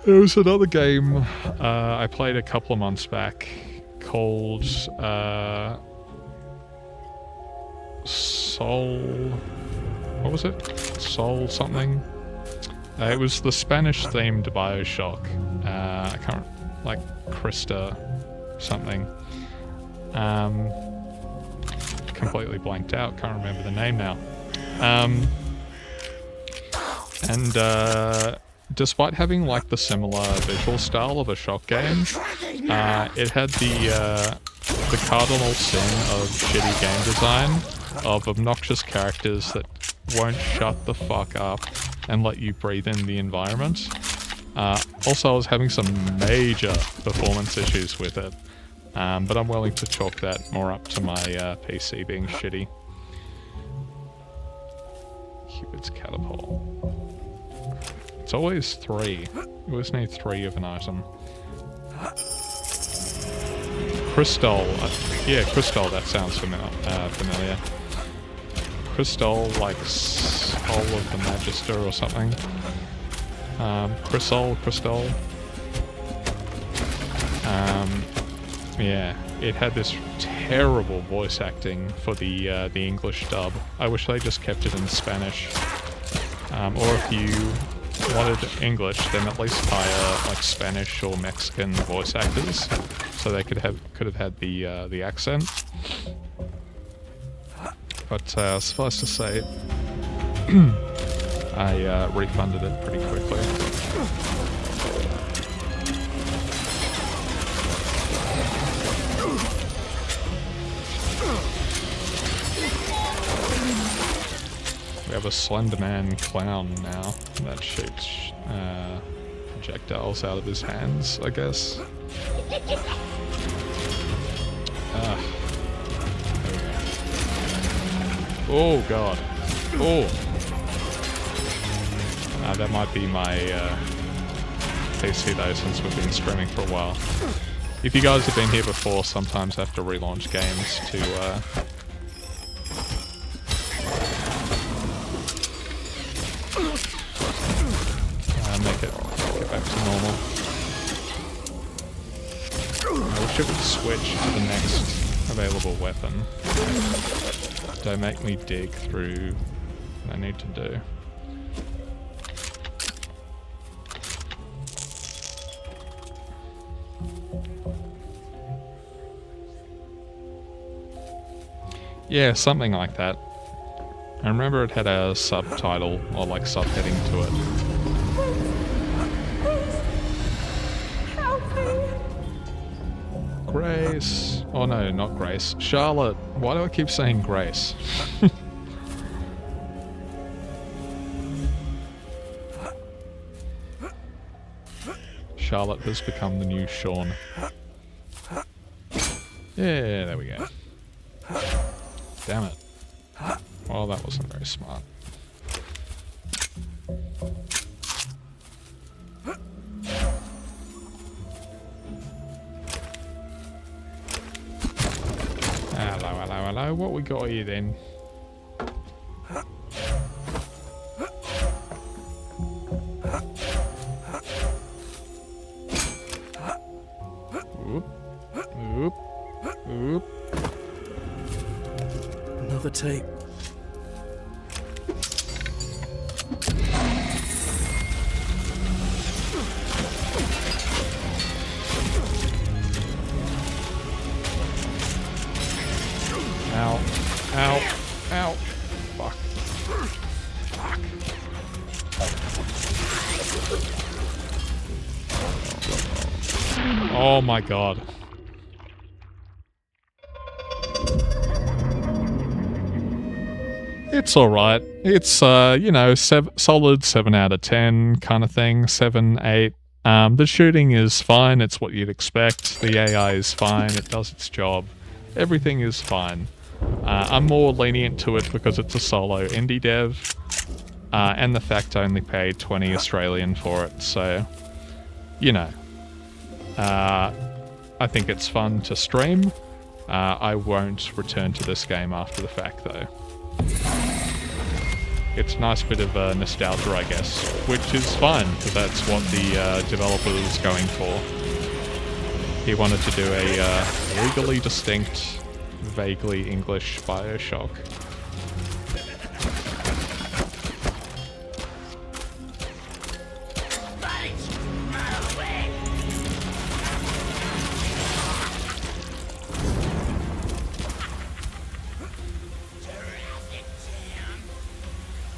S1: There was another game I played a couple of months back called Soul... what was it? Soul something? It was the Spanish-themed Bioshock. I can't... like Krista something. Completely blanked out. Can't remember the name now. Despite having like the similar visual style of a shock game, it had the cardinal sin of shitty game design, of obnoxious characters that won't shut the fuck up and let you breathe in the environment. Also, I was having some major performance issues with it, but I'm willing to chalk that more up to my PC being shitty. Cupid's catapult. It's always 3. You always need 3 of an item. Crystal. Yeah, Crystal, that sounds familiar. Crystal, like Soul of the Magister or something. Crystal. Yeah, it had this terrible voice acting for the English dub. I wish they just kept it in Spanish. Or if you wanted English, then at least hire like Spanish or Mexican voice actors, so they could have had the accent. But suffice to say, I refunded it pretty quickly. We have a Slenderman clown now that shoots projectiles out of his hands, I guess. Oh god. Oh! That might be my PC though, since we've been streaming for a while. If you guys have been here before, sometimes I have to relaunch games to make it get back to normal. I wish it would switch to the next available weapon. Don't make me dig through what I need to do. Yeah, something like that. I remember it had a subtitle or like subheading to it. Grace. Oh no, not Grace. Charlotte. Why do I keep saying Grace? Charlotte has become the new Sean. Yeah, there we go. Damn it. Well, that wasn't very smart. Hello. What we got here then? Oop. Oop. Oop.
S4: Another tape.
S1: Ow. Ow. Ow. Fuck. Fuck. Oh my god. It's alright. It's, you know, solid 7 out of 10 kind of thing. 7, 8. The shooting is fine. It's what you'd expect. The AI is fine. It does its job. Everything is fine. I'm more lenient to it because it's a solo indie dev, and the fact I only paid 20 Australian for it, so, you know. I think it's fun to stream. I won't return to this game after the fact, though. It's a nice bit of nostalgia, I guess, which is fine, because that's what the developer was going for. He wanted to do a legally distinct, vaguely English Bioshock.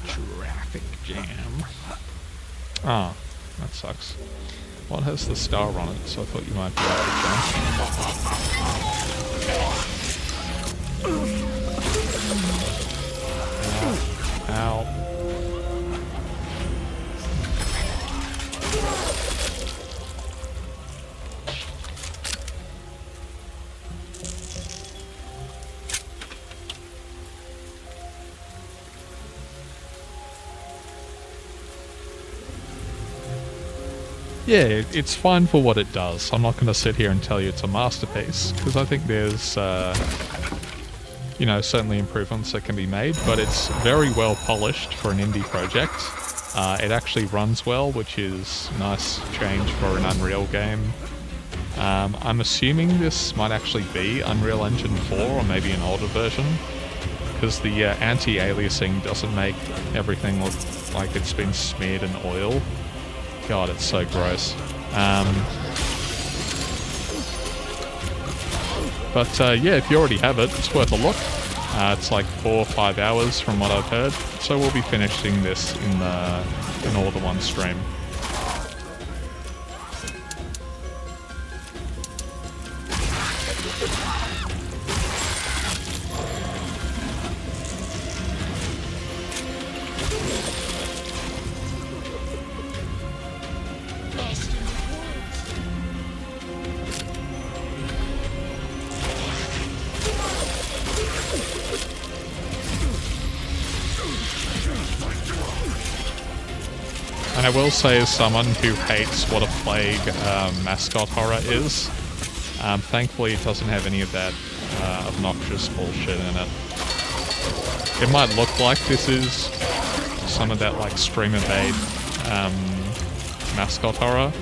S1: Traffic jam. Ah, that sucks. What has the star on it? So I thought you might be able to jump. Ow. Yeah, it's fine for what it does. I'm not going to sit here and tell you it's a masterpiece, because I think there's, you know, certainly improvements that can be made, but it's very well polished for an indie project. It actually runs well, which is a nice change for an Unreal game. I'm assuming this might actually be Unreal Engine 4, or maybe an older version, because the anti-aliasing doesn't make everything look like it's been smeared in oil. God, it's so gross. But yeah, if you already have it, it's worth a look. It's like 4 or 5 hours from what I've heard, so we'll be finishing this in all the one stream. I will say, as someone who hates what a plague mascot horror is, thankfully it doesn't have any of that obnoxious bullshit in it. It might look like this is some of that like streamer bait mascot horror,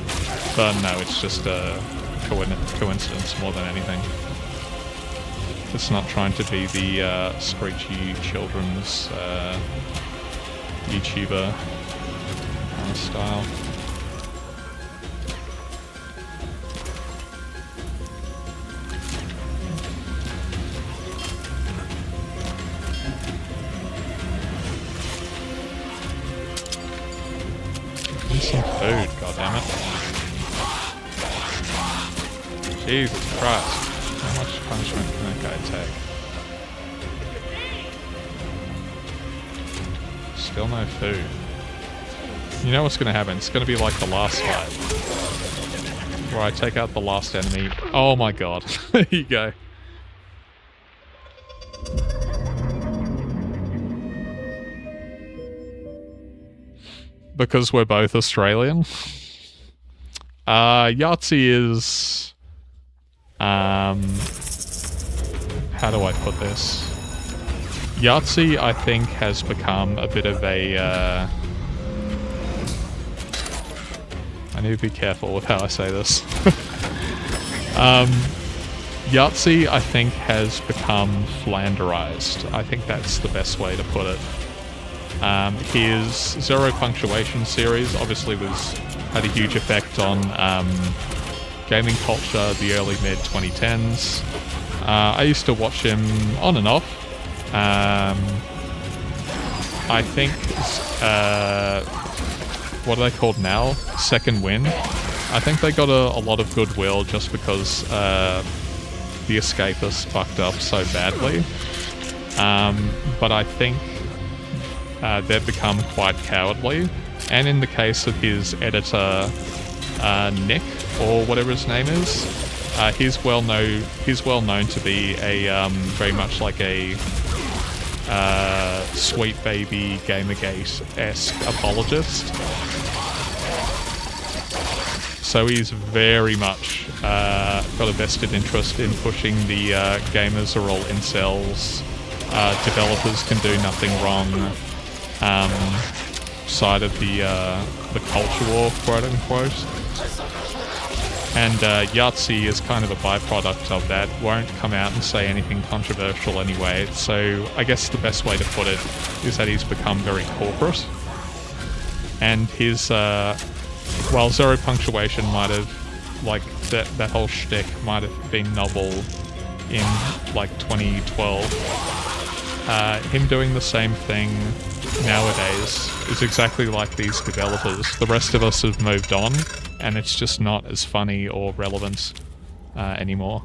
S1: but no, it's just a coincidence more than anything. It's not trying to be the screechy children's YouTuber style. Need some food, goddammit. Jesus Christ. How much punishment can that guy take? Still no food. You know what's going to happen? It's going to be like the last fight. Where I take out the last enemy. Oh my god. There you go. Because we're both Australian. Yahtzee is... how do I put this? Yahtzee, I think, has become a bit of a... I need to be careful with how I say this. Yahtzee, I think, has become Flanderized. I think that's the best way to put it. His Zero Punctuation series obviously had a huge effect on gaming culture the early mid-2010s. I used to watch him on and off. I think, what are they called now? Second Wind. I think they got a lot of goodwill just because The Escapists fucked up so badly. But I think they've become quite cowardly. And in the case of his editor, Nick, or whatever his name is, he's well known to be a very much like a Sweet Baby Gamergate-esque apologist. So he's very much got a vested interest in pushing the gamers are all incels, developers can do nothing wrong side of the culture war, quote unquote. And Yahtzee is kind of a byproduct of that, won't come out and say anything controversial anyway, so I guess the best way to put it is that he's become very corporate. And his, while Zero Punctuation might have, like, that whole shtick might have been novel in, like, 2012, him doing the same thing nowadays is exactly like these developers. The rest of us have moved on, and it's just not as funny or relevant anymore.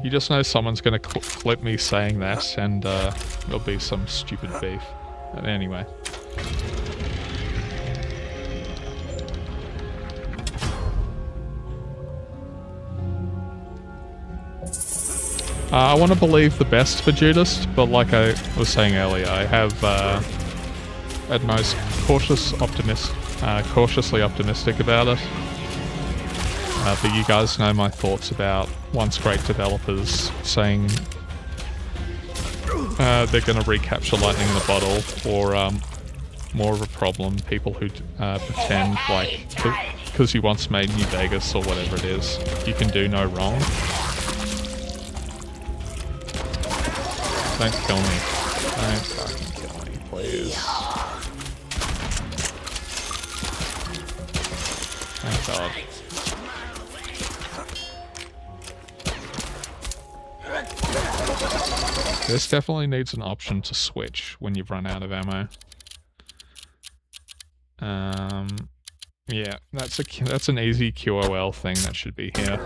S1: You just know someone's going to clip me saying that, and there'll be some stupid beef. But anyway. I want to believe the best for Judas, but like I was saying earlier, I have at most cautiously optimistic about it. But you guys know my thoughts about once great developers saying they're going to recapture lightning in a bottle, or more of a problem, people who pretend like because you once made New Vegas or whatever it is, you can do no wrong. Don't kill me. Don't fucking kill me, please. Thank God. This definitely needs an option to switch when you've run out of ammo. Yeah, that's an easy QOL thing that should be here.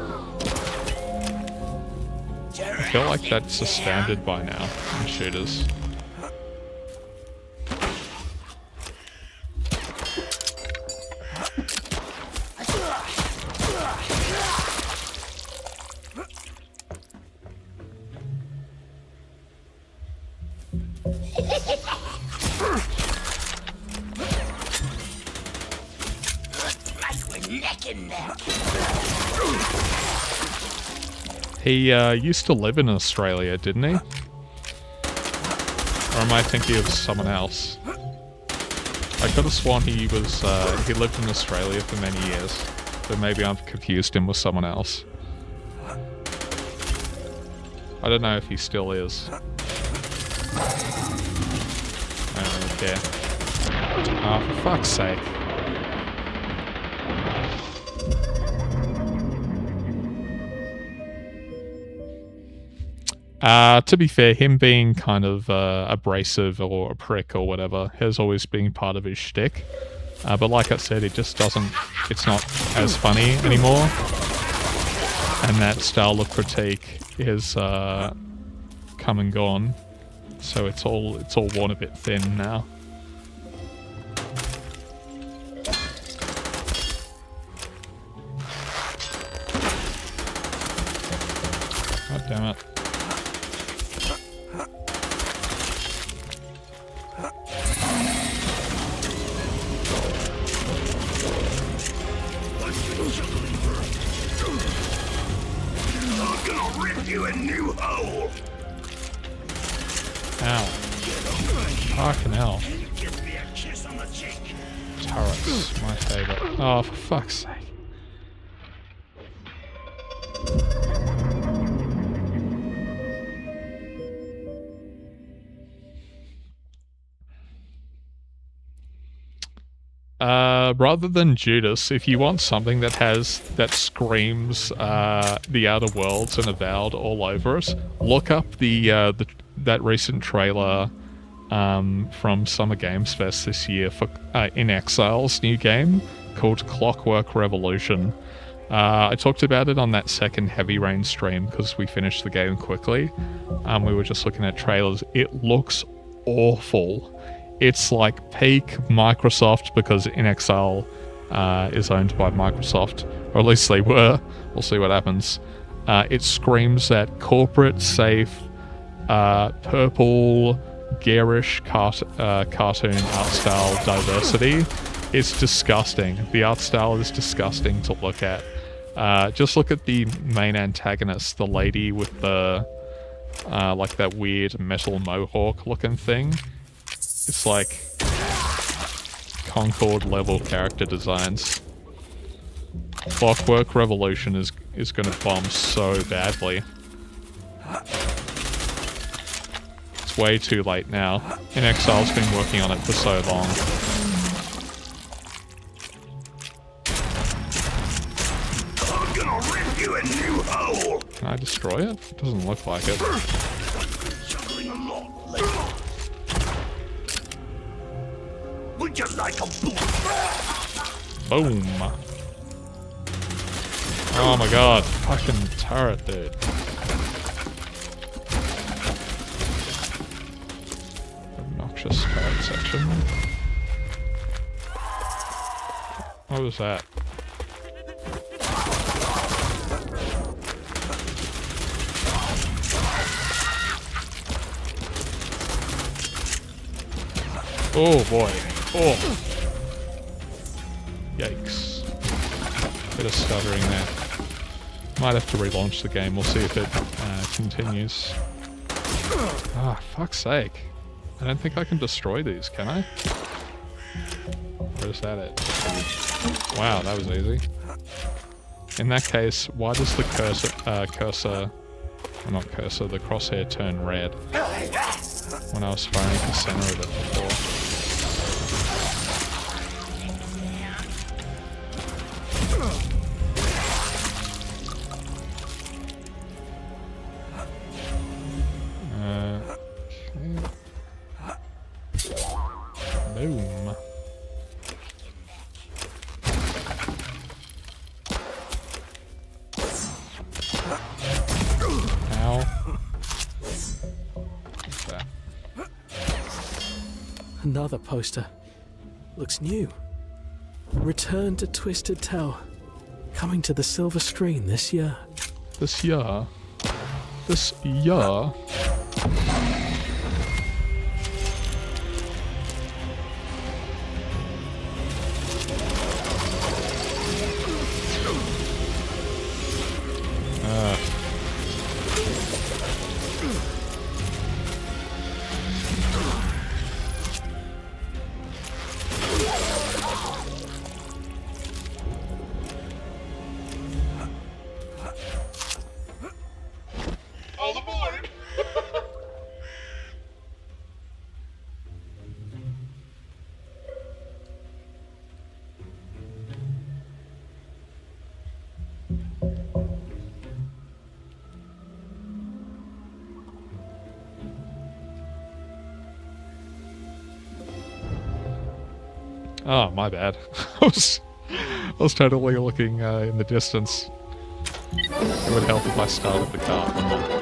S1: I feel like that's a standard by now in shooters. He used to live in Australia, didn't he? Or am I thinking of someone else? I could have sworn he was, he lived in Australia for many years, but maybe I've confused him with someone else. I don't know if he still is. I don't really care. Oh, for fuck's sake. To be fair, him being kind of abrasive or a prick or whatever has always been part of his shtick. But like I said, it just doesn't... It's not as funny anymore. And that style of critique is come and gone. So it's all worn a bit thin now. God damn it.
S6: I'm gonna rip you a new hole.
S1: Ow. Fucking hell.
S6: Give me a kiss on the cheek.
S1: Turrets, my favourite. Oh, for fuck's sake. Rather than Judas, if you want something that screams the Outer Worlds and Avowed all over it, look up that recent trailer from Summer Games Fest this year for In Exile's new game called Clockwork Revolution. I talked about it on that second Heavy Rain stream because we finished the game quickly. We were just looking at trailers. It looks awful. It's like peak Microsoft because In Exile is owned by Microsoft, or at least they were. We'll see what happens. It screams at corporate, safe, purple, garish cartoon art style diversity. It's disgusting. The art style is disgusting to look at. Just look at the main antagonist, the lady with the like that weird metal mohawk looking thing. It's like Concord level character designs. Clockwork Revolution is going to bomb so badly. It's way too late now. In Exile's been working on it for so long.
S6: I'm gonna rip you a new hole.
S1: Can I destroy it? Doesn't look like it.
S6: Juggling a lot lately. Would you like a boot?
S1: Boom. Oh my god. Fucking turret, dude. Obnoxious turret section. What was that? Oh boy. Oh. Yikes. Bit of stuttering there. Might have to relaunch the game. We'll see if it continues. Ah, fuck's sake. I don't think I can destroy these, can I? Or is that it? Wow, that was easy. In that case, why does the the crosshair turn red when I was firing at the center of it before? Boom. Ow. What's that?
S4: Another poster. Looks new. Return to Twisted Tower. Coming to the silver screen this year.
S1: This year? This year? Oh, my bad. I was totally looking in the distance. It would help if I started the car, wouldn't it?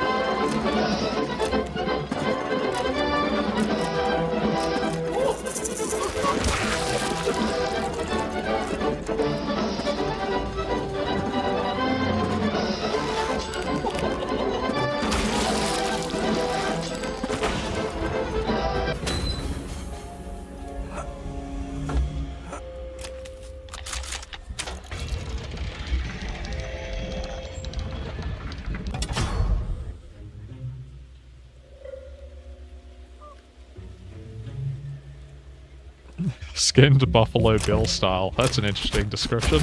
S1: Skinned Buffalo Bill style. That's an interesting description.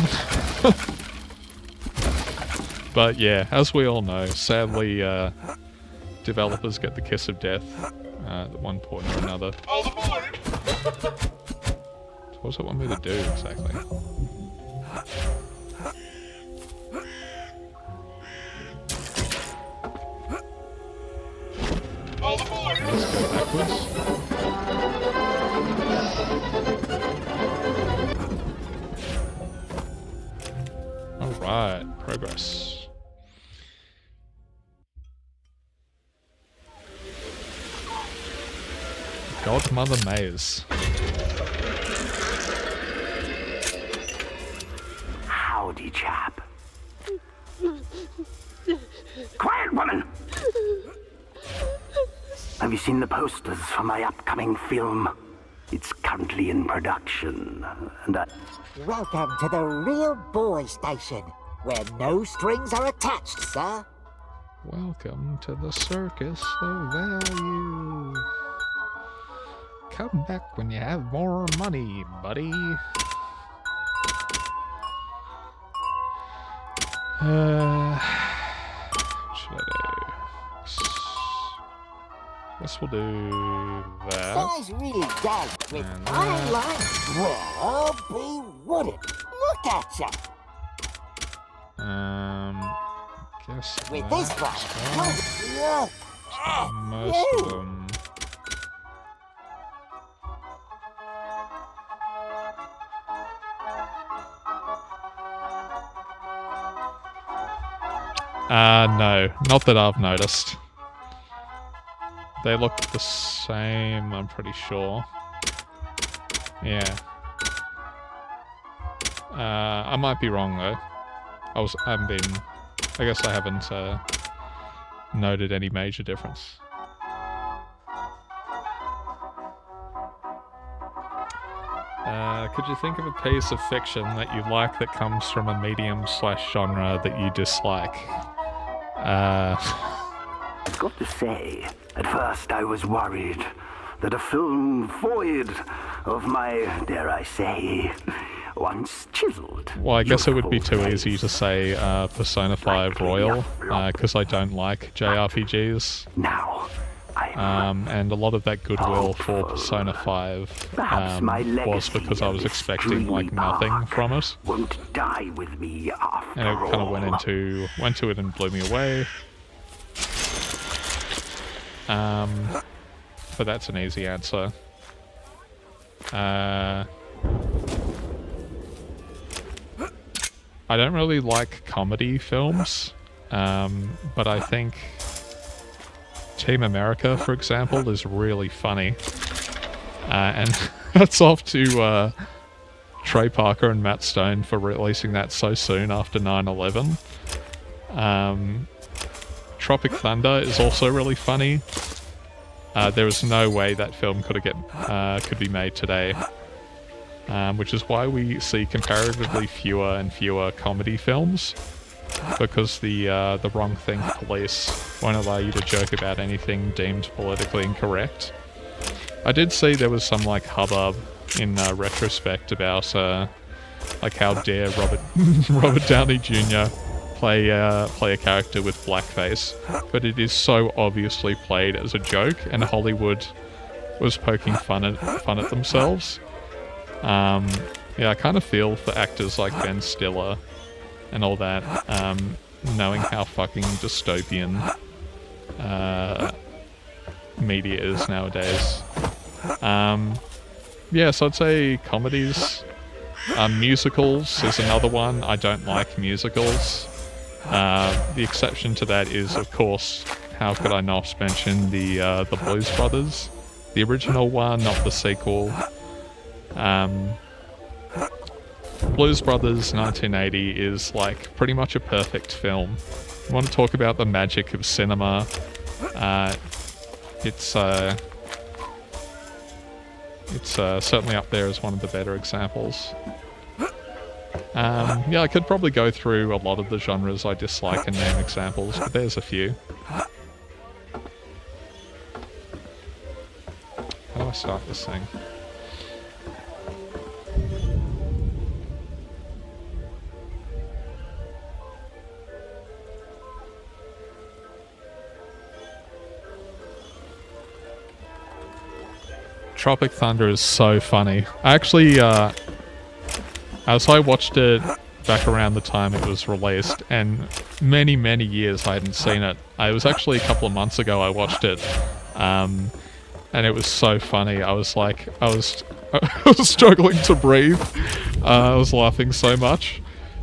S1: But yeah, as we all know, sadly, developers get the kiss of death at one point or another. What does it want me to do exactly? Let's go backwards. Alright, progress. Godmother Maze.
S5: Howdy, chap. Quiet, woman! Have you seen the posters for my upcoming film? It's currently in production, and I...
S7: Welcome to the Real Boy Station, where no strings are attached, sir.
S1: Welcome to the circus of value. Come back when you have more money, buddy. What should I do? Guess we'll do that.
S7: Size really does with fine lines. Well, I'll be wooded. Look at ya.
S1: Guess
S7: with this one.
S1: Most of them. No, not that I've noticed. They look the same, I'm pretty sure. Yeah. I might be wrong though. I guess I haven't noted any major difference. Could you think of a piece of fiction that you like that comes from a medium/genre that you dislike?
S5: I've got to say, at first I was worried that a film void of my, dare I say, once chiseled.
S1: Well, I guess it would be too easy to say Persona 5 Royal, because I don't like JRPGs.
S5: Now,
S1: and a lot of that goodwill for Persona 5 was because I was expecting like nothing from it.
S5: Won't die with me after
S1: and it kind of went to it and blew me away. But that's an easy answer. I don't really like comedy films, but I think Team America, for example, is really funny. And that's off to Trey Parker and Matt Stone for releasing that so soon after 9/11. Tropic Thunder is also really funny. There is no way that film could be made today. Which is why we see comparatively fewer and fewer comedy films, because the Wrong Thing police won't allow you to joke about anything deemed politically incorrect. I did see there was some like hubbub in retrospect about like how dare Robert Downey Jr. play a character with blackface, but it is so obviously played as a joke, and Hollywood was poking fun at themselves. Yeah, I kind of feel for actors like Ben Stiller and all that, knowing how fucking dystopian media is nowadays. yeah, so I'd say comedies. Musicals is another one. I don't like musicals. The exception to that is, of course, how could I not mention the Blues Brothers, the original one, not the sequel. Blues Brothers 1980 is like pretty much a perfect film. You want to talk about the magic of cinema? It's certainly up there as one of the better examples. Yeah, I could probably go through a lot of the genres I dislike and name examples, but there's a few. How do I start this thing? Tropic Thunder is so funny. I actually, as I watched it back around the time it was released, and many, many years I hadn't seen it. It was actually a couple of months ago I watched it, and it was so funny. I was struggling to breathe. I was laughing so much.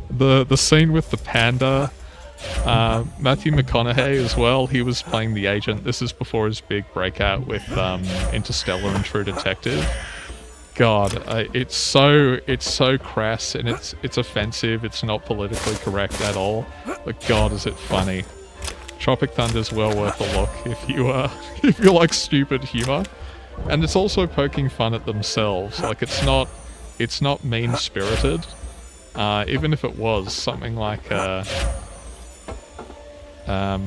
S1: The scene with the panda, Matthew McConaughey as well, he was playing the agent. This is before his big breakout with Interstellar and True Detective. God, it's so crass and it's offensive. It's not politically correct at all. But God, is it funny. Tropic Thunder's well worth a look if you like stupid humor. And it's also poking fun at themselves. Like it's not mean-spirited. Even if it was, something like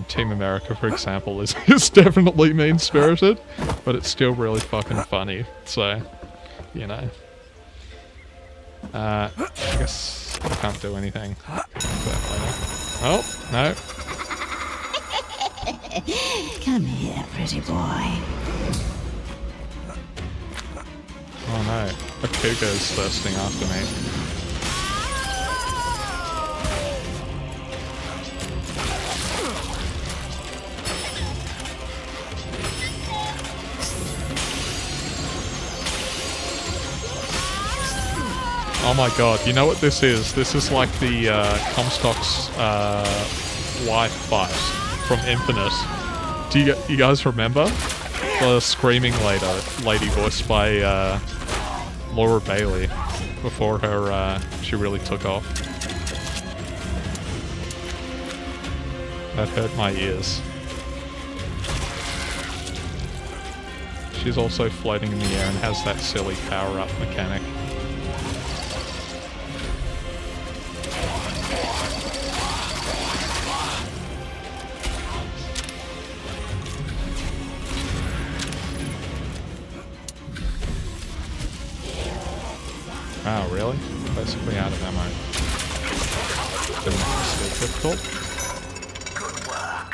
S1: Team America, for example, is definitely mean-spirited, but it's still really fucking funny. So, you know. I guess I can't do anything. Oh, no.
S12: Come here, pretty boy.
S1: Oh no, a cougar's thirsting after me. Oh my god, you know what this is? This is like the Comstock's wife fight from Infinite. Do you guys remember? The screaming lady voiced by Laura Bailey before her she really took off. That hurt my ears. She's also floating in the air and has that silly power-up mechanic. Oh, really? Basically out of ammo. Didn't make this difficult.
S6: Good work.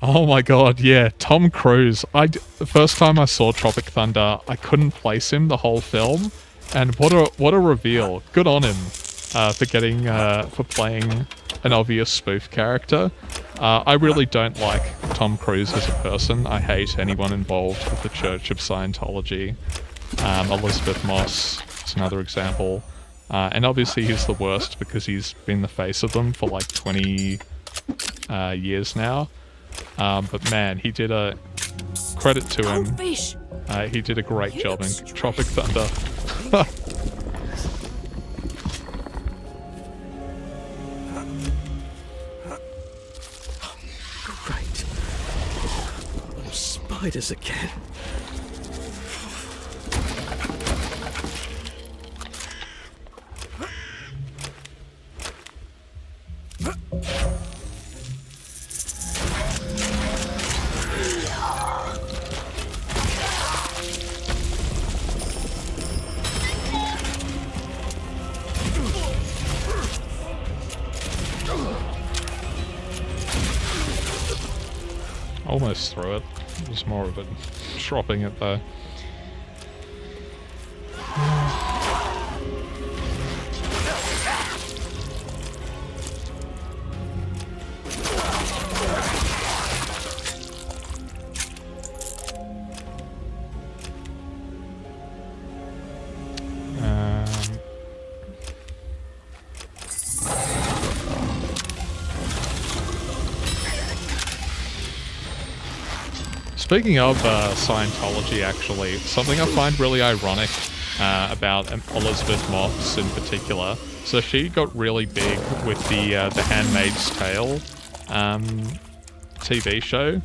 S1: Oh my god, yeah, Tom Cruise. The first time I saw Tropic Thunder, I couldn't place him the whole film, and what a reveal. Good on him for playing an obvious spoof character. I really don't like Tom Cruise as a person. I hate anyone involved with the Church of Scientology. Elizabeth Moss is another example. And obviously he's the worst because he's been the face of them for like 20 years now. But man, he did a... Credit to him. He did a great job in Tropic Thunder.
S4: Great. Spiders again.
S1: Almost threw it. It was more of it dropping it though. Speaking of Scientology, actually, something I find really ironic about Elizabeth Moss in particular. So she got really big with the Handmaid's Tale TV show.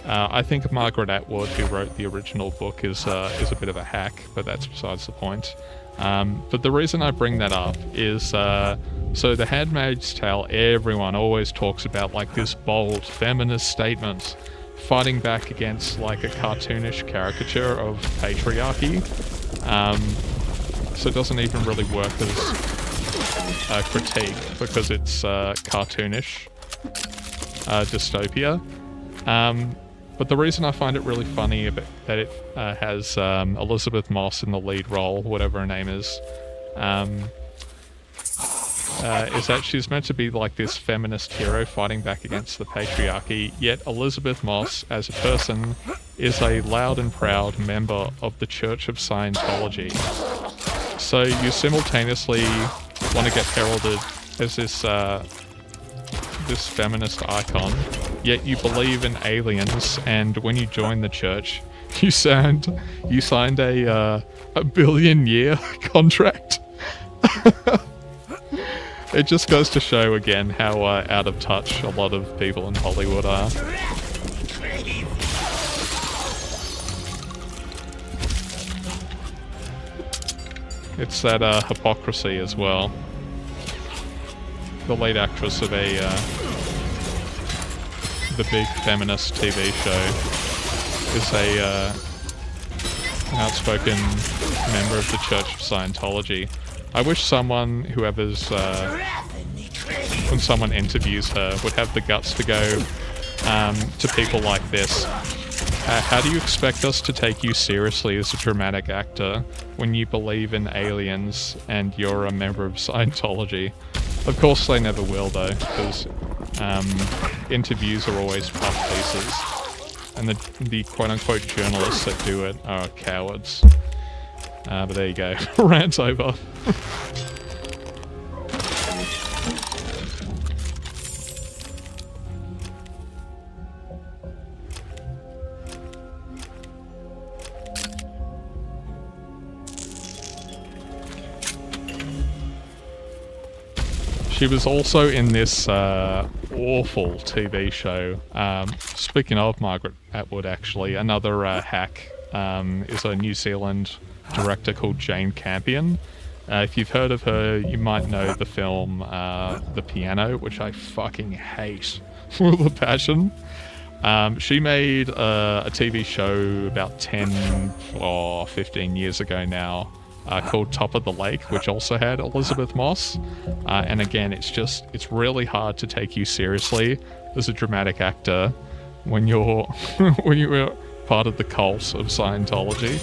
S1: I think Margaret Atwood, who wrote the original book, is a bit of a hack, but that's besides the point. But the reason I bring that up is, so the Handmaid's Tale, everyone always talks about like this bold feminist statement, fighting back against like a cartoonish caricature of patriarchy. So it doesn't even really work as a critique because it's cartoonish dystopia. But the reason I find it really funny that it has Elizabeth Moss in the lead role, whatever her name is that she's meant to be like this feminist hero fighting back against the patriarchy, yet Elizabeth Moss, as a person, is a loud and proud member of the Church of Scientology. So you simultaneously want to get heralded as this feminist icon, yet you believe in aliens, and when you join the church, you signed a billion-year contract. It just goes to show again how out of touch a lot of people in Hollywood are. It's that hypocrisy as well. The lead actress of the big feminist TV show is an outspoken member of the Church of Scientology. I wish someone, when someone interviews her, would have the guts to go to people like this. How do you expect us to take you seriously as a dramatic actor when you believe in aliens and you're a member of Scientology? Of course they never will though, because interviews are always puff pieces, and the quote-unquote journalists that do it are cowards. But there you go. Rant's over. She was also in this awful TV show. Speaking of Margaret Atwood, actually, another hack is a New Zealand director called Jane Campion. If you've heard of her, you might know the film The Piano, which I fucking hate with a passion. She made a TV show about 10 or 15 years ago now, called Top of the Lake, which also had Elizabeth Moss. And again, it's really hard to take you seriously as a dramatic actor when you're part of the cult of Scientology.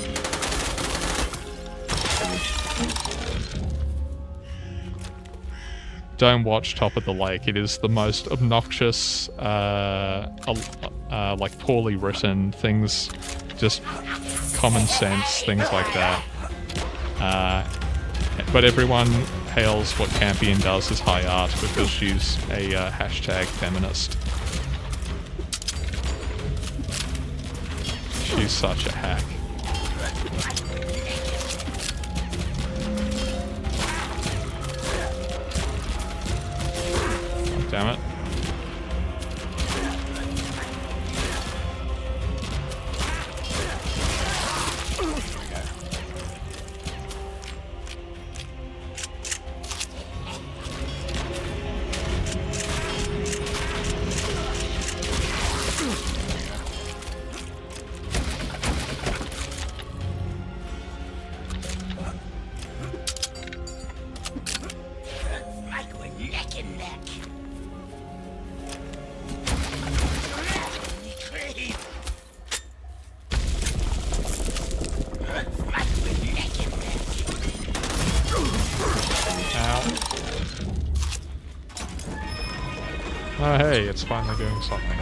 S1: Don't watch Top of the Lake. It is the most obnoxious, like poorly written things, just common sense, things like that. But everyone hails what Campion does as high art because she's a hashtag feminist. She's such a hack. Damn it. Oh hey, it's finally doing something.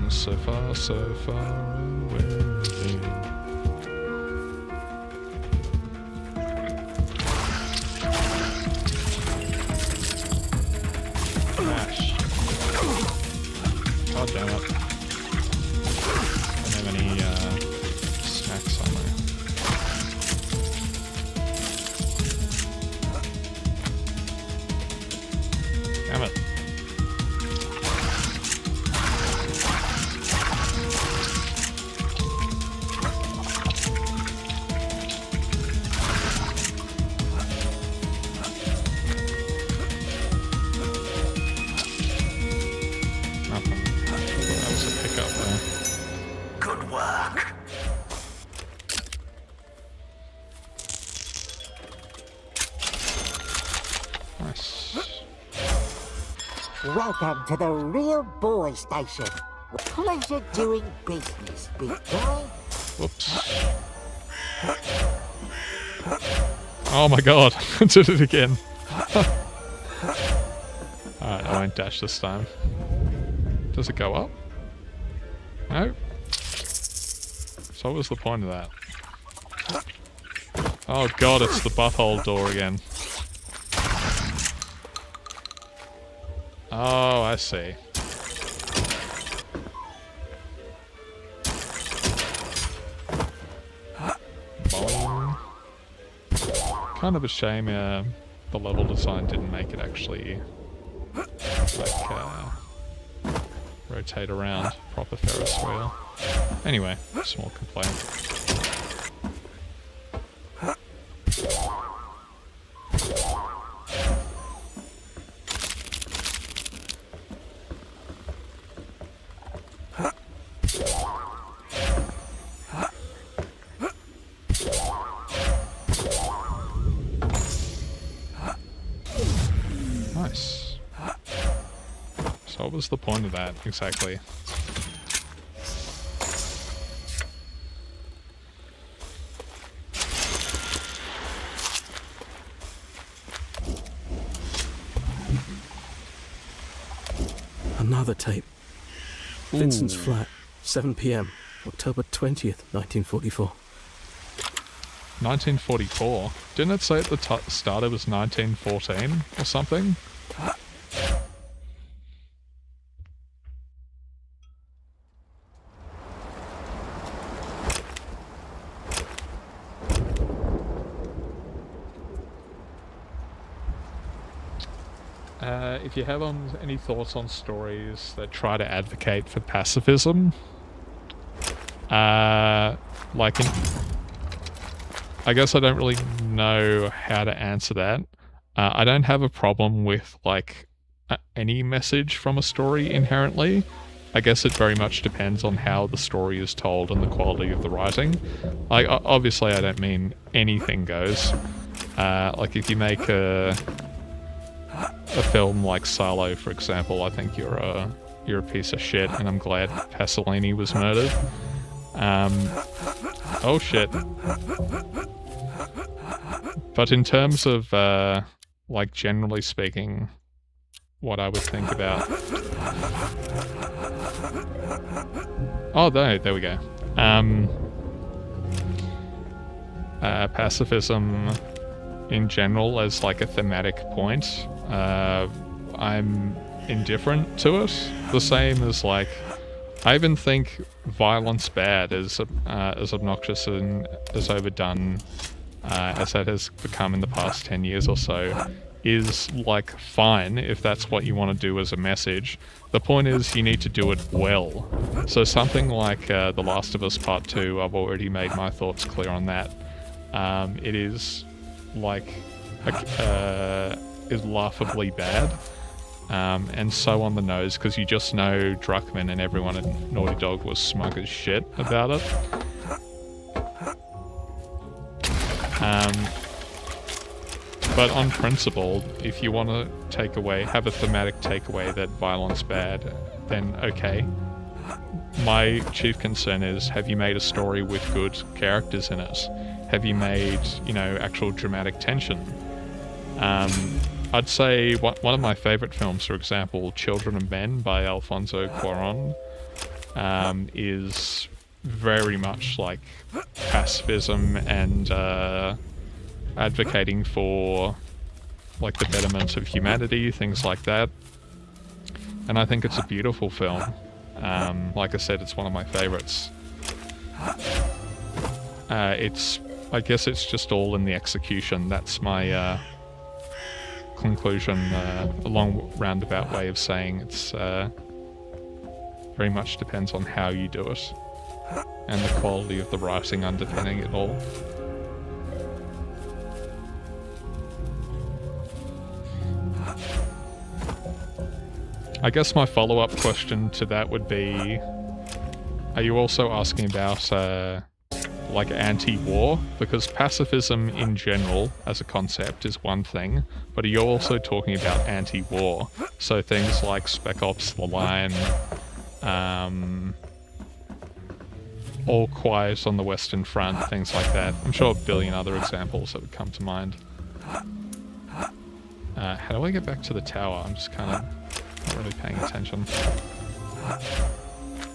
S1: so far, so far away. Mash. God damn it. Don't have any snacks on me. Damn it. Nothing. That was a pickup there.
S5: Good work.
S1: Nice.
S7: Welcome to the Real Boy Station. Pleasure doing business, big guy.
S1: Whoops. Oh my god, I did it again. Alright, I won't dash this time. Does it go up? No? So what was the point of that? Oh god, it's the butthole door again. Oh, I see. Boing. Kind of a shame the level design didn't make it actually like rotate around proper Ferris wheel. Anyway, small complaint. Nice. So what was the point of that exactly?
S4: Another tape. Vincent's flat, 7 p.m., October 20th, 1944.
S1: 1944? Didn't it say at the start it was 1914 or something? If you have any thoughts on stories that try to advocate for pacifism, like I guess I don't really know how to answer that. I don't have a problem with like any message from a story inherently. I guess it very much depends on how the story is told and the quality of the writing. Like obviously I don't mean anything goes. Like if you make a film like Salo, for example, I think you're a piece of shit, and I'm glad Pasolini was murdered. Oh shit. But in terms of, like, generally speaking, what I would think about... Oh, there we go. Pacifism in general as, like, a thematic point, I'm indifferent to it. The same as, like, I even think violence bad is as obnoxious and as overdone as that has become in the past 10 years or so, is like fine if that's what you want to do as a message. The point is you need to do it well. So something like The Last of Us Part 2, I've already made my thoughts clear on that. It is like is laughably bad. And so on the nose, because you just know Druckmann and everyone at Naughty Dog was smug as shit about it. But on principle, if you want to have a thematic takeaway that violence bad, then okay. My chief concern is, have you made a story with good characters in it? Have you made, actual dramatic tension? I'd say one of my favourite films, for example, Children of Men by Alfonso Cuarón. is very much like pacifism and advocating for like the betterment of humanity, things like that. And I think it's a beautiful film. Like I said, it's one of my favorites. I guess it's just all in the execution. That's my conclusion, a long roundabout way of saying it's very much depends on how you do it and the quality of the writing underpinning it all. I guess my follow-up question to that would be, are you also asking about like anti-war? Because pacifism in general as a concept is one thing, but are you also talking about anti-war? So things like Spec Ops: The Line, All Quiet on the Western Front, things like that. I'm sure a billion other examples that would come to mind. How do I get back to the tower? I'm just kind of not really paying attention.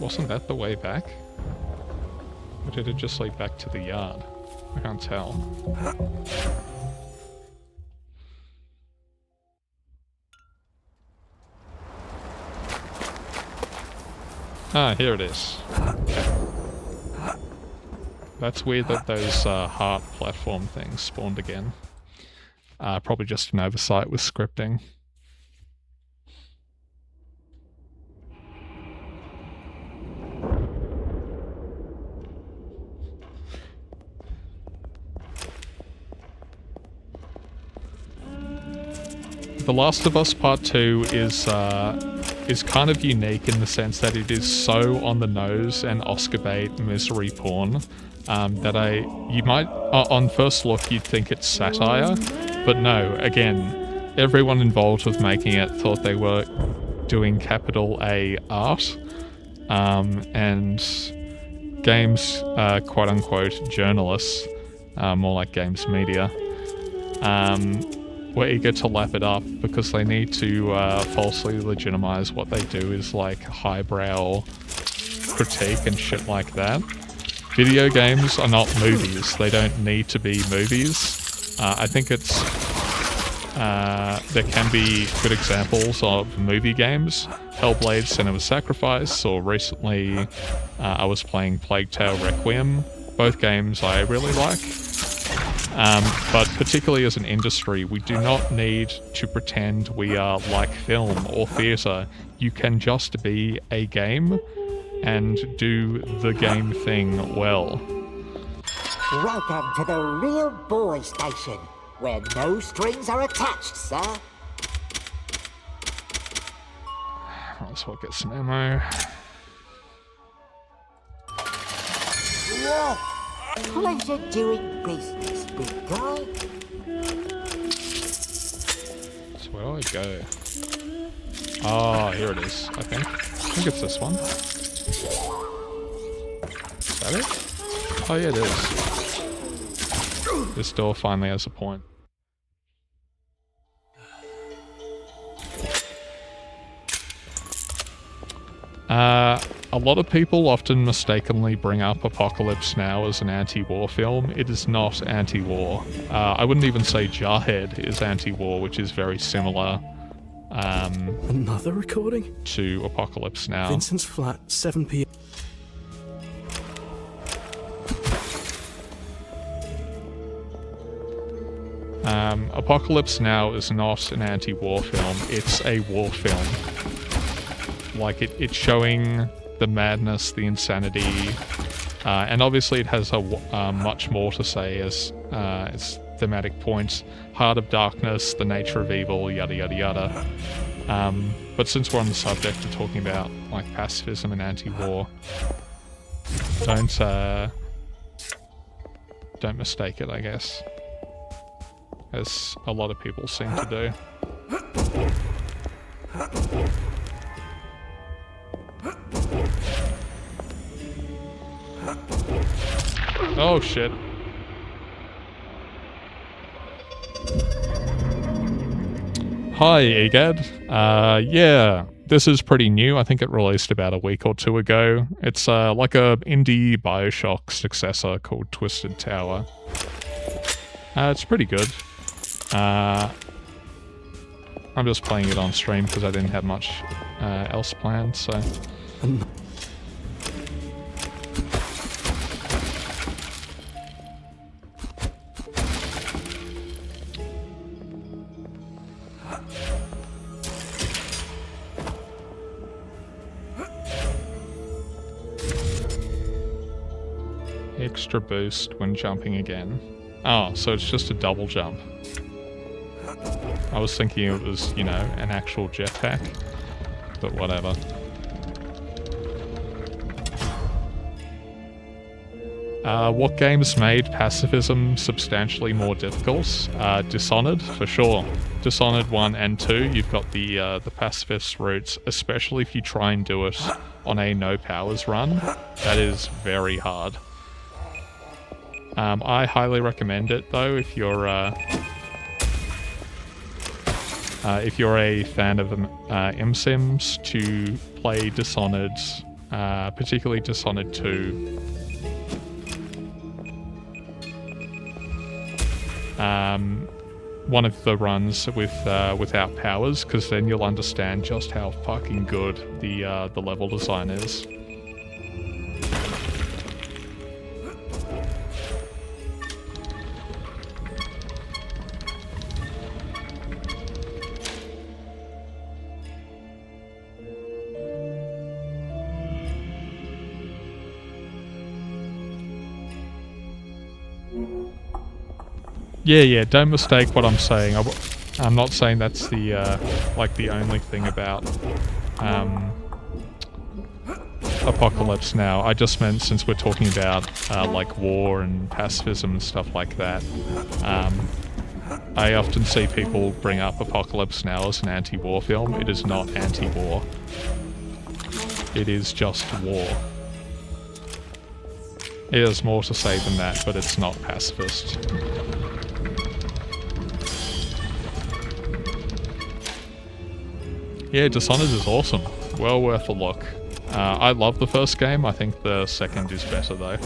S1: Wasn't that the way back? Or did it just lead back to the yard? I can't tell. Ah, here it is. Okay. That's weird that those heart platform things spawned again. Probably just an oversight with scripting. The Last of Us Part 2 is kind of unique in the sense that it is so on the nose and Oscar bait misery porn that you might, on first look, you'd think it's satire, but no, again, everyone involved with making it thought they were doing capital A art, and games, quote-unquote, journalists, more like games media, were eager to lap it up because they need to falsely legitimize what they do is like highbrow critique and shit like that. Video games are not movies. They don't need to be movies. I think it's there can be good examples of movie games. Hellblade: Senua's Sacrifice, or recently I was playing Plague Tale Requiem. Both games I really like. But particularly as an industry, we do not need to pretend we are like film or theatre. You can just be a game and do the game thing well.
S7: Welcome to the Real Boy Station, where no strings are attached, sir.
S1: Might as well get some ammo.
S7: Yeah. Pleasure doing business, big guy.
S1: So where do I go? Oh, here it is, I think. I think it's this one. Is that it? Oh yeah, it is. This door finally has a point. A lot of people often mistakenly bring up Apocalypse Now as an anti-war film. It is not anti-war. I wouldn't even say Jarhead is anti-war, which is very similar
S4: Another recording?
S1: to Apocalypse Now.
S4: Vincent's flat, 7 p.m.
S1: Apocalypse Now is not an anti-war film. It's a war film. Like, it's showing the madness, the insanity, and obviously it has a much more to say as its thematic points. Heart of Darkness, the nature of evil, yada yada yada. But since we're on the subject of talking about like pacifism and anti-war, don't mistake it, I guess, as a lot of people seem to do. Oh shit. Hi, Egad. Yeah, this is pretty new. I think it released about a week or two ago. It's like a indie Bioshock successor called Twisted Tower. It's pretty good. I'm just playing it on stream because I didn't have much else planned, so... Extra boost when jumping again. Oh, so it's just a double jump. I was thinking it was, you know, an actual jetpack, but whatever. What games made pacifism substantially more difficult? Dishonored, for sure. Dishonored 1 and 2, you've got the pacifist routes, especially if you try and do it on a no powers run. That is very hard. I highly recommend it though if you're a fan of MSims to play Dishonored, particularly Dishonored 2. One of the runs without powers, because then you'll understand just how fucking good the level design is. Yeah, don't mistake what I'm saying. I'm not saying that's the, like, the only thing about, Apocalypse Now. I just meant since we're talking about, like, war and pacifism and stuff like that, I often see people bring up Apocalypse Now as an anti-war film. It is not anti-war. It is just war. It has more to say than that, but it's not pacifist. Yeah, Dishonored is awesome. Well worth a look. I love the first game. I think the second is better though.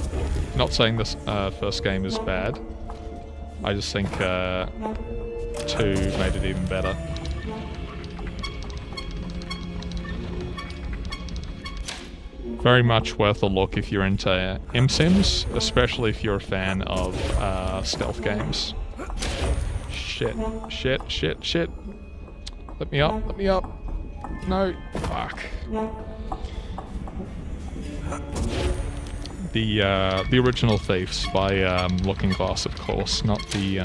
S1: Not saying this first game is bad. I just think 2 made it even better. Very much worth a look if you're into MSims, especially if you're a fan of stealth games. Shit. Let me up. No, fuck. The original Thieves by Looking Glass, of course, not the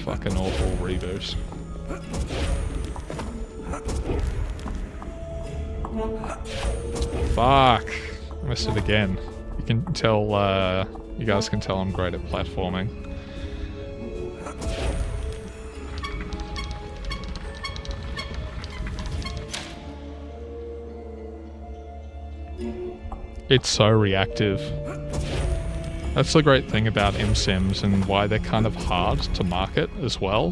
S1: fucking awful reboot. Fuck! I missed it again. You can tell, you guys can tell I'm great at platforming. It's so reactive. That's the great thing about MSims and why they're kind of hard to market as well.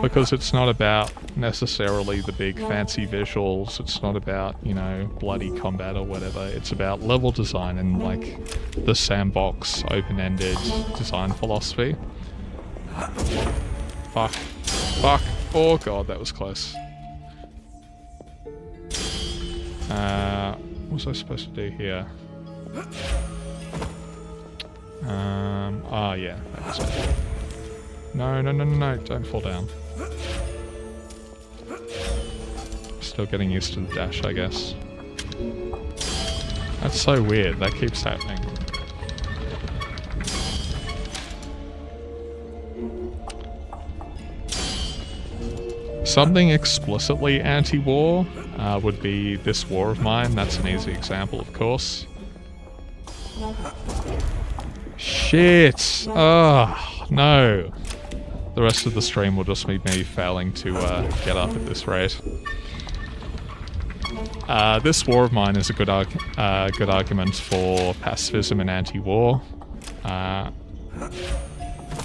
S1: Because it's not about necessarily the big fancy visuals, it's not about, you know, bloody combat or whatever. It's about level design and, like, the sandbox, open-ended design philosophy. Fuck. Oh god, that was close. What was I supposed to do here? Yeah, that was it. No, don't fall down. Still getting used to the dash, I guess. That's so weird, that keeps happening. Something explicitly anti-war would be this war of mine. That's an easy example, of course. Shit! Oh, no. The rest of the stream will just be me failing to get up at this rate. This war of mine is a good argument for pacifism and anti-war.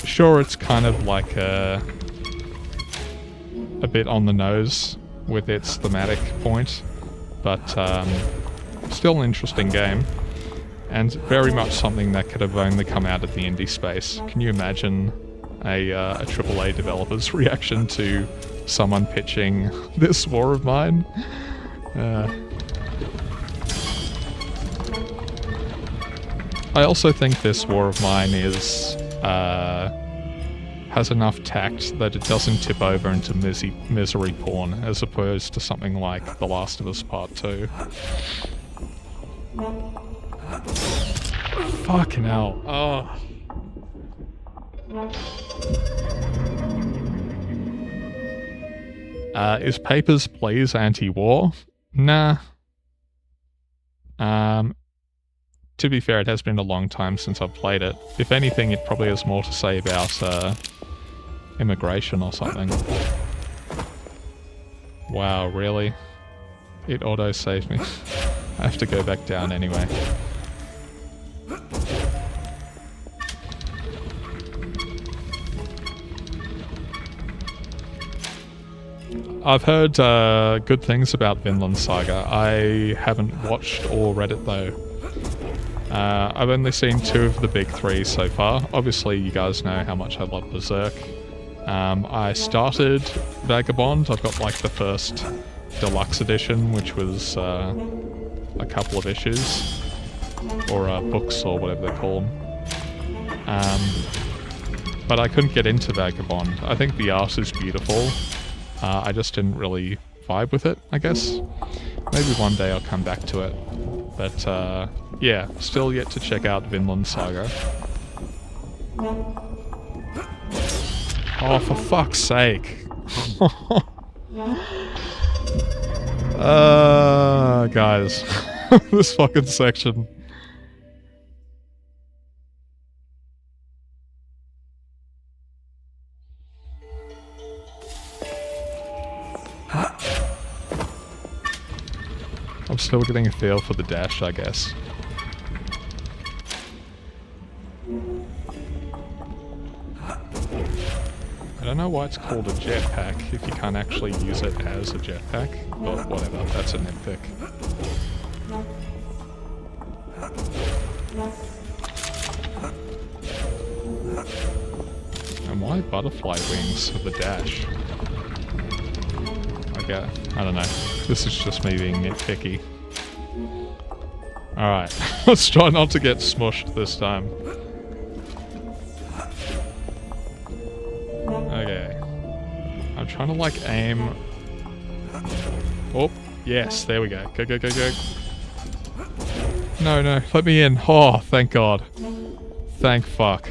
S1: Sure, it's kind of like a... a bit on the nose with its thematic point, but still an interesting game, and very much something that could have only come out of the indie space. Can you imagine a AAA developer's reaction to someone pitching this War of Mine? I also think this War of Mine is has enough tact that it doesn't tip over into misery porn, as opposed to something like The Last of Us Part 2. Fucking hell. Oh. Is Papers, Please anti-war? Nah. To be fair, it has been a long time since I've played it. If anything, it probably has more to say about immigration or something. Wow, really? It auto-saved me. I have to go back down anyway. I've heard good things about Vinland Saga. I haven't watched or read it though. I've only seen 2 of the big 3 so far. Obviously you guys know how much I love Berserk. I started Vagabond. I've got like the first deluxe edition, which was a couple of issues, or books, or whatever they call them. But I couldn't get into Vagabond. I think the art is beautiful. I just didn't really vibe with it, I guess. Maybe one day I'll come back to it. But yeah, still yet to check out Vinland Saga. Oh, for fuck's sake. Guys. This fucking section. I'm still getting a feel for the dash, I guess. I don't know why it's called a jetpack if you can't actually use it as a jetpack, but whatever, that's a nitpick. And why butterfly wings for the dash? I don't know. This is just me being nitpicky. Alright, let's try not to get smushed this time. Okay. I'm trying to like aim... Oh, yes, there we go. Go, go, go, go. No, no, let me in. Oh, thank God. Thank fuck.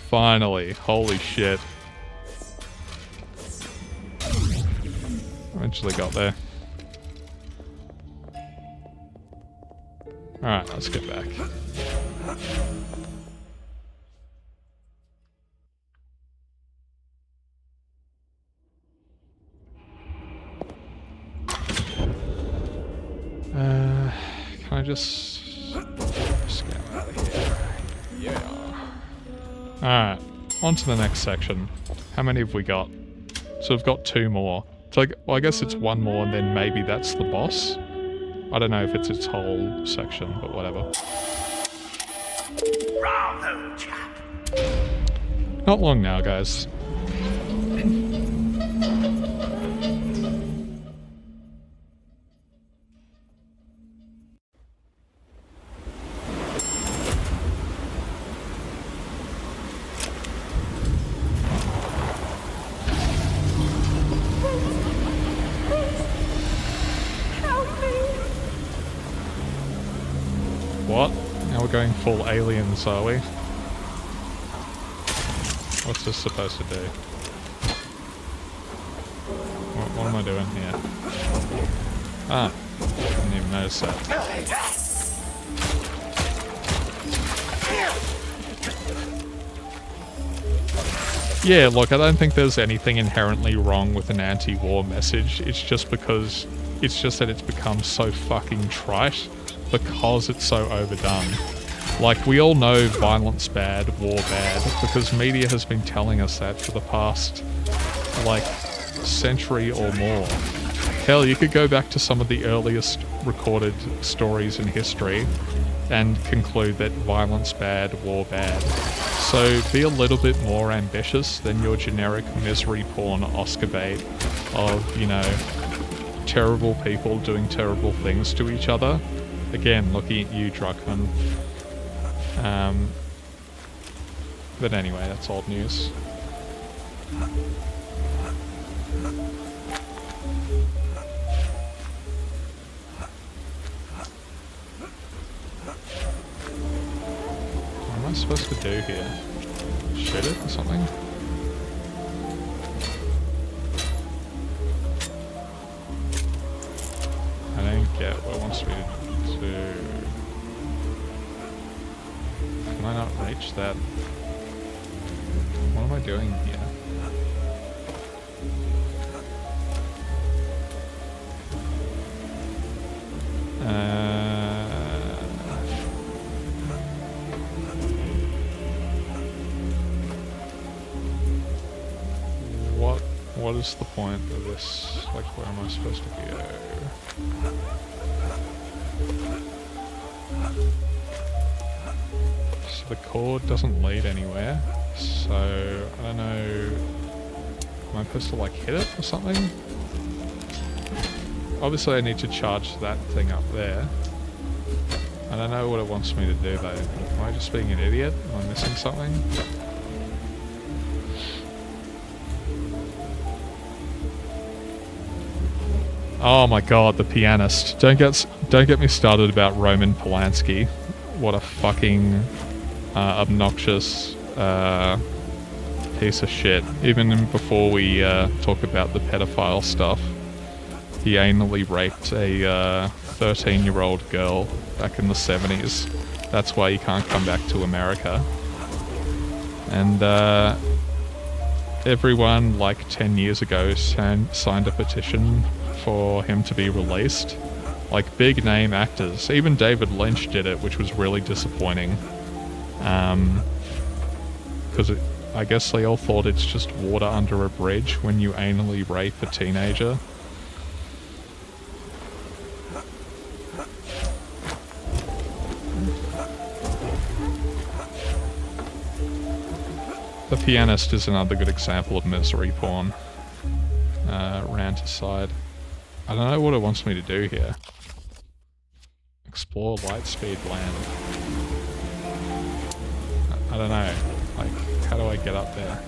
S1: Finally. Holy shit. Eventually got there. Alright, let's get back. Can I just get out of here? Yeah. Alright, on to the next section. How many have we got? So we've got 2 more. So well, I guess it's 1 more and then maybe that's the boss. I don't know if it's its whole section, but whatever.
S5: Bravo, chap.
S1: Not long now, guys. What? Now we're going full aliens, are we? What's this supposed to do? What am I doing here? Ah, didn't even notice that. Yeah, look, I don't think there's anything inherently wrong with an anti-war message. It's just that it's become so fucking trite because it's so overdone. Like, we all know violence bad, war bad, because media has been telling us that for the past, like, century or more. Hell, you could go back to some of the earliest recorded stories in history and conclude that violence bad, war bad. So be a little bit more ambitious than your generic misery porn Oscar bait of, you know, terrible people doing terrible things to each other. Again, looking at you, Druckmann. But anyway, that's old news. What am I supposed to do here? Shoot it or something? I don't get what it wants me to do. Can I not reach that? What am I doing here? What is the point of this? Like, where am I supposed to go? So the cord doesn't lead anywhere, so I don't know, am I supposed to like hit it or something? Obviously I need to charge that thing up there. I don't know what it wants me to do though. Am I just being an idiot? Am I missing something? Oh my god, the pianist. Don't get me started about Roman Polanski. What a fucking obnoxious piece of shit. Even before we talk about the pedophile stuff, he anally raped a 13-year-old girl back in the 70s. That's why he can't come back to America. And everyone, like 10 years ago, signed a petition for him to be released. Like, big name actors. Even David Lynch did it, which was really disappointing. Because I guess they all thought it's just water under a bridge when you anally rape a teenager. The Pianist is another good example of misery porn. Rant aside. I don't know what it wants me to do here. Explore Lightspeed Land. I don't know. Like, how do I get up there?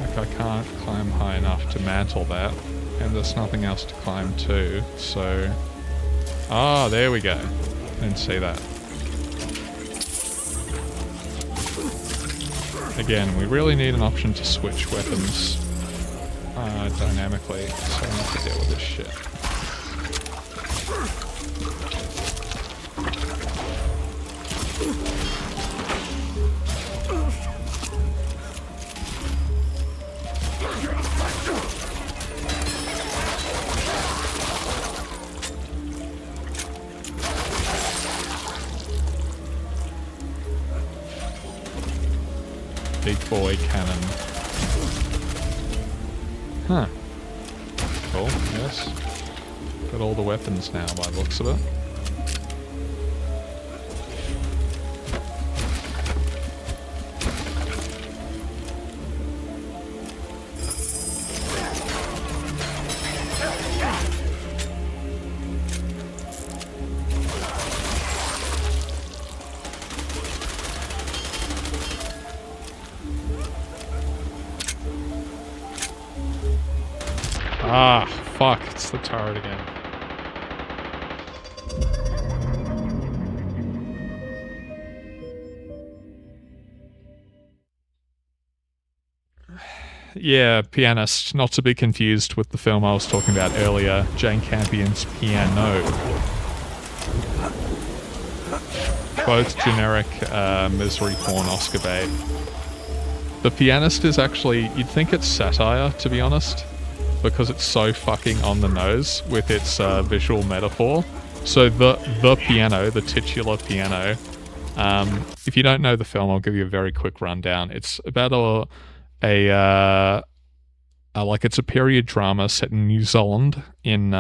S1: Like, I can't climb high enough to mantle that. And there's nothing else to climb to, so... Ah, there we go. Didn't see that. Again, we really need an option to switch weapons dynamically, so I have to deal with this shit. Big boy cannon. Huh. Cool, yes. Got all the weapons now by the looks of it. Ah, fuck, it's the turret again. Yeah, Pianist, not to be confused with the film I was talking about earlier, Jane Campion's Piano. Both generic misery porn Oscar bait. The Pianist is actually, you'd think it's satire, to be honest. because it's so fucking on the nose with its visual metaphor. So the piano, the titular piano, if you don't know the film, I'll give you a very quick rundown. It's about like it's a period drama set in New Zealand in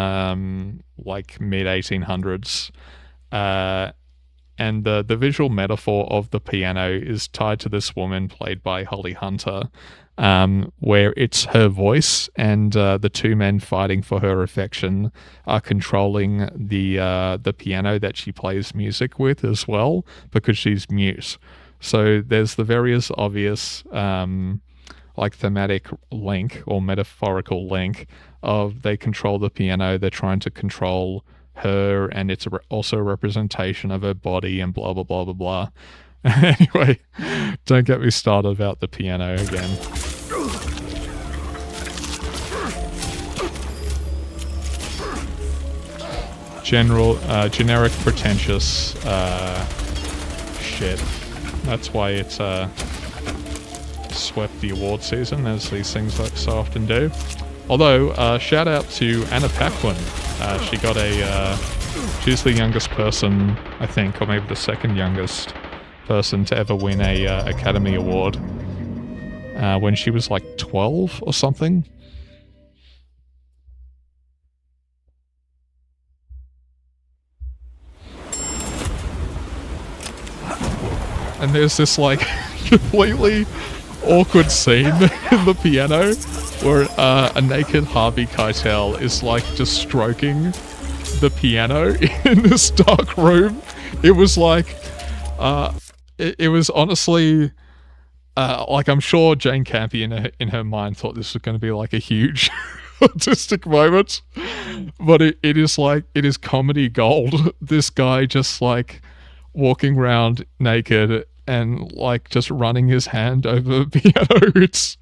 S1: like mid 1800s, and the visual metaphor of the piano is tied to this woman played by Holly Hunter, where it's her voice and the two men fighting for her affection are controlling the piano that she plays music with as well, because she's mute. So there's the various obvious like thematic link or metaphorical link of they control the piano, they're trying to control her, and it's also a representation of her body and blah blah blah blah blah. Anyway, don't get me started about the piano again. Generic pretentious shit. That's why it's swept the award season, as these things so often do. Although, shout out to Anna Paquin. She got she's the youngest person, I think, or maybe the second youngest person to ever win a Academy Award, when she was like 12 or something. And there's this like completely awkward scene in the piano where a naked Harvey Keitel is like just stroking the piano in this dark room. It was like, it was honestly, like I'm sure Jane Campion in her mind thought this was going to be like a huge artistic moment, but it is like, it is comedy gold. This guy just like walking around naked and like just running his hand over the piano. It's,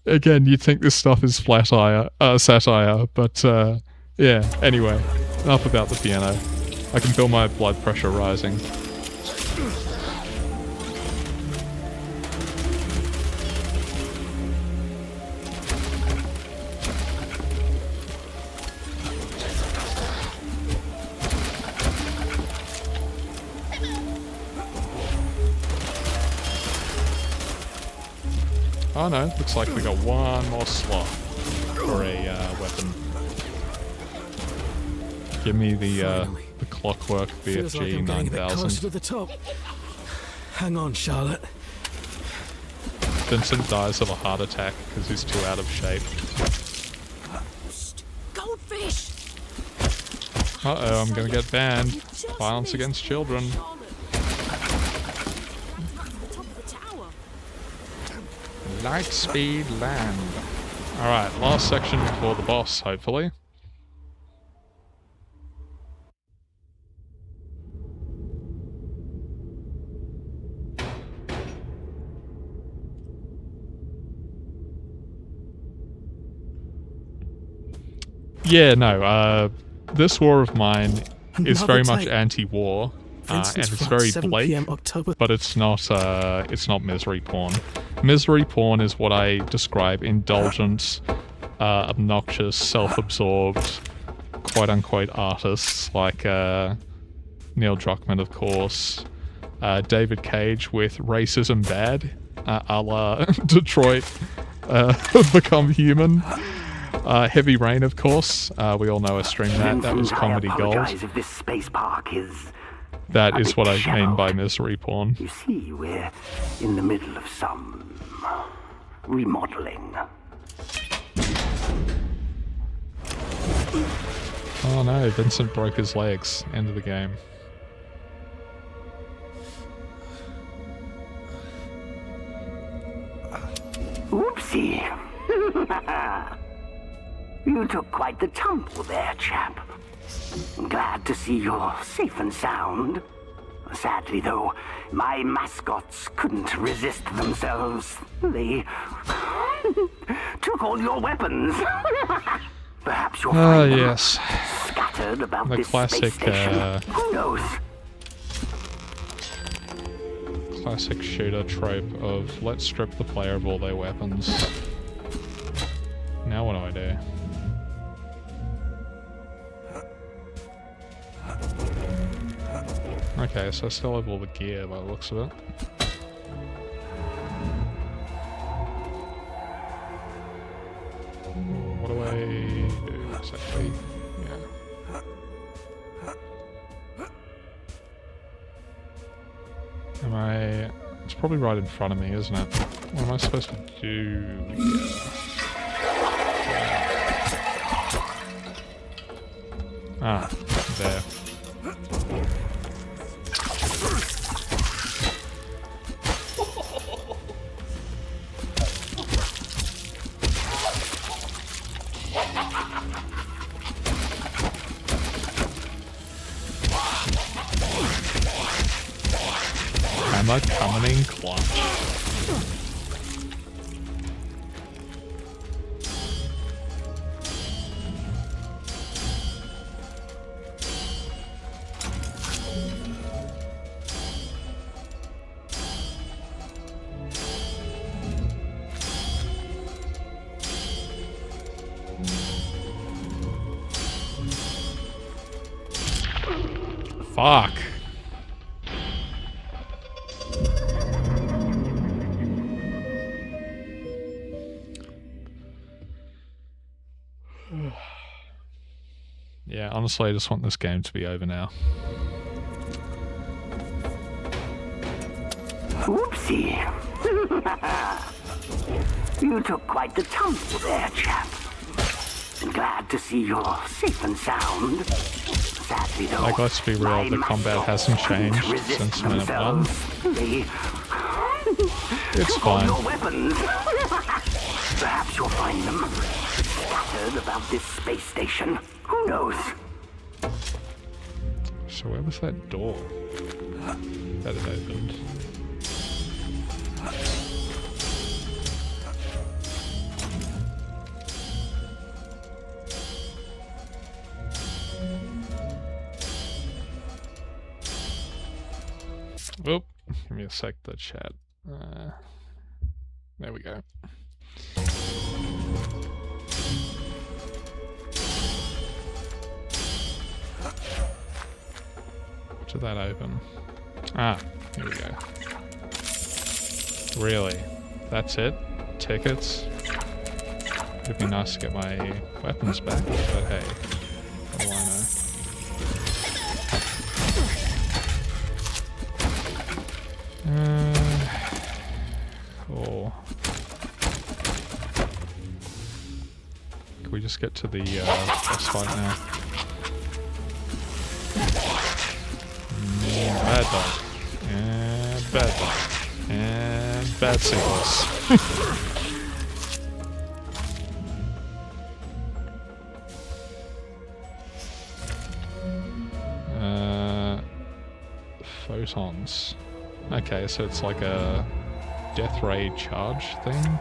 S1: again, you'd think this stuff is satire, but yeah, anyway, enough about the piano. I can feel my blood pressure rising. Oh no, looks like we got one more slot for a weapon. Give me the clockwork
S4: Feels like
S1: BFG
S4: I'm getting a bit
S1: 9000.
S4: closer to the top. Hang on, Charlotte.
S1: Vincent dies of a heart attack because he's too out of shape.
S8: Goldfish!
S1: Uh-oh, I'm gonna get banned. Violence against children. Lightspeed land. Alright, last section before the boss, hopefully. Yeah, no, this war of mine is very much anti-war, and it's very Blake, but it's not misery porn. Misery porn is what I describe indulgent, obnoxious, self-absorbed, quote-unquote artists like Neil Druckmann, of course, David Cage with Racism Bad, a la Detroit Become Human. Heavy Rain, of course. We all know a string that was comedy gold.
S5: If this space park is
S1: that is what I mean by misery porn.
S5: You see, we're in the middle of some remodeling.
S1: Oh no, Vincent broke his legs. End of the game.
S5: Whoopsie. You took quite the tumble there, chap. Glad to see you're safe and sound. Sadly, though, my mascots couldn't resist themselves. They took all your weapons. Perhaps you'll find them
S1: yes.
S5: scattered about
S1: The
S5: this
S1: classic,
S5: space station. Who knows?
S1: Classic shooter trope of let's strip the player of all their weapons. Now what do I do? Okay, so I still have all the gear by the looks of it. What do I do exactly? Yeah. Am I... It's probably right in front of me, isn't it? What am I supposed to do here? Ah, there. Hammer coming in clutch. Fuck. Yeah, honestly, I just want this game to be over now.
S5: Whoopsie. You took quite the tumble there, chap. I'm glad to see you're safe and sound. Sadly, though,
S1: Like, let's be real, the combat hasn't changed since minute 1. It's fine.
S5: Your weapons. Perhaps you'll find them scattered about this space station. Who knows?
S1: So where was that door? That it opened. Oop, give me a sec to chat. There we go. Did that open? Ah, here we go. Really? That's it? Tickets? It'd be nice to get my weapons back, but hey, what do I know? Cool. Can we just get to the boss fight now? Bad dog. And bad dog. And bad sequels. Photons. Okay, so it's like a death ray charge thing.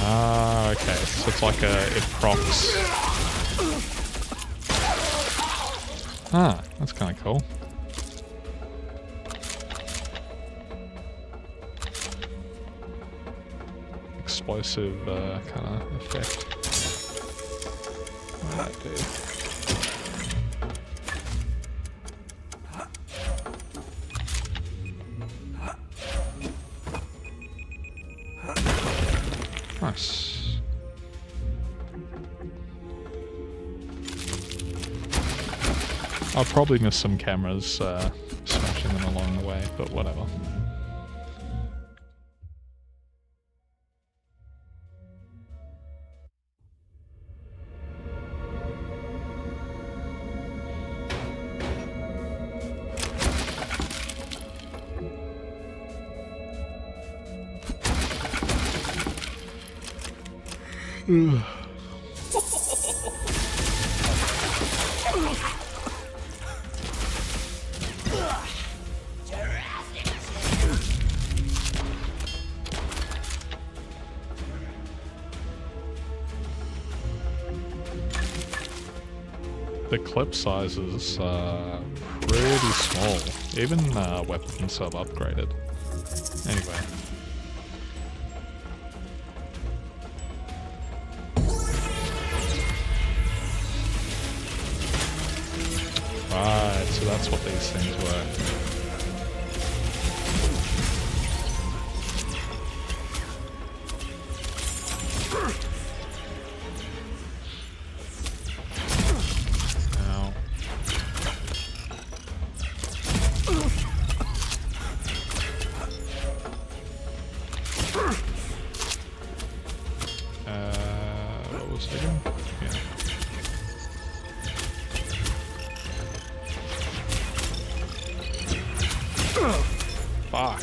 S1: Ah, okay, so it's like it procs. Ah, that's kind of cool. Explosive kind of effect. What did that do? Nice. I'll probably miss some cameras smashing them along the way, but whatever. the clip sizes are pretty small. Even weapons have upgraded. Anyway. Right, so that's what these things were. Ow. What was it again? Yeah. Fuck.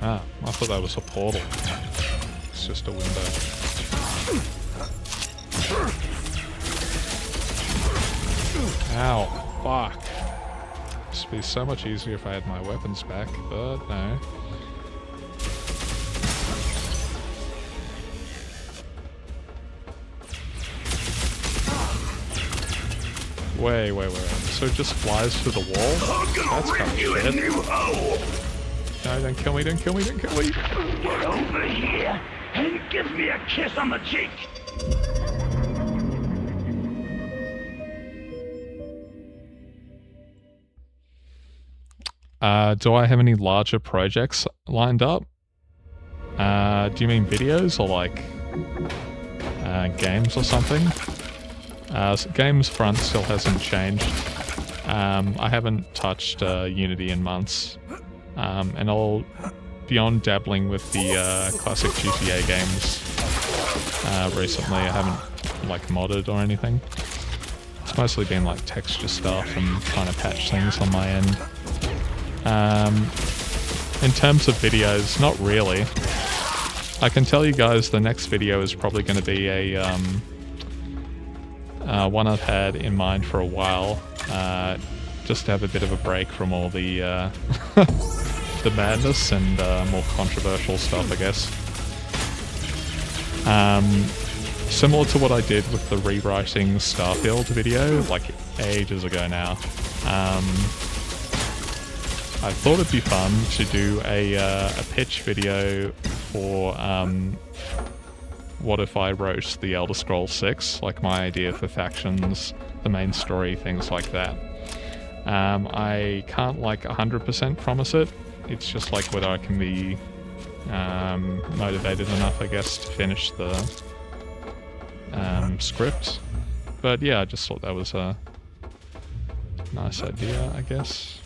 S1: Ah, I thought that was a portal. It's just a window. Ow, fuck. This would be so much easier if I had my weapons back, but no. Wait. So it just flies to the wall? That's kind of shit. No, don't kill me.
S6: Get over here and give me a kiss on the cheek.
S1: Do I have any larger projects lined up? Do you mean videos or like games or something? Games front still hasn't changed. I haven't touched Unity in months. And I'll beyond dabbling with the classic GTA games recently. I haven't like modded or anything. It's mostly been like texture stuff and trying to patch things on my end. In terms of videos, not really. I can tell you guys the next video is probably going to be a one I've had in mind for a while, just to have a bit of a break from all the the madness and more controversial stuff, I guess. Similar to what I did with the rewriting Starfield video, like ages ago now. I thought it'd be fun to do a pitch video for what if I wrote the Elder Scrolls 6, like my idea for factions, the main story, things like that. I can't like 100% promise it. It's just like whether I can be motivated enough, I guess, to finish the script. But yeah, I just thought that was a nice idea, I guess.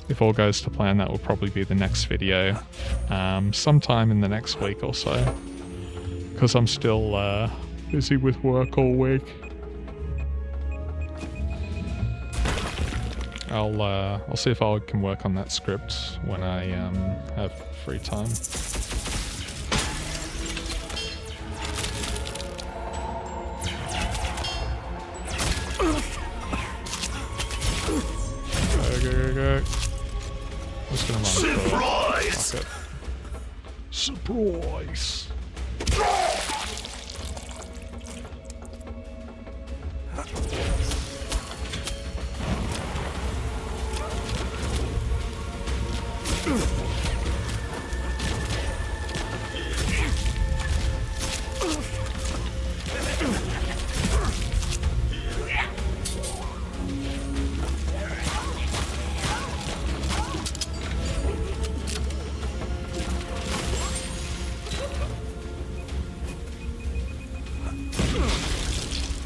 S1: If all goes to plan, that will probably be the next video, sometime in the next week or so, because I'm still busy with work all week. I'll see if I can work on that script when I have free time. Go. I'm just gonna run
S6: Surprise!
S1: Fuck it. Surprise!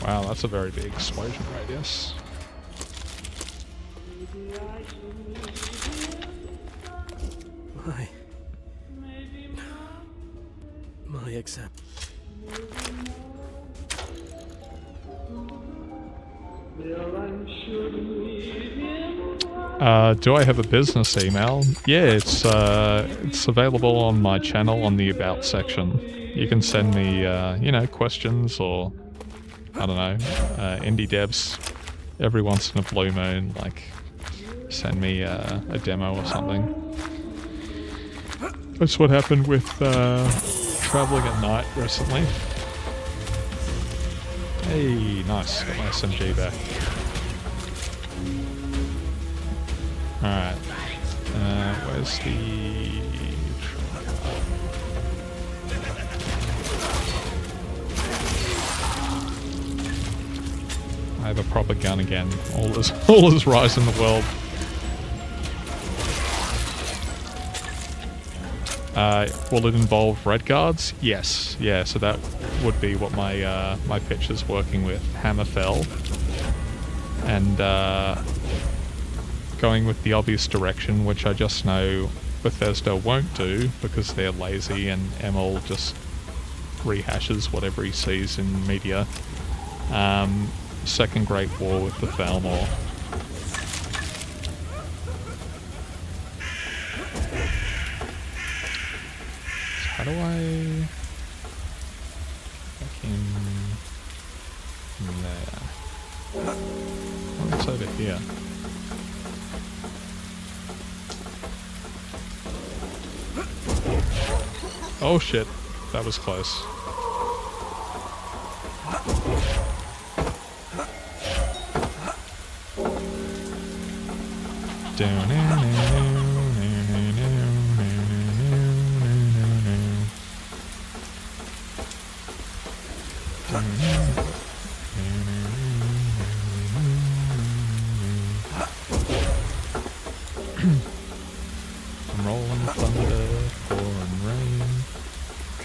S1: Wow, that's a very big explosion radius.
S4: My exam.
S1: Do I have a business email? Yeah, it's available on my channel on the About section. You can send me, you know, questions or, I don't know, indie devs every once in a blue moon, like, send me a demo or something. That's what happened with traveling at night recently. Hey, nice, got my SMG back. Alright, where's the... I have a proper gun again. All is rise in the world. Will it involve red guards? Yes. Yeah, so that would be what my my pitch is working with. Hammerfell. And going with the obvious direction, which I just know Bethesda won't do because they're lazy and Emil just rehashes whatever he sees in media. Second Great War with the Thalmor. How do I... back in... there. Oh, it's over here. Oh shit, that was close. I'm rolling thunder, pouring rain,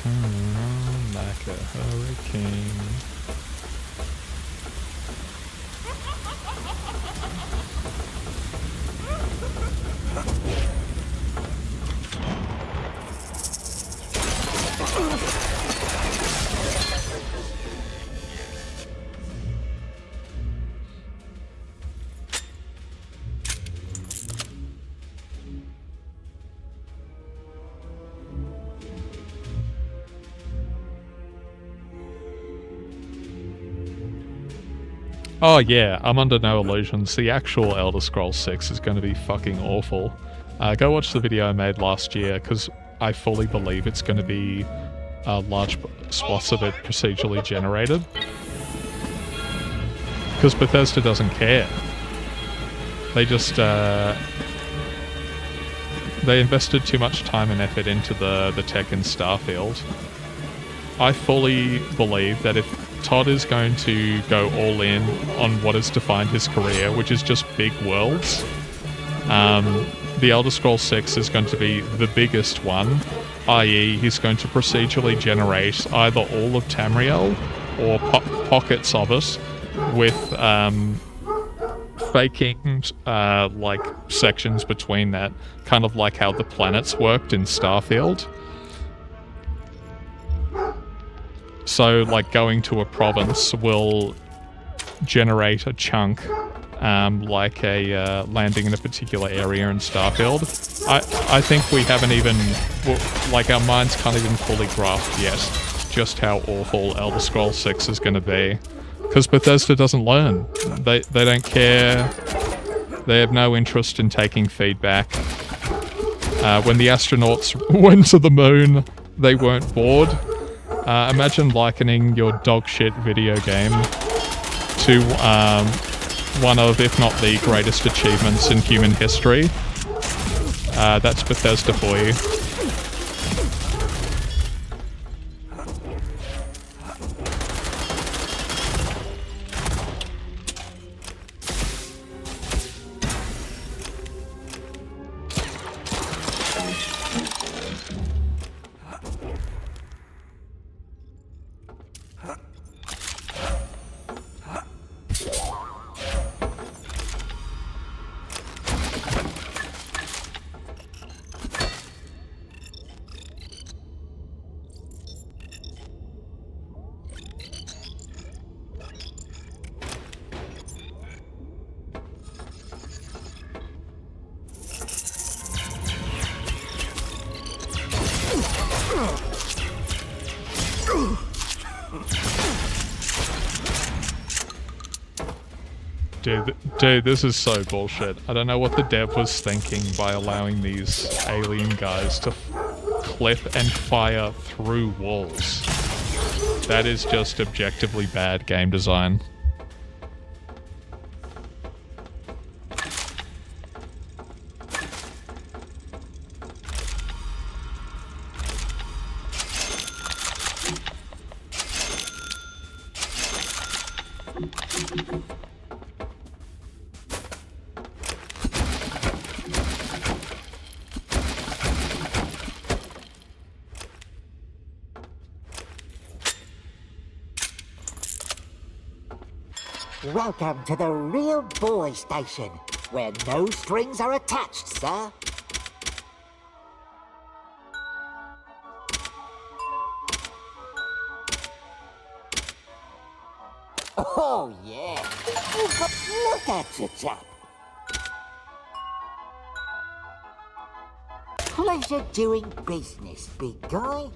S1: coming on like a hurricane. Oh yeah, I'm under no illusions. The actual Elder Scrolls 6 is going to be fucking awful. Go watch the video I made last year, because I fully believe it's going to be large swaths of it procedurally generated. Because Bethesda doesn't care. They just, they invested too much time and effort into the tech in Starfield. I fully believe that if Todd is going to go all in on what has defined his career, which is just big worlds, the Elder Scrolls 6 is going to be the biggest one, i.e. he's going to procedurally generate either all of Tamriel or pockets of it with faking like sections between that, kind of like how the planets worked in Starfield. So, like, going to a province will generate a chunk, like a landing in a particular area in Starfield. I think we haven't even, like, our minds can't even fully grasp yet just how awful Elder Scrolls 6 is going to be. Because Bethesda doesn't learn. They don't care. They have no interest in taking feedback. When the astronauts went to the moon, they weren't bored. Imagine likening your dogshit video game to one of, if not the greatest achievements in human history. That's Bethesda for you. Dude, this is so bullshit. I don't know what the dev was thinking by allowing these alien guys to clip and fire through walls. That is just objectively bad game design.
S7: Welcome to the Real Boy Station, where no strings are attached, sir. Oh, yeah. Look at you, chap. Pleasure doing business, big guy.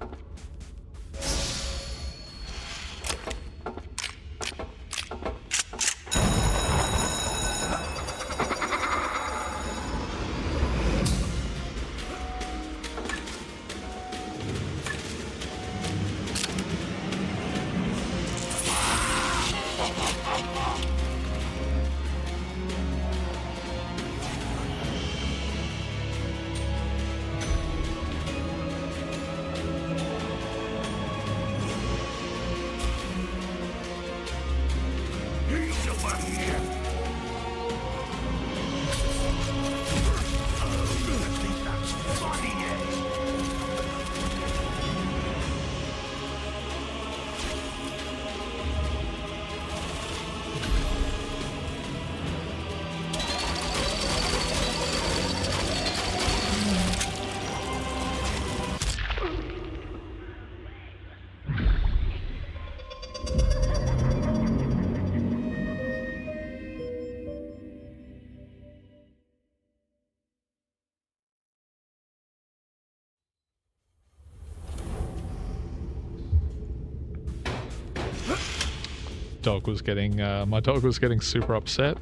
S7: My dog was getting super upset.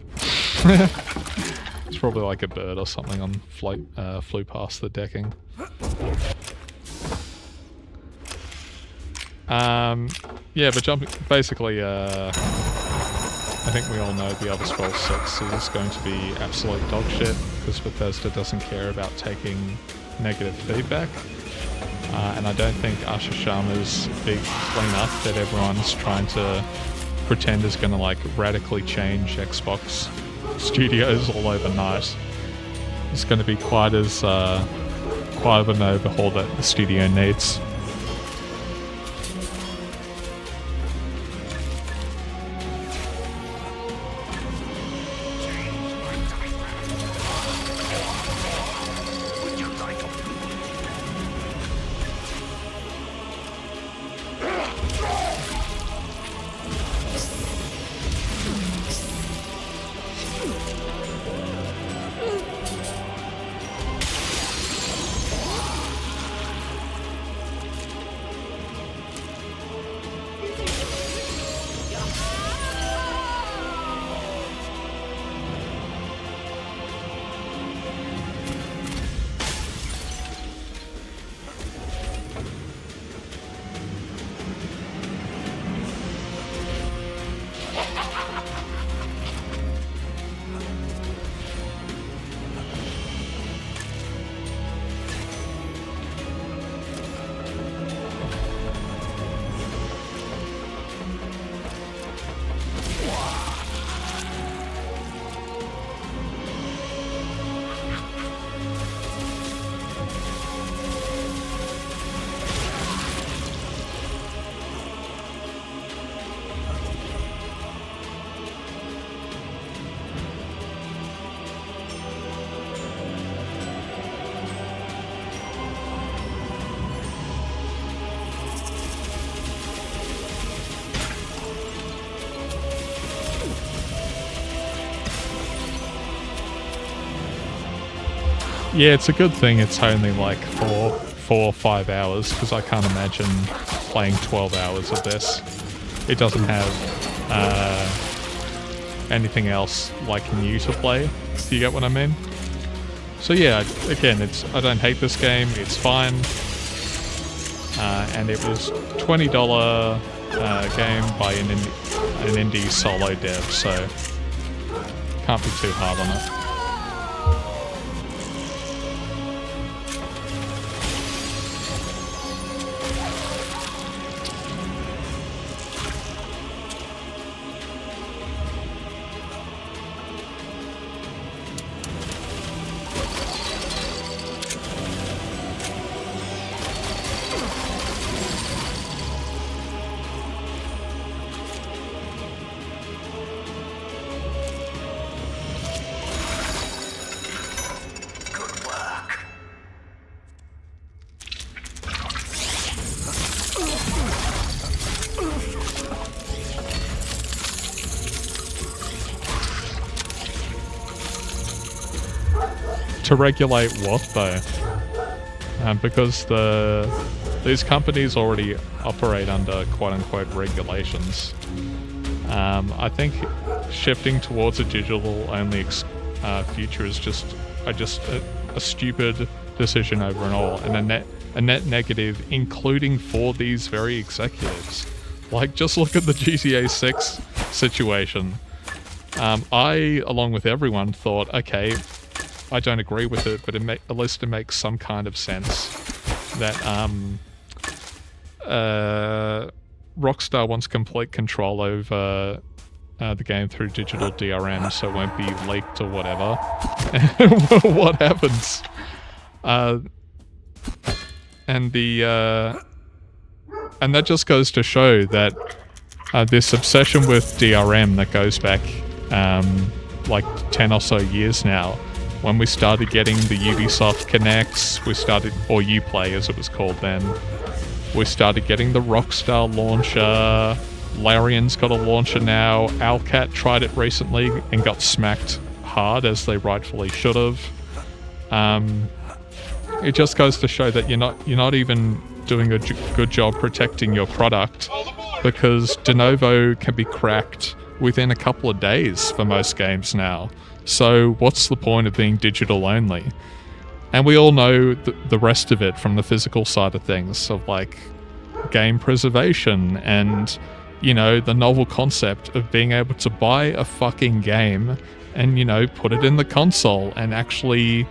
S7: It's probably like a bird or something on flew past the decking. Yeah, but basically, I think we all know the Elder Scrolls 6 is going to be absolute dog shit, because Bethesda doesn't care about taking negative feedback. And I don't think Asher Sharma's big clean-up that everyone's trying to pretend is going to like radically change Xbox studios all overnight. It's going to be quite of an overhaul that the studio needs. Yeah, it's a good thing it's only like
S1: 4 or 5 hours, because I can't imagine playing 12 hours of this. It doesn't have anything else like new to play, if you get what I mean. So yeah, again, I don't hate this game, it's fine. And it was $20 game by an indie solo dev, so can't be too hard on it. To regulate what though? Because these companies already operate under quote-unquote regulations. I think shifting towards a digital-only future is just a stupid decision over and all, and a net negative, including for these very executives. Like, just look at the GTA 6 situation. I, along with everyone, thought, okay, I don't agree with it, but at least it makes some kind of sense that Rockstar wants complete control over the game through digital DRM, so it won't be leaked or whatever. What happens? And that just goes to show that this obsession with DRM that goes back like 10 or so years now. When we started getting the Ubisoft Connects, or Uplay as it was called then, we started getting the Rockstar launcher, Larian's got a launcher now, Owlcat tried it recently and got smacked hard, as they rightfully should have. It just goes to show that you're not even doing a good job protecting your product, because de novo can be cracked within a couple of days for most games now. So what's the point of being digital only? And we all know the rest of it from the physical side of things, of like game preservation and, you know, the novel concept of being able to buy a fucking game and, you know, put it in the console and actually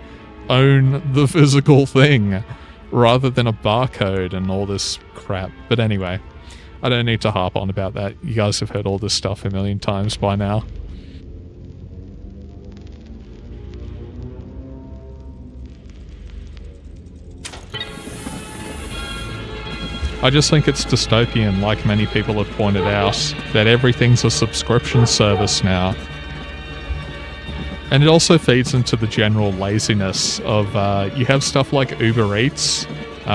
S1: own the physical thing rather than a barcode and all this crap. But anyway, I don't need to harp on about that. You guys have heard all this stuff a million times by now. I just think it's dystopian, like many people have pointed out, that everything's a subscription service now. And it also feeds into the general laziness of, you have stuff like Uber Eats.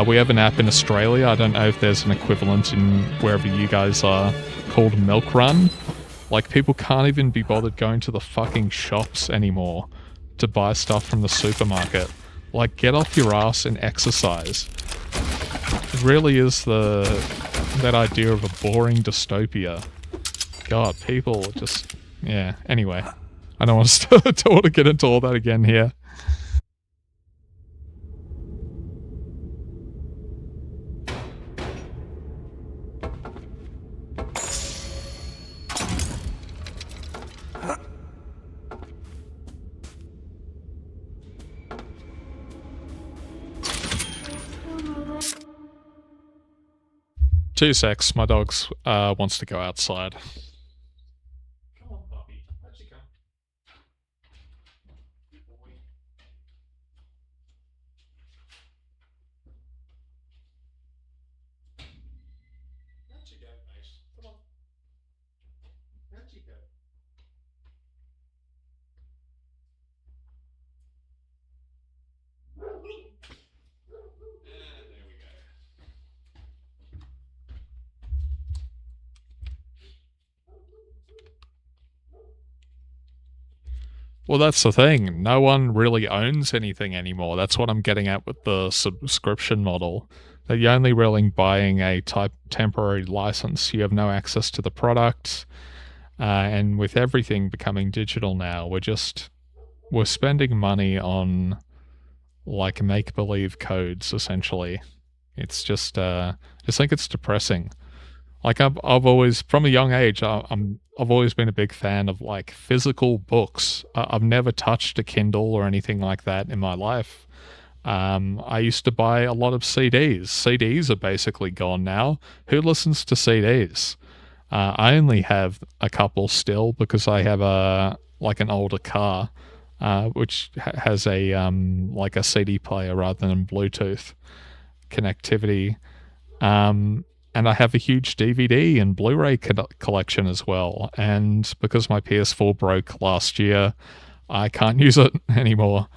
S1: We have an app in Australia, I don't know if there's an equivalent in wherever you guys are, called Milk Run. Like, people can't even be bothered going to the fucking shops anymore to buy stuff from the supermarket. Like, get off your ass and exercise. It really is that idea of a boring dystopia. God, people just... yeah, anyway. I don't want to get into all that again here. Two secs, my dog wants to go outside. Come on, puppy. Where'd you go? Good boy. Where'd you go, mate? Come on. Where'd you go? There we go. Well, that's the thing. No one really owns anything anymore. That's what I'm getting at with the subscription model. That you're only really buying a temporary license. You have no access to the product. And with everything becoming digital now, we're spending money on like make-believe codes, essentially. It's just think it's depressing. Like I've always, from a young age, I've always been a big fan of like physical books. I've never touched a Kindle or anything like that in my life. I used to buy a lot of CDs. CDs are basically gone now. Who listens to CDs? I only have a couple still because I have an older car, which has a like a CD player rather than Bluetooth connectivity. And I have a huge DVD and Blu-ray collection as well. And because my PS4 broke last year, I can't use it anymore.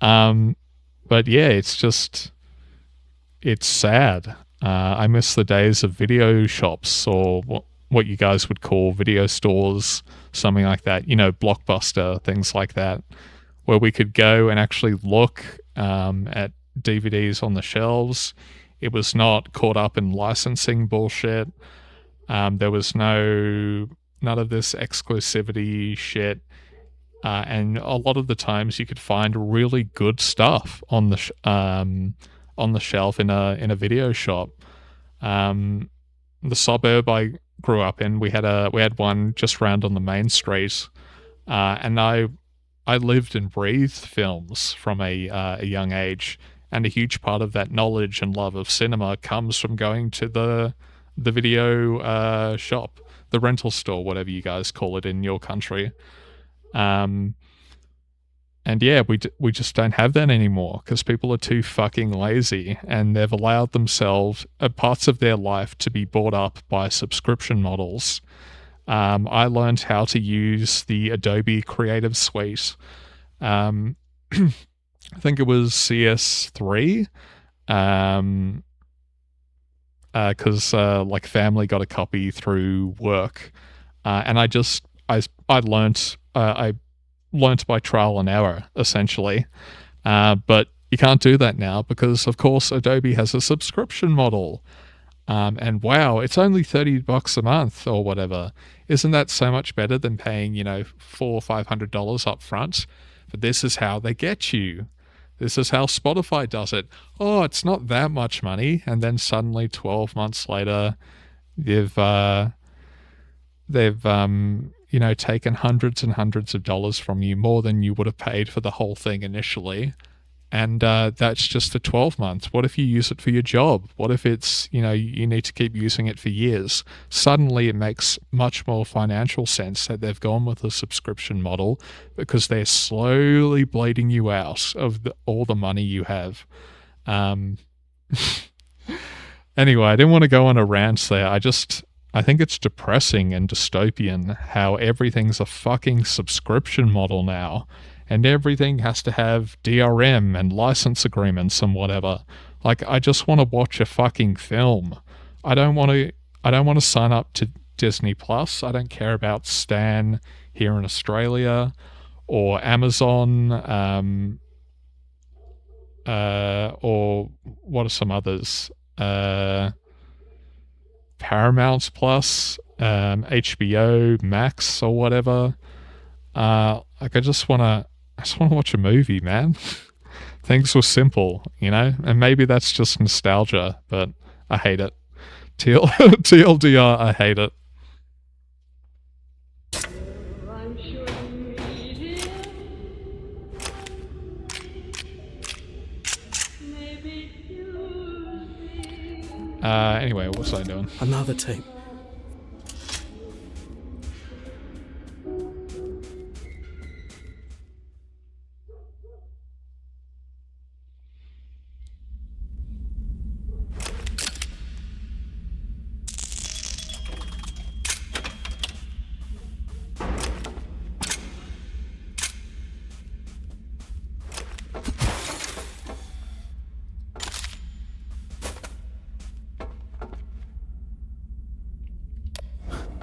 S1: But yeah, it's sad. I miss the days of video shops, or what you guys would call video stores, something like that. You know, Blockbuster, things like that, where we could go and actually look at DVDs on the shelves. It was not caught up in licensing bullshit. There was none of this exclusivity shit. And a lot of the times you could find really good stuff on the shelf in a video shop. The suburb I grew up in, we had one just round on the main street, and I lived and breathed films from a young age. And a huge part of that knowledge and love of cinema comes from going to the video shop, the rental store, whatever you guys call it in your country. And yeah, we just don't have that anymore because people are too fucking lazy, and they've allowed themselves parts of their life to be bought up by subscription models. I learned how to use the Adobe Creative Suite. I think it was CS3, because like family got a copy through work, and I learnt by trial and error, essentially. But you can't do that now because, of course, Adobe has a subscription model. And wow, it's only $30 a month or whatever. Isn't that so much better than paying, $400 or $500 up front? But this is how they get you. This is how Spotify does it. Oh, it's not that much money. And then suddenly 12 months later, they've taken hundreds and hundreds of dollars from you, more than you would have paid for the whole thing initially. And that's just a 12 months. What if you use it for your job? What if it's, you need to keep using it for years? Suddenly it makes much more financial sense that they've gone with a subscription model, because they're slowly bleeding you out of all the money you have. Anyway, I didn't want to go on a rant there. I think it's depressing and dystopian how everything's a fucking subscription model now. And everything has to have DRM and license agreements and whatever. Like, I just want to watch a fucking film. I don't want to sign up to Disney Plus. I don't care about Stan here in Australia, or Amazon, or what are some others? Paramount Plus, HBO Max or whatever. Like, I just want to watch a movie, man. Things were simple, and maybe that's just nostalgia, but I hate it. TLDR, I hate it. Anyway, what was I doing?
S4: Another tape.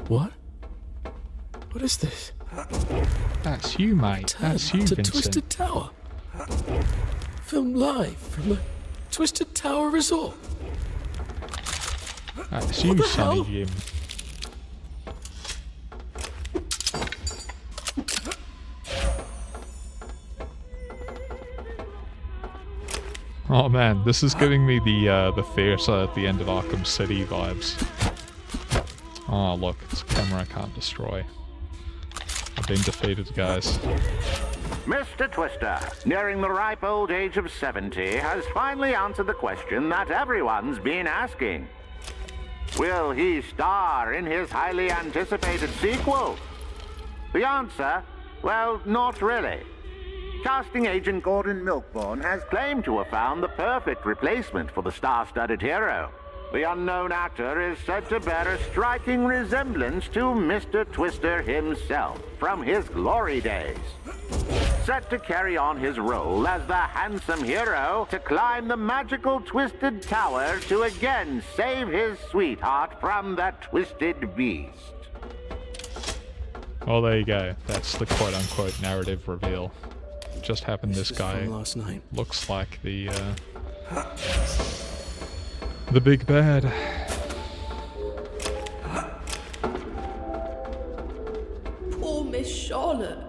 S4: What? What is this?
S1: That's you, mate. That's you,
S4: to
S1: Vincent.
S4: Twisted Tower. Filmed live from the Twisted Tower Resort.
S1: That's you, Sonny Jim. Oh man, this is giving me the theatre at the end of Arkham City vibes. Oh look, it's a camera I can't destroy. I've been defeated, guys.
S6: Mr. Twister, nearing the ripe old age of 70, has finally answered the question that everyone's been asking. Will he star in his highly anticipated sequel? The answer? Well, not really. Casting agent Gordon Milkborn has claimed to have found the perfect replacement for the star-studded hero. The unknown actor is said to bear a striking resemblance to Mr. Twister himself from his glory days. Set to carry on his role as the handsome hero to climb the magical Twisted Tower to again save his sweetheart from the Twisted Beast.
S1: Well, there you go. That's the quote-unquote narrative reveal. Just happened this guy
S4: last night.
S1: Looks like the big bad.
S8: Poor Miss Charlotte.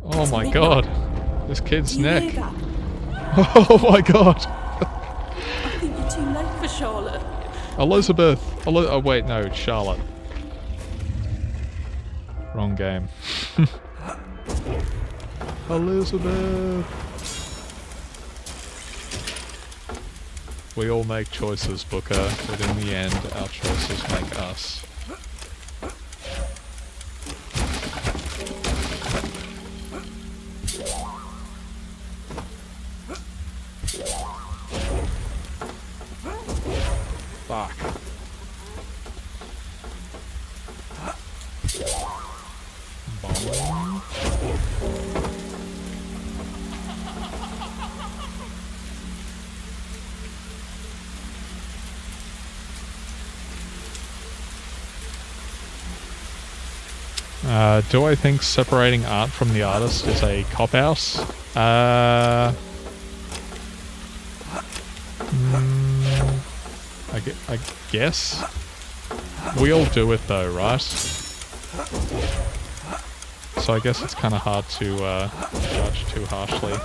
S1: Oh my god. This kid's
S8: You
S1: neck.
S8: hear that?
S1: Oh my god.
S8: I think you're too late for Charlotte.
S1: Elizabeth. Oh wait, no, it's Charlotte. Wrong game. Elizabeth. We all make choices, Booker, but in the end, our choices make us. Fuck. Bomb. Do I think separating art from the artist is a cop-out? I guess. We all do it though, right? So I guess it's kind of hard to judge too harshly.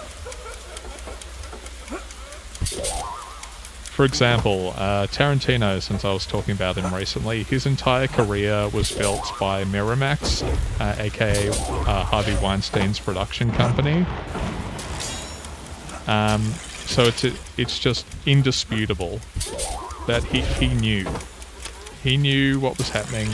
S1: For example, Tarantino, since I was talking about him recently, his entire career was built by Miramax, aka Harvey Weinstein's production company. So it's just indisputable that he knew what was happening.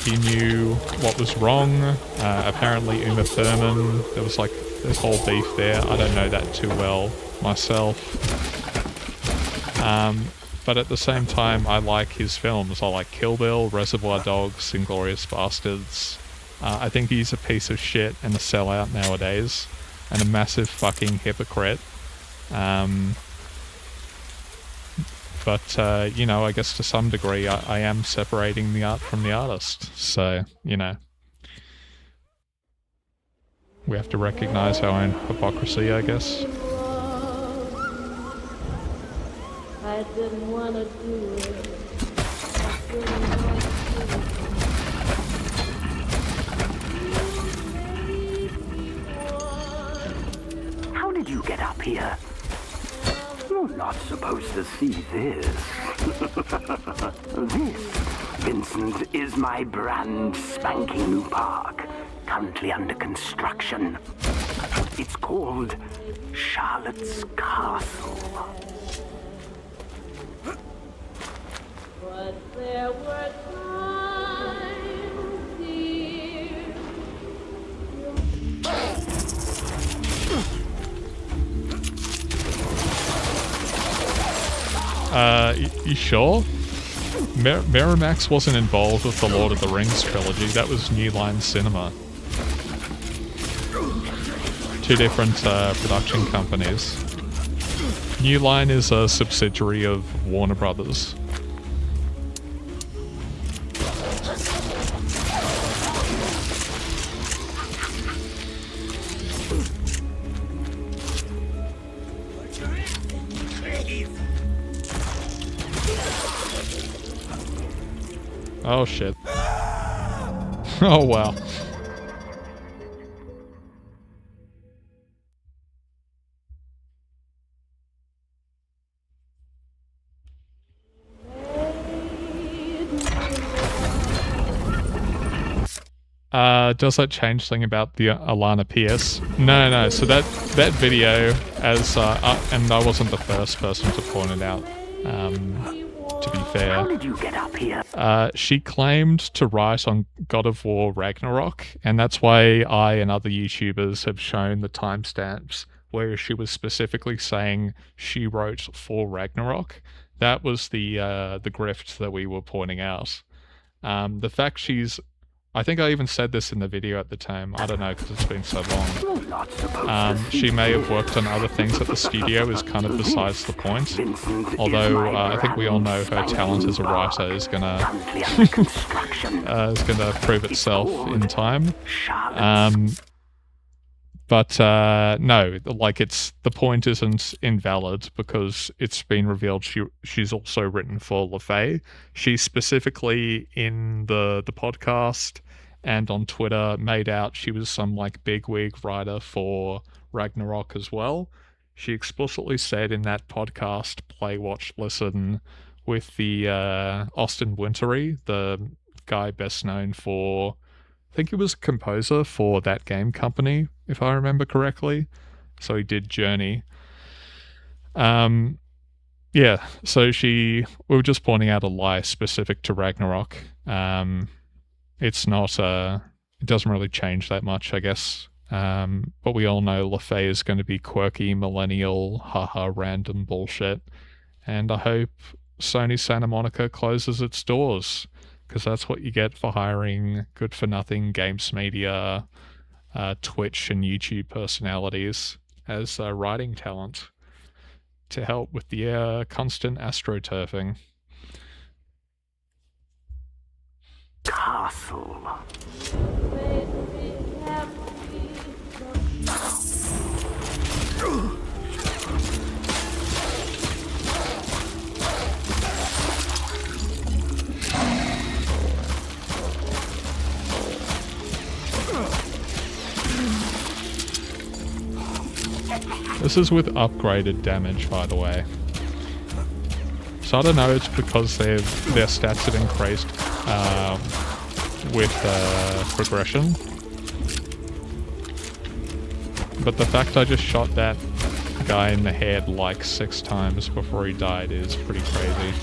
S1: He knew what was wrong. Apparently Uma Thurman, there was like this whole beef there. I don't know that too well myself. But at the same time, I like his films. I like Kill Bill, Reservoir Dogs, Inglourious Bastards. I think he's a piece of shit and a sellout nowadays, and a massive fucking hypocrite. But, you know, I guess to some degree I am separating the art from the artist. So, you know. We have to recognize our own hypocrisy, I guess.
S11: I didn't want to do it.
S5: How did you get up here? You're not supposed to see this. This, Vincent, is my brand spanking new park, currently under construction. It's called Charlotte's Castle.
S11: But there were times, dear.
S1: You sure? Miramax wasn't involved with the Lord of the Rings trilogy. That was New Line Cinema. Two different production companies. New Line is a subsidiary of Warner Brothers. Oh shit. Oh wow. Does that change something about the Alana Pierce? No. So that video, as and I wasn't the first person to point it out. To be fair,
S5: How did you get up here?
S1: she claimed to write on God of War Ragnarok, and that's why I and other YouTubers have shown the timestamps where she was specifically saying she wrote for Ragnarok. That was the grift that we were pointing out. The fact I think I even said this in the video at the time. I don't know, because it's been so long. She may have worked on other things at the studio is kind of besides the point. Although I think we all know her talent as a writer is gonna prove itself in time. But no, like the point isn't invalid because it's been revealed she's also written for LaFay. She specifically in the podcast and on Twitter made out she was some like bigwig writer for Ragnarok as well. She explicitly said in that podcast, Play, Watch, Listen, with the Austin Wintory, the guy best known for, I think he was a composer for that game company, if I remember correctly. So he did Journey. Yeah, so we were just pointing out a lie specific to Ragnarok. It's not, it doesn't really change that much, I guess. But we all know LaFay is going to be quirky, millennial, haha, random bullshit. And I hope Sony Santa Monica closes its doors, because that's what you get for hiring good-for-nothing games media, Twitch and YouTube personalities as writing talent to help with the constant astroturfing.
S5: Castle.
S1: This is with upgraded damage, by the way. So I don't know, it's because their stats have increased with progression. But the fact I just shot that guy in the head like 6 times before he died is pretty crazy.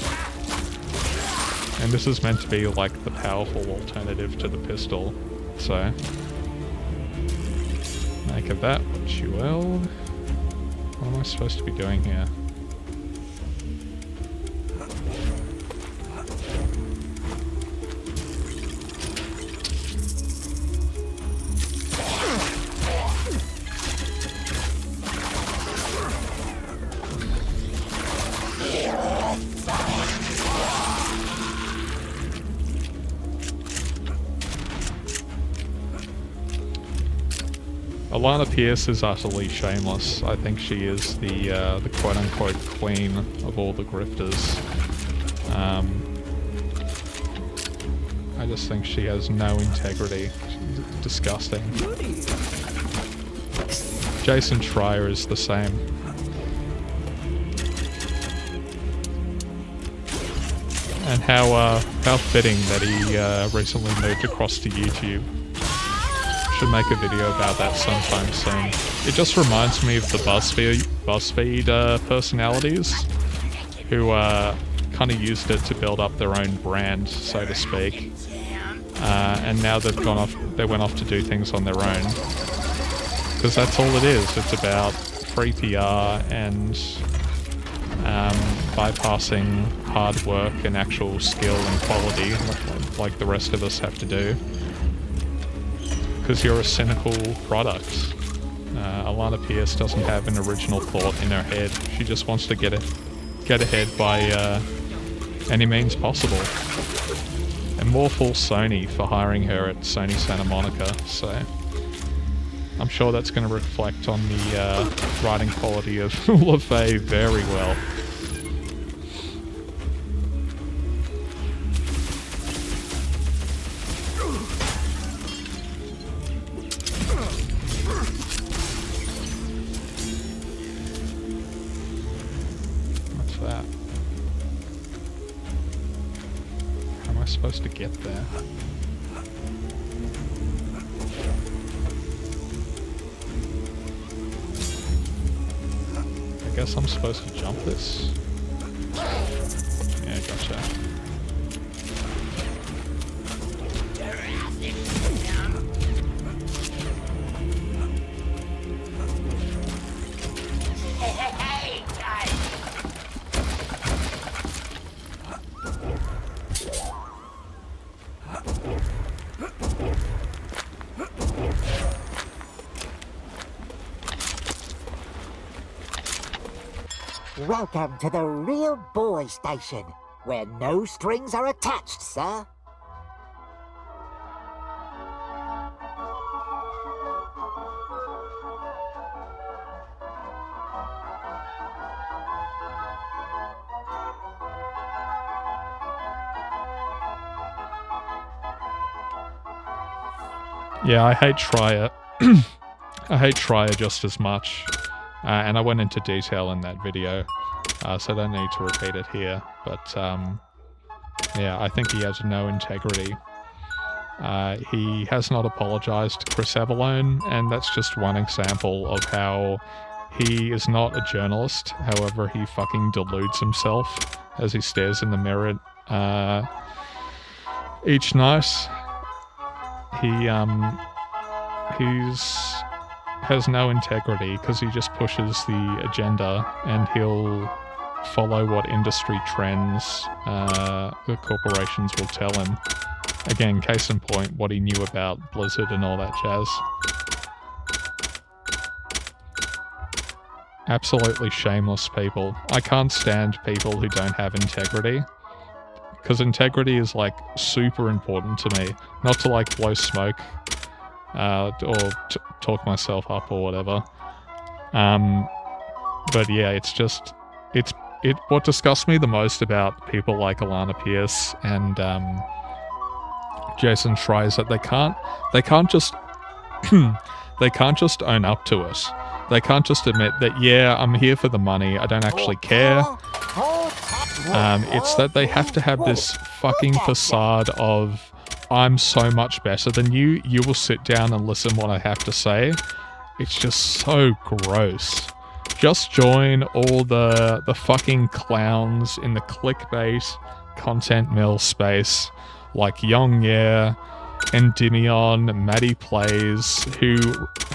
S1: And this is meant to be like the powerful alternative to the pistol, so make of that what you will. What am I supposed to be doing here? Alana Pierce is utterly shameless. I think she is the quote-unquote queen of all the grifters. I just think she has no integrity. She's disgusting. Jason Schreier is the same. And how fitting that he recently moved across to YouTube. Should make a video about that sometime soon. It just reminds me of the BuzzFeed personalities who kind of used it to build up their own brand, so to speak. And now they went off to do things on their own. Because that's all it is. It's about free PR and bypassing hard work and actual skill and quality like the rest of us have to do. Because you're a cynical product. Alana Pierce doesn't have an original thought in her head. She just wants to get ahead by any means possible. And more fool Sony for hiring her at Sony Santa Monica, so I'm sure that's going to reflect on the writing quality of LaFay very well. that? How am I supposed to get there? I guess I'm supposed to jump this? Yeah, gotcha.
S13: Welcome to the Real Boy Station, where no strings are attached, sir.
S1: Yeah, I hate Trier. I hate Trier just as much. And I went into detail in that video, so I don't need to repeat it here. But, yeah, I think he has no integrity. He has not apologized to Chris Avalone, and that's just one example of how he is not a journalist. However, he fucking deludes himself as he stares in the mirror each night. He's has no integrity because he just pushes the agenda, and he'll follow what industry trends the corporations will tell him. Again, case in point, what he knew about Blizzard and all that jazz. Absolutely shameless people. I can't stand people who don't have integrity. Because integrity is, like, super important to me. Not to, like, blow smoke or talk myself up or whatever. But yeah, it's just... What disgusts me the most about people like Alana Pierce and Jason Schreier is that they can't just... they can't just own up to it. They can't just admit that, yeah, I'm here for the money, I don't actually care. It's that they have to have this fucking facade of, I'm so much better than you will sit down and listen what I have to say. It's just so gross. Just join all the fucking clowns in the clickbait content mill space, like Young Yeah, Endymion, Maddie Plays, who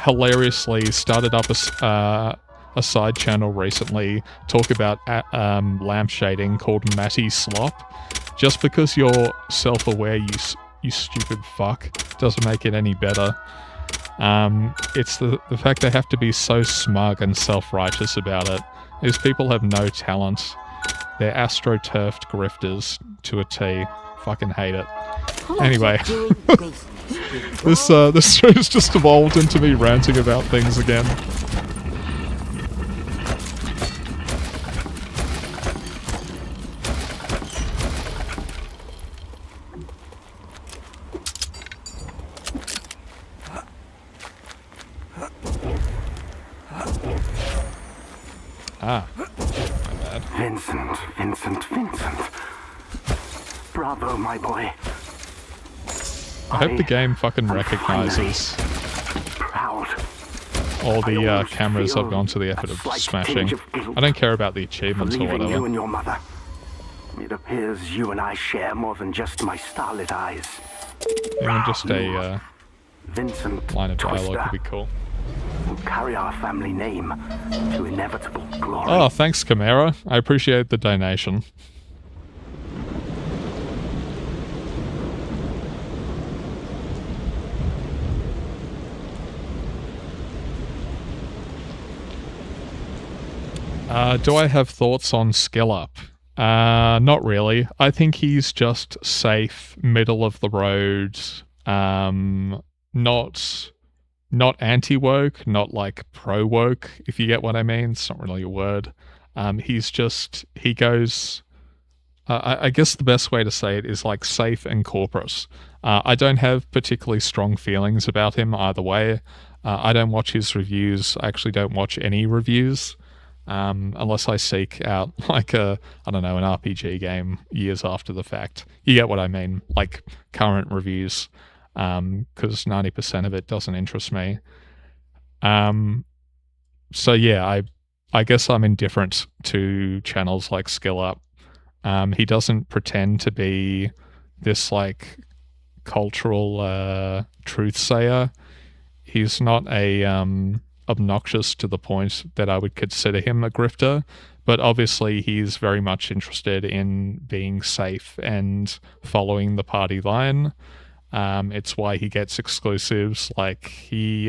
S1: hilariously started up a side channel recently, talk about lampshading called Matty Slop. Just because you're self-aware, you stupid fuck, doesn't make it any better. It's the fact they have to be so smug and self-righteous about it. These people have no talent. They're astroturfed grifters to a T. Fucking hate it. Anyway, this show's just evolved into me ranting about things again. Ah, my bad.
S5: Vincent. Bravo, my boy.
S1: I hope the game fucking recognizes all the cameras I've gone to the effort of smashing. I don't care about the achievements or whatever.
S5: You and your mother. It appears you and I share more than just my starlit eyes.
S1: Even just a
S5: Vincent
S1: line of dialogue
S5: Twister
S1: would be cool.
S5: will carry our family name to inevitable glory.
S1: Oh, thanks, Chimera. I appreciate the donation. Do I have thoughts on Skill Up? Not really. I think he's just safe, middle of the road, not anti-woke, not like pro-woke, if you get what I mean. It's not really a word. He goes, I guess the best way to say it is like safe and corporate. I don't have particularly strong feelings about him either way. I don't watch his reviews. I actually don't watch any reviews. unless I seek out like an RPG game years after the fact. You get what I mean, like current reviews, because 90% of it doesn't interest me. So yeah, I guess I'm indifferent to channels like Skill Up. He doesn't pretend to be this like cultural truth sayer. He's not a obnoxious to the point that I would consider him a grifter, but obviously he's very much interested in being safe and following the party line. It's why he gets exclusives. Like he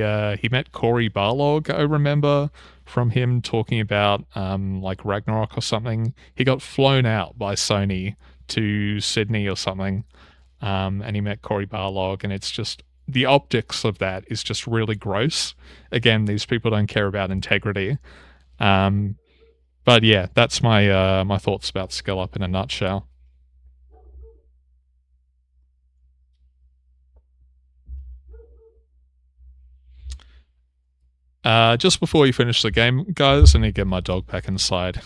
S1: met Corey Barlog, I remember, from him talking about like Ragnarok or something. He got flown out by Sony to Sydney or something, and he met Corey Barlog, and it's just the optics of that is just really gross. Again, these people don't care about integrity. But yeah, that's my my thoughts about Skill Up in a nutshell. Just before you finish the game, guys, I need to get my dog back inside.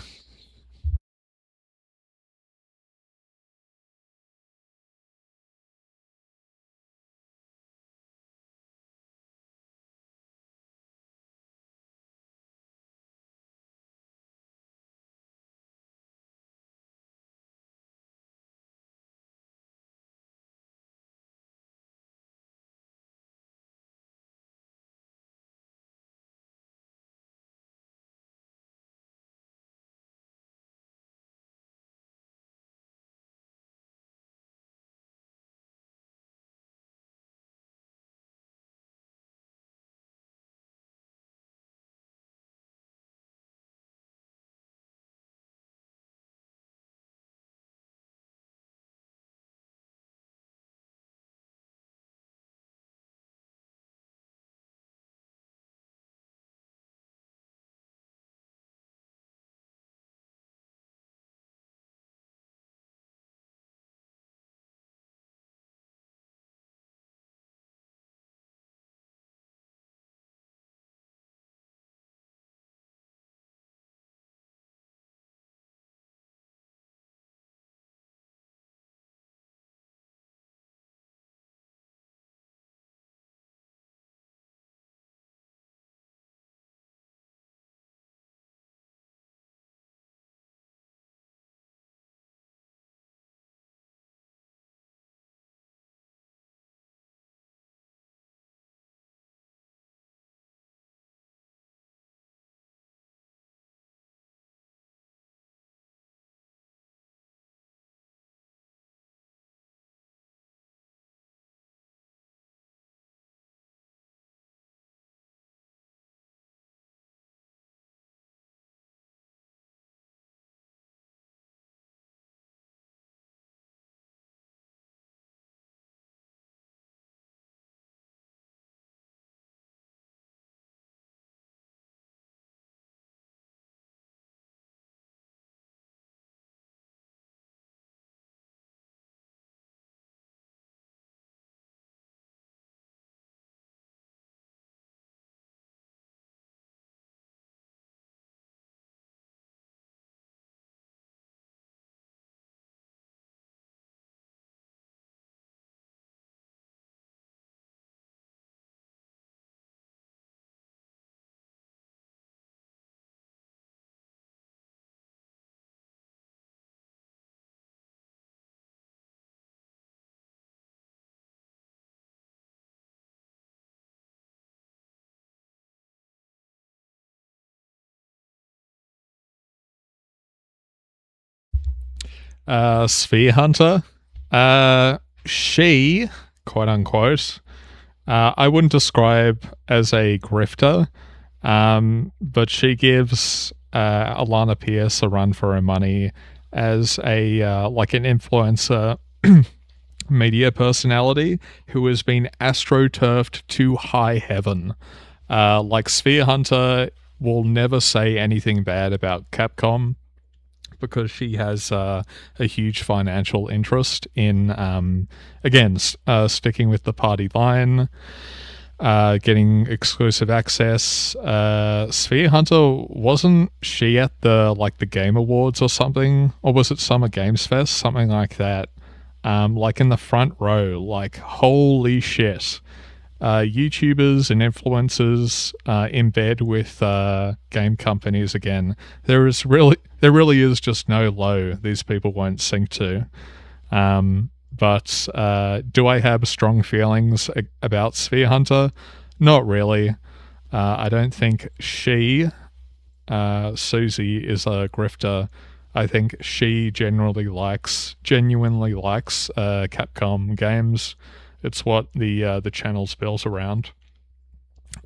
S1: Sphere Hunter. She, quote unquote, I wouldn't describe as a grifter, but she gives Alana Pierce a run for her money as a like an influencer media personality who has been astroturfed to high heaven. Like Sphere Hunter will never say anything bad about Capcom because she has a huge financial interest in, again, sticking with the party line. getting exclusive access. Sphere Hunter, wasn't she at the Game Awards or something? Or was it Summer Games Fest? Something like that. Like in the front row, like holy shit. YouTubers and influencers in bed with game companies again. There really is just no low these people won't sink to. But do I have strong feelings about Sphere Hunter? Not really. I don't think Susie is a grifter. I think she genuinely likes Capcom games. It's what the channel's built around.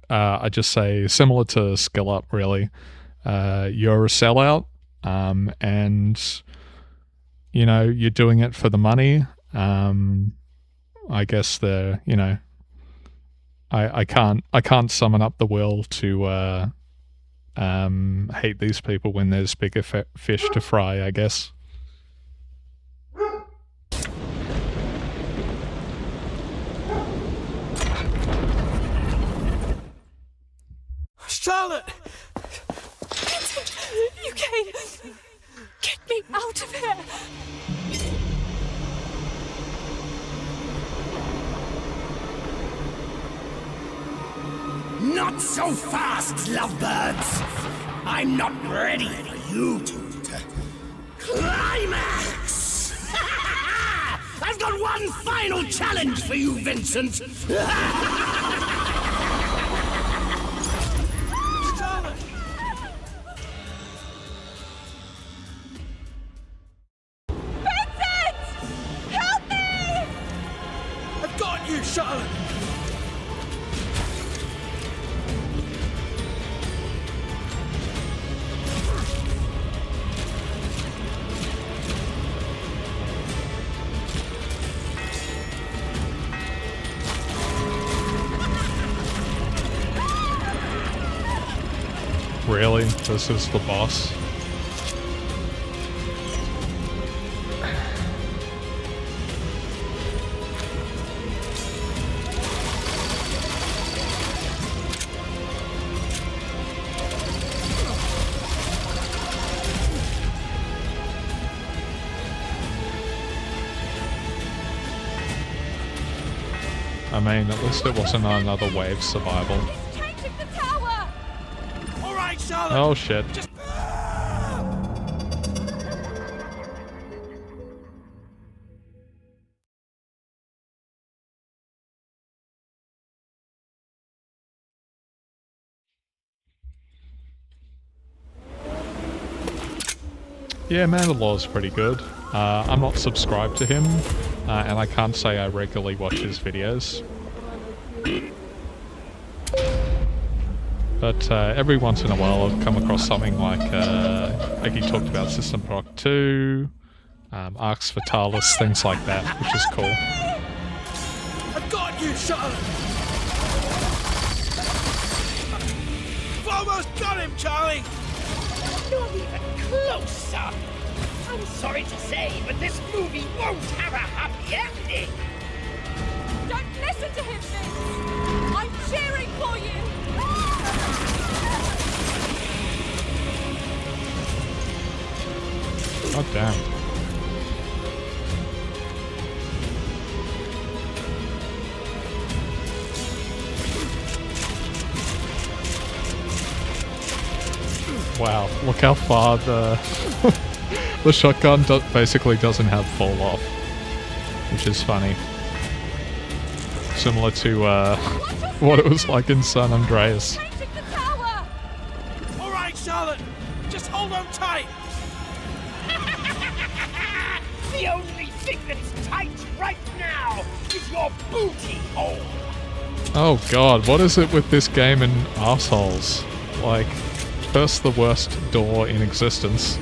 S1: I just say similar to Skill Up, really. You're a sellout, and you're doing it for the money. I guess I can't summon up the will to hate these people when there's bigger fish to fry, I guess.
S4: Charlotte!
S8: You can't get me out of here!
S14: Not so fast, lovebirds! I'm not ready for you to climax! I've got one final challenge for you, Vincent!
S4: Charlotte!
S1: Really? This is the boss? I mean, at least it wasn't another wave survival. Oh shit. Yeah, Mandalore's pretty good. I'm not subscribed to him, and I can't say I regularly watch his videos. But every once in a while I've come across something like he talked about System Proc 2, Arx Fatalis, things like that, which is cool.
S4: I've got you, Charlotte! I've almost got him, Charlie!
S14: Not even close, son! I'm sorry to say, but this movie won't have a happy ending!
S8: Don't listen to him, Vince! I'm cheering for you!
S1: God damn. Wow, look how far the the shotgun basically doesn't have fall off, which is funny. Similar to what it was like in San Andreas.
S4: All right, Charlotte, just hold on tight.
S14: The only thing that's tight right now is your booty hole.
S1: Oh god, what is it with this game and assholes? Like, first the worst door in existence,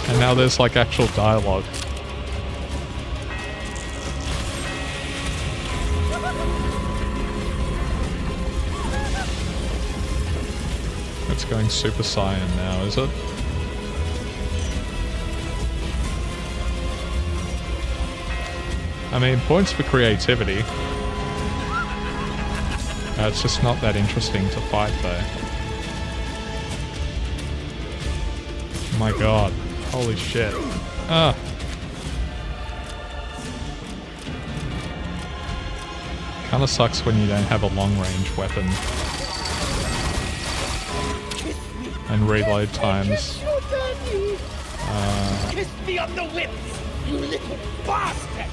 S1: and now there's like actual dialogue. It's going Super Saiyan now, is it? I mean, points for creativity. It's just not that interesting to fight though. My god. Holy shit. Ah. Kinda sucks when you don't have a long range weapon. And reload times.
S14: Kiss me on the lips, you little bastard!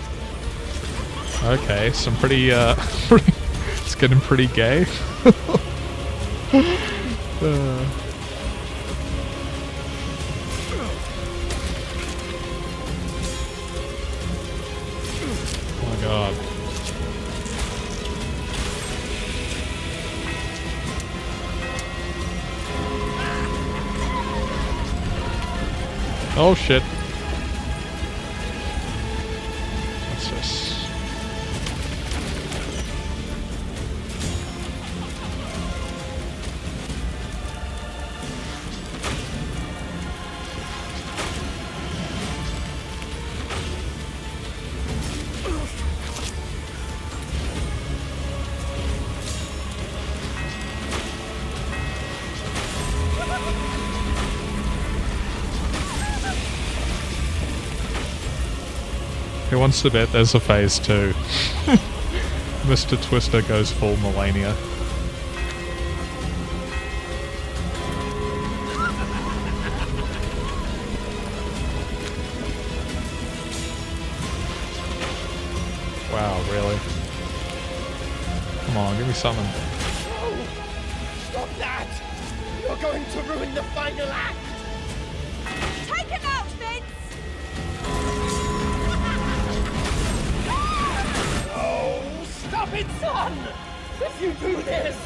S1: Okay, some pretty, it's getting pretty gay. Oh my god. Oh shit. What's this? Who wants to bet there's a phase 2? Mr. Twister goes full Millennia. Wow, really? Come on, give me something.
S14: No! Stop that! You're going to ruin the final act!
S8: Take him out, Vince!
S14: Oh, stop it, son! If you do this!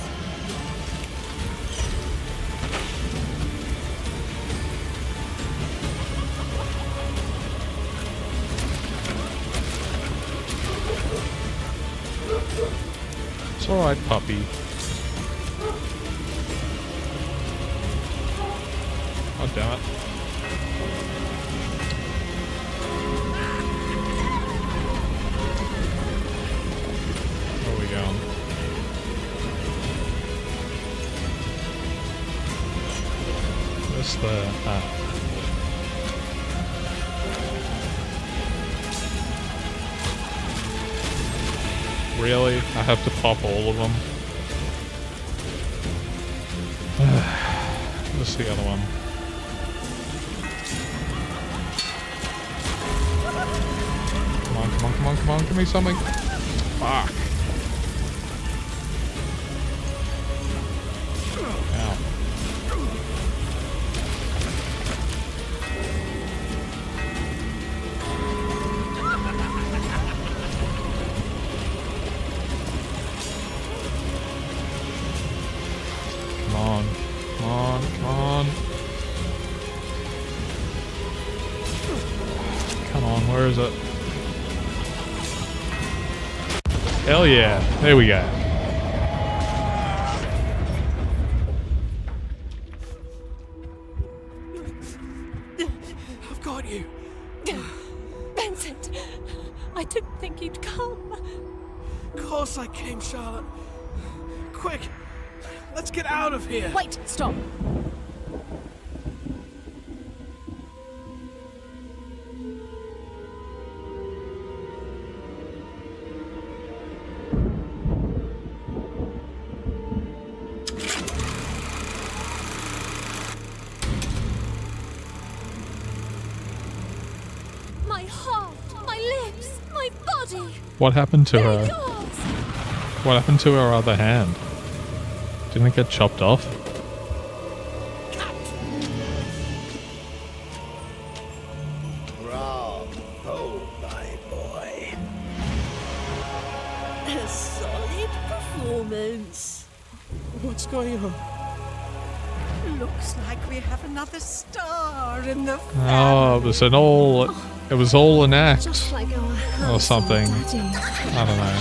S1: It's alright, puppy. Oh, damn it. Where are we going? Where's the... ah. Really? I have to pop all of them? What's the other one? Come on, come on, come on, come on, give me something. Fuck. Ow. Come on, come on, come on. Come on, where is it? Hell yeah, there we go.
S4: I've got you.
S8: Vincent, I didn't think you'd come.
S4: Of course I came, Charlotte. Quick, let's get out of here.
S8: Wait, stop. My heart, my lips, my body.
S1: What happened to
S8: They're
S1: her?
S8: yours.
S1: What happened to her other hand? Didn't it get chopped off?
S14: Bravo, my boy.
S8: A solid performance.
S4: What's going on?
S15: Looks like we have another star in the
S1: Oh, it was all an act.
S3: Just like our
S1: Or
S3: handsome
S1: something.
S3: daddy.
S1: I don't know.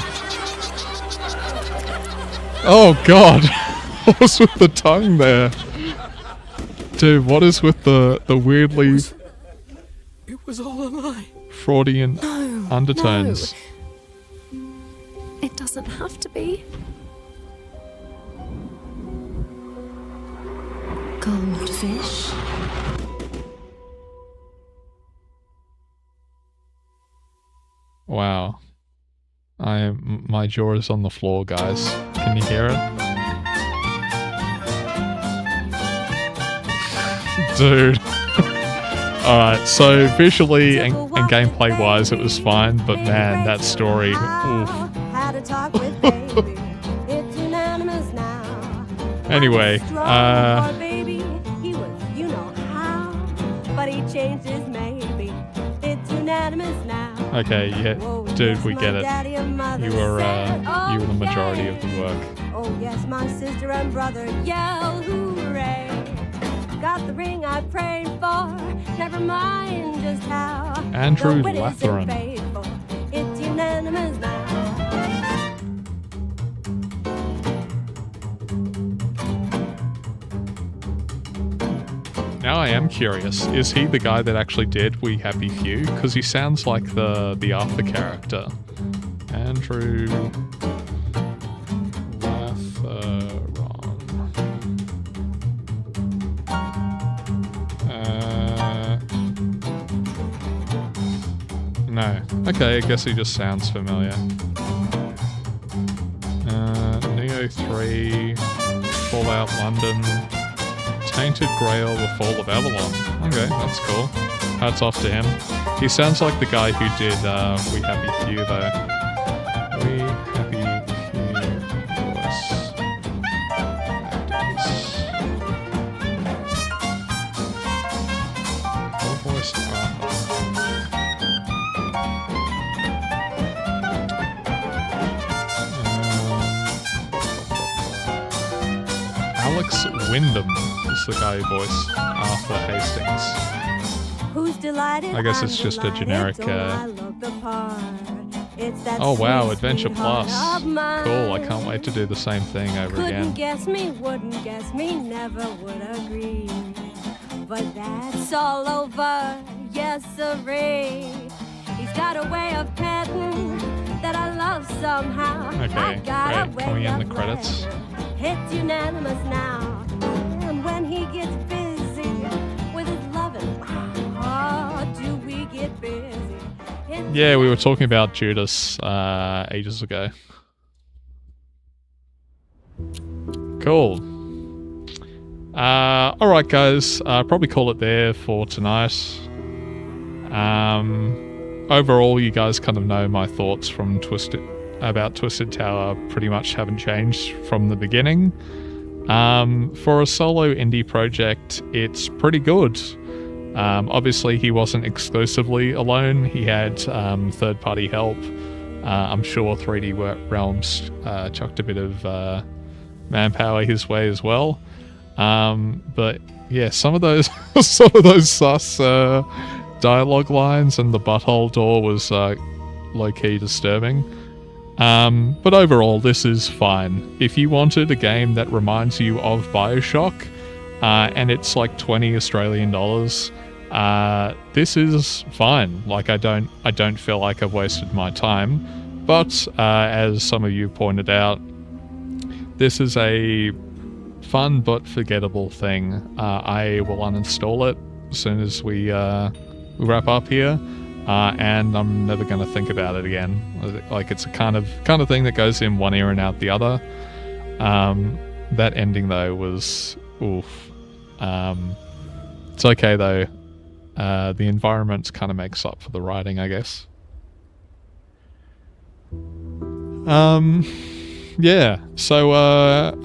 S1: Oh god! What was with the tongue there? Dude, what is with the weirdly
S4: It was all a lie.
S1: Freudian
S3: No,
S1: undertones?
S3: It doesn't have to be.
S12: Goldfish.
S1: Wow. My jaw is on the floor, guys. Can you hear it? Dude. Alright, so visually and gameplay wise it was fine, but man, that story, oof. Anyway, okay, yeah, dude, we get it. You were the majority of the work.
S11: Oh yes, my sister and brother yell hooray. Got the ring I prayed for, never mind just how.
S1: Andrew Latheran.
S11: It's unanimous now.
S1: Now I am curious, is he the guy that actually did We Happy Few? Because he sounds like the Arthur character. Andrew No. Okay, I guess he just sounds familiar. Neo 3, Fallout London, Tainted Grail, The Fall of Avalon. Okay, that's cool. Hats off to him. He sounds like the guy who did We Happy Few, though. We Happy Few voice actors. Full voice Arthur. Alex Wyndham is the guy who voiced Arthur Hastings. I guess it's just a generic. Oh wow, Adventure Plus. Cool, I can't wait to do the same thing over again.
S11: Couldn't guess me, wouldn't guess me, never would agree. But that's all over, yes sirree. He's got a way of petting that I love somehow.
S1: Okay, great. Can we end the credits?
S11: It's unanimous now. And when he gets busy with his loving, oh, do we get busy?
S1: Yeah, we were talking about Judas ages ago. Cool. Alright guys, probably call it there for tonight. Overall, you guys kind of know my thoughts from Twisted Tower pretty much haven't changed from the beginning. For a solo indie project, it's pretty good. Obviously, he wasn't exclusively alone. He had third-party help. I'm sure 3D Realms chucked a bit of manpower his way as well. But yeah, some of those sus dialogue lines and the butthole door was low-key disturbing. But overall, this is fine. If you wanted a game that reminds you of BioShock, and it's like $20 Australian, this is fine. Like, I don't feel like I've wasted my time. But as some of you pointed out, this is a fun but forgettable thing. I will uninstall it as soon as we wrap up here. And I'm never going to think about it again. Like, it's a kind of thing that goes in one ear and out the other. That ending though was oof. It's okay though. The environment kind of makes up for the writing, I guess. Yeah. So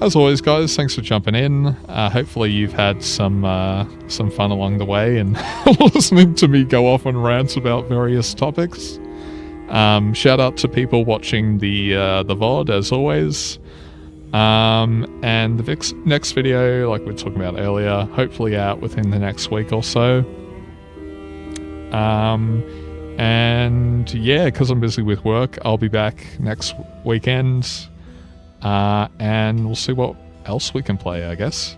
S1: as always, guys, thanks for jumping in. Hopefully you've had some fun along the way and listening to me go off on rants about various topics. Shout out to people watching the VOD as always. And the next video, like we were talking about earlier, hopefully out within the next week or so. And yeah, because I'm busy with work, I'll be back next weekend. And we'll see what else we can play, I guess.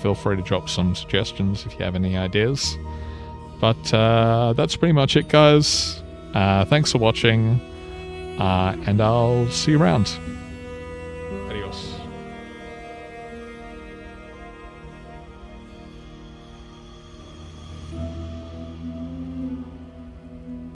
S1: Feel free to drop some suggestions if you have any ideas. But that's pretty much it, guys. Thanks for watching, and I'll see you around. Adios.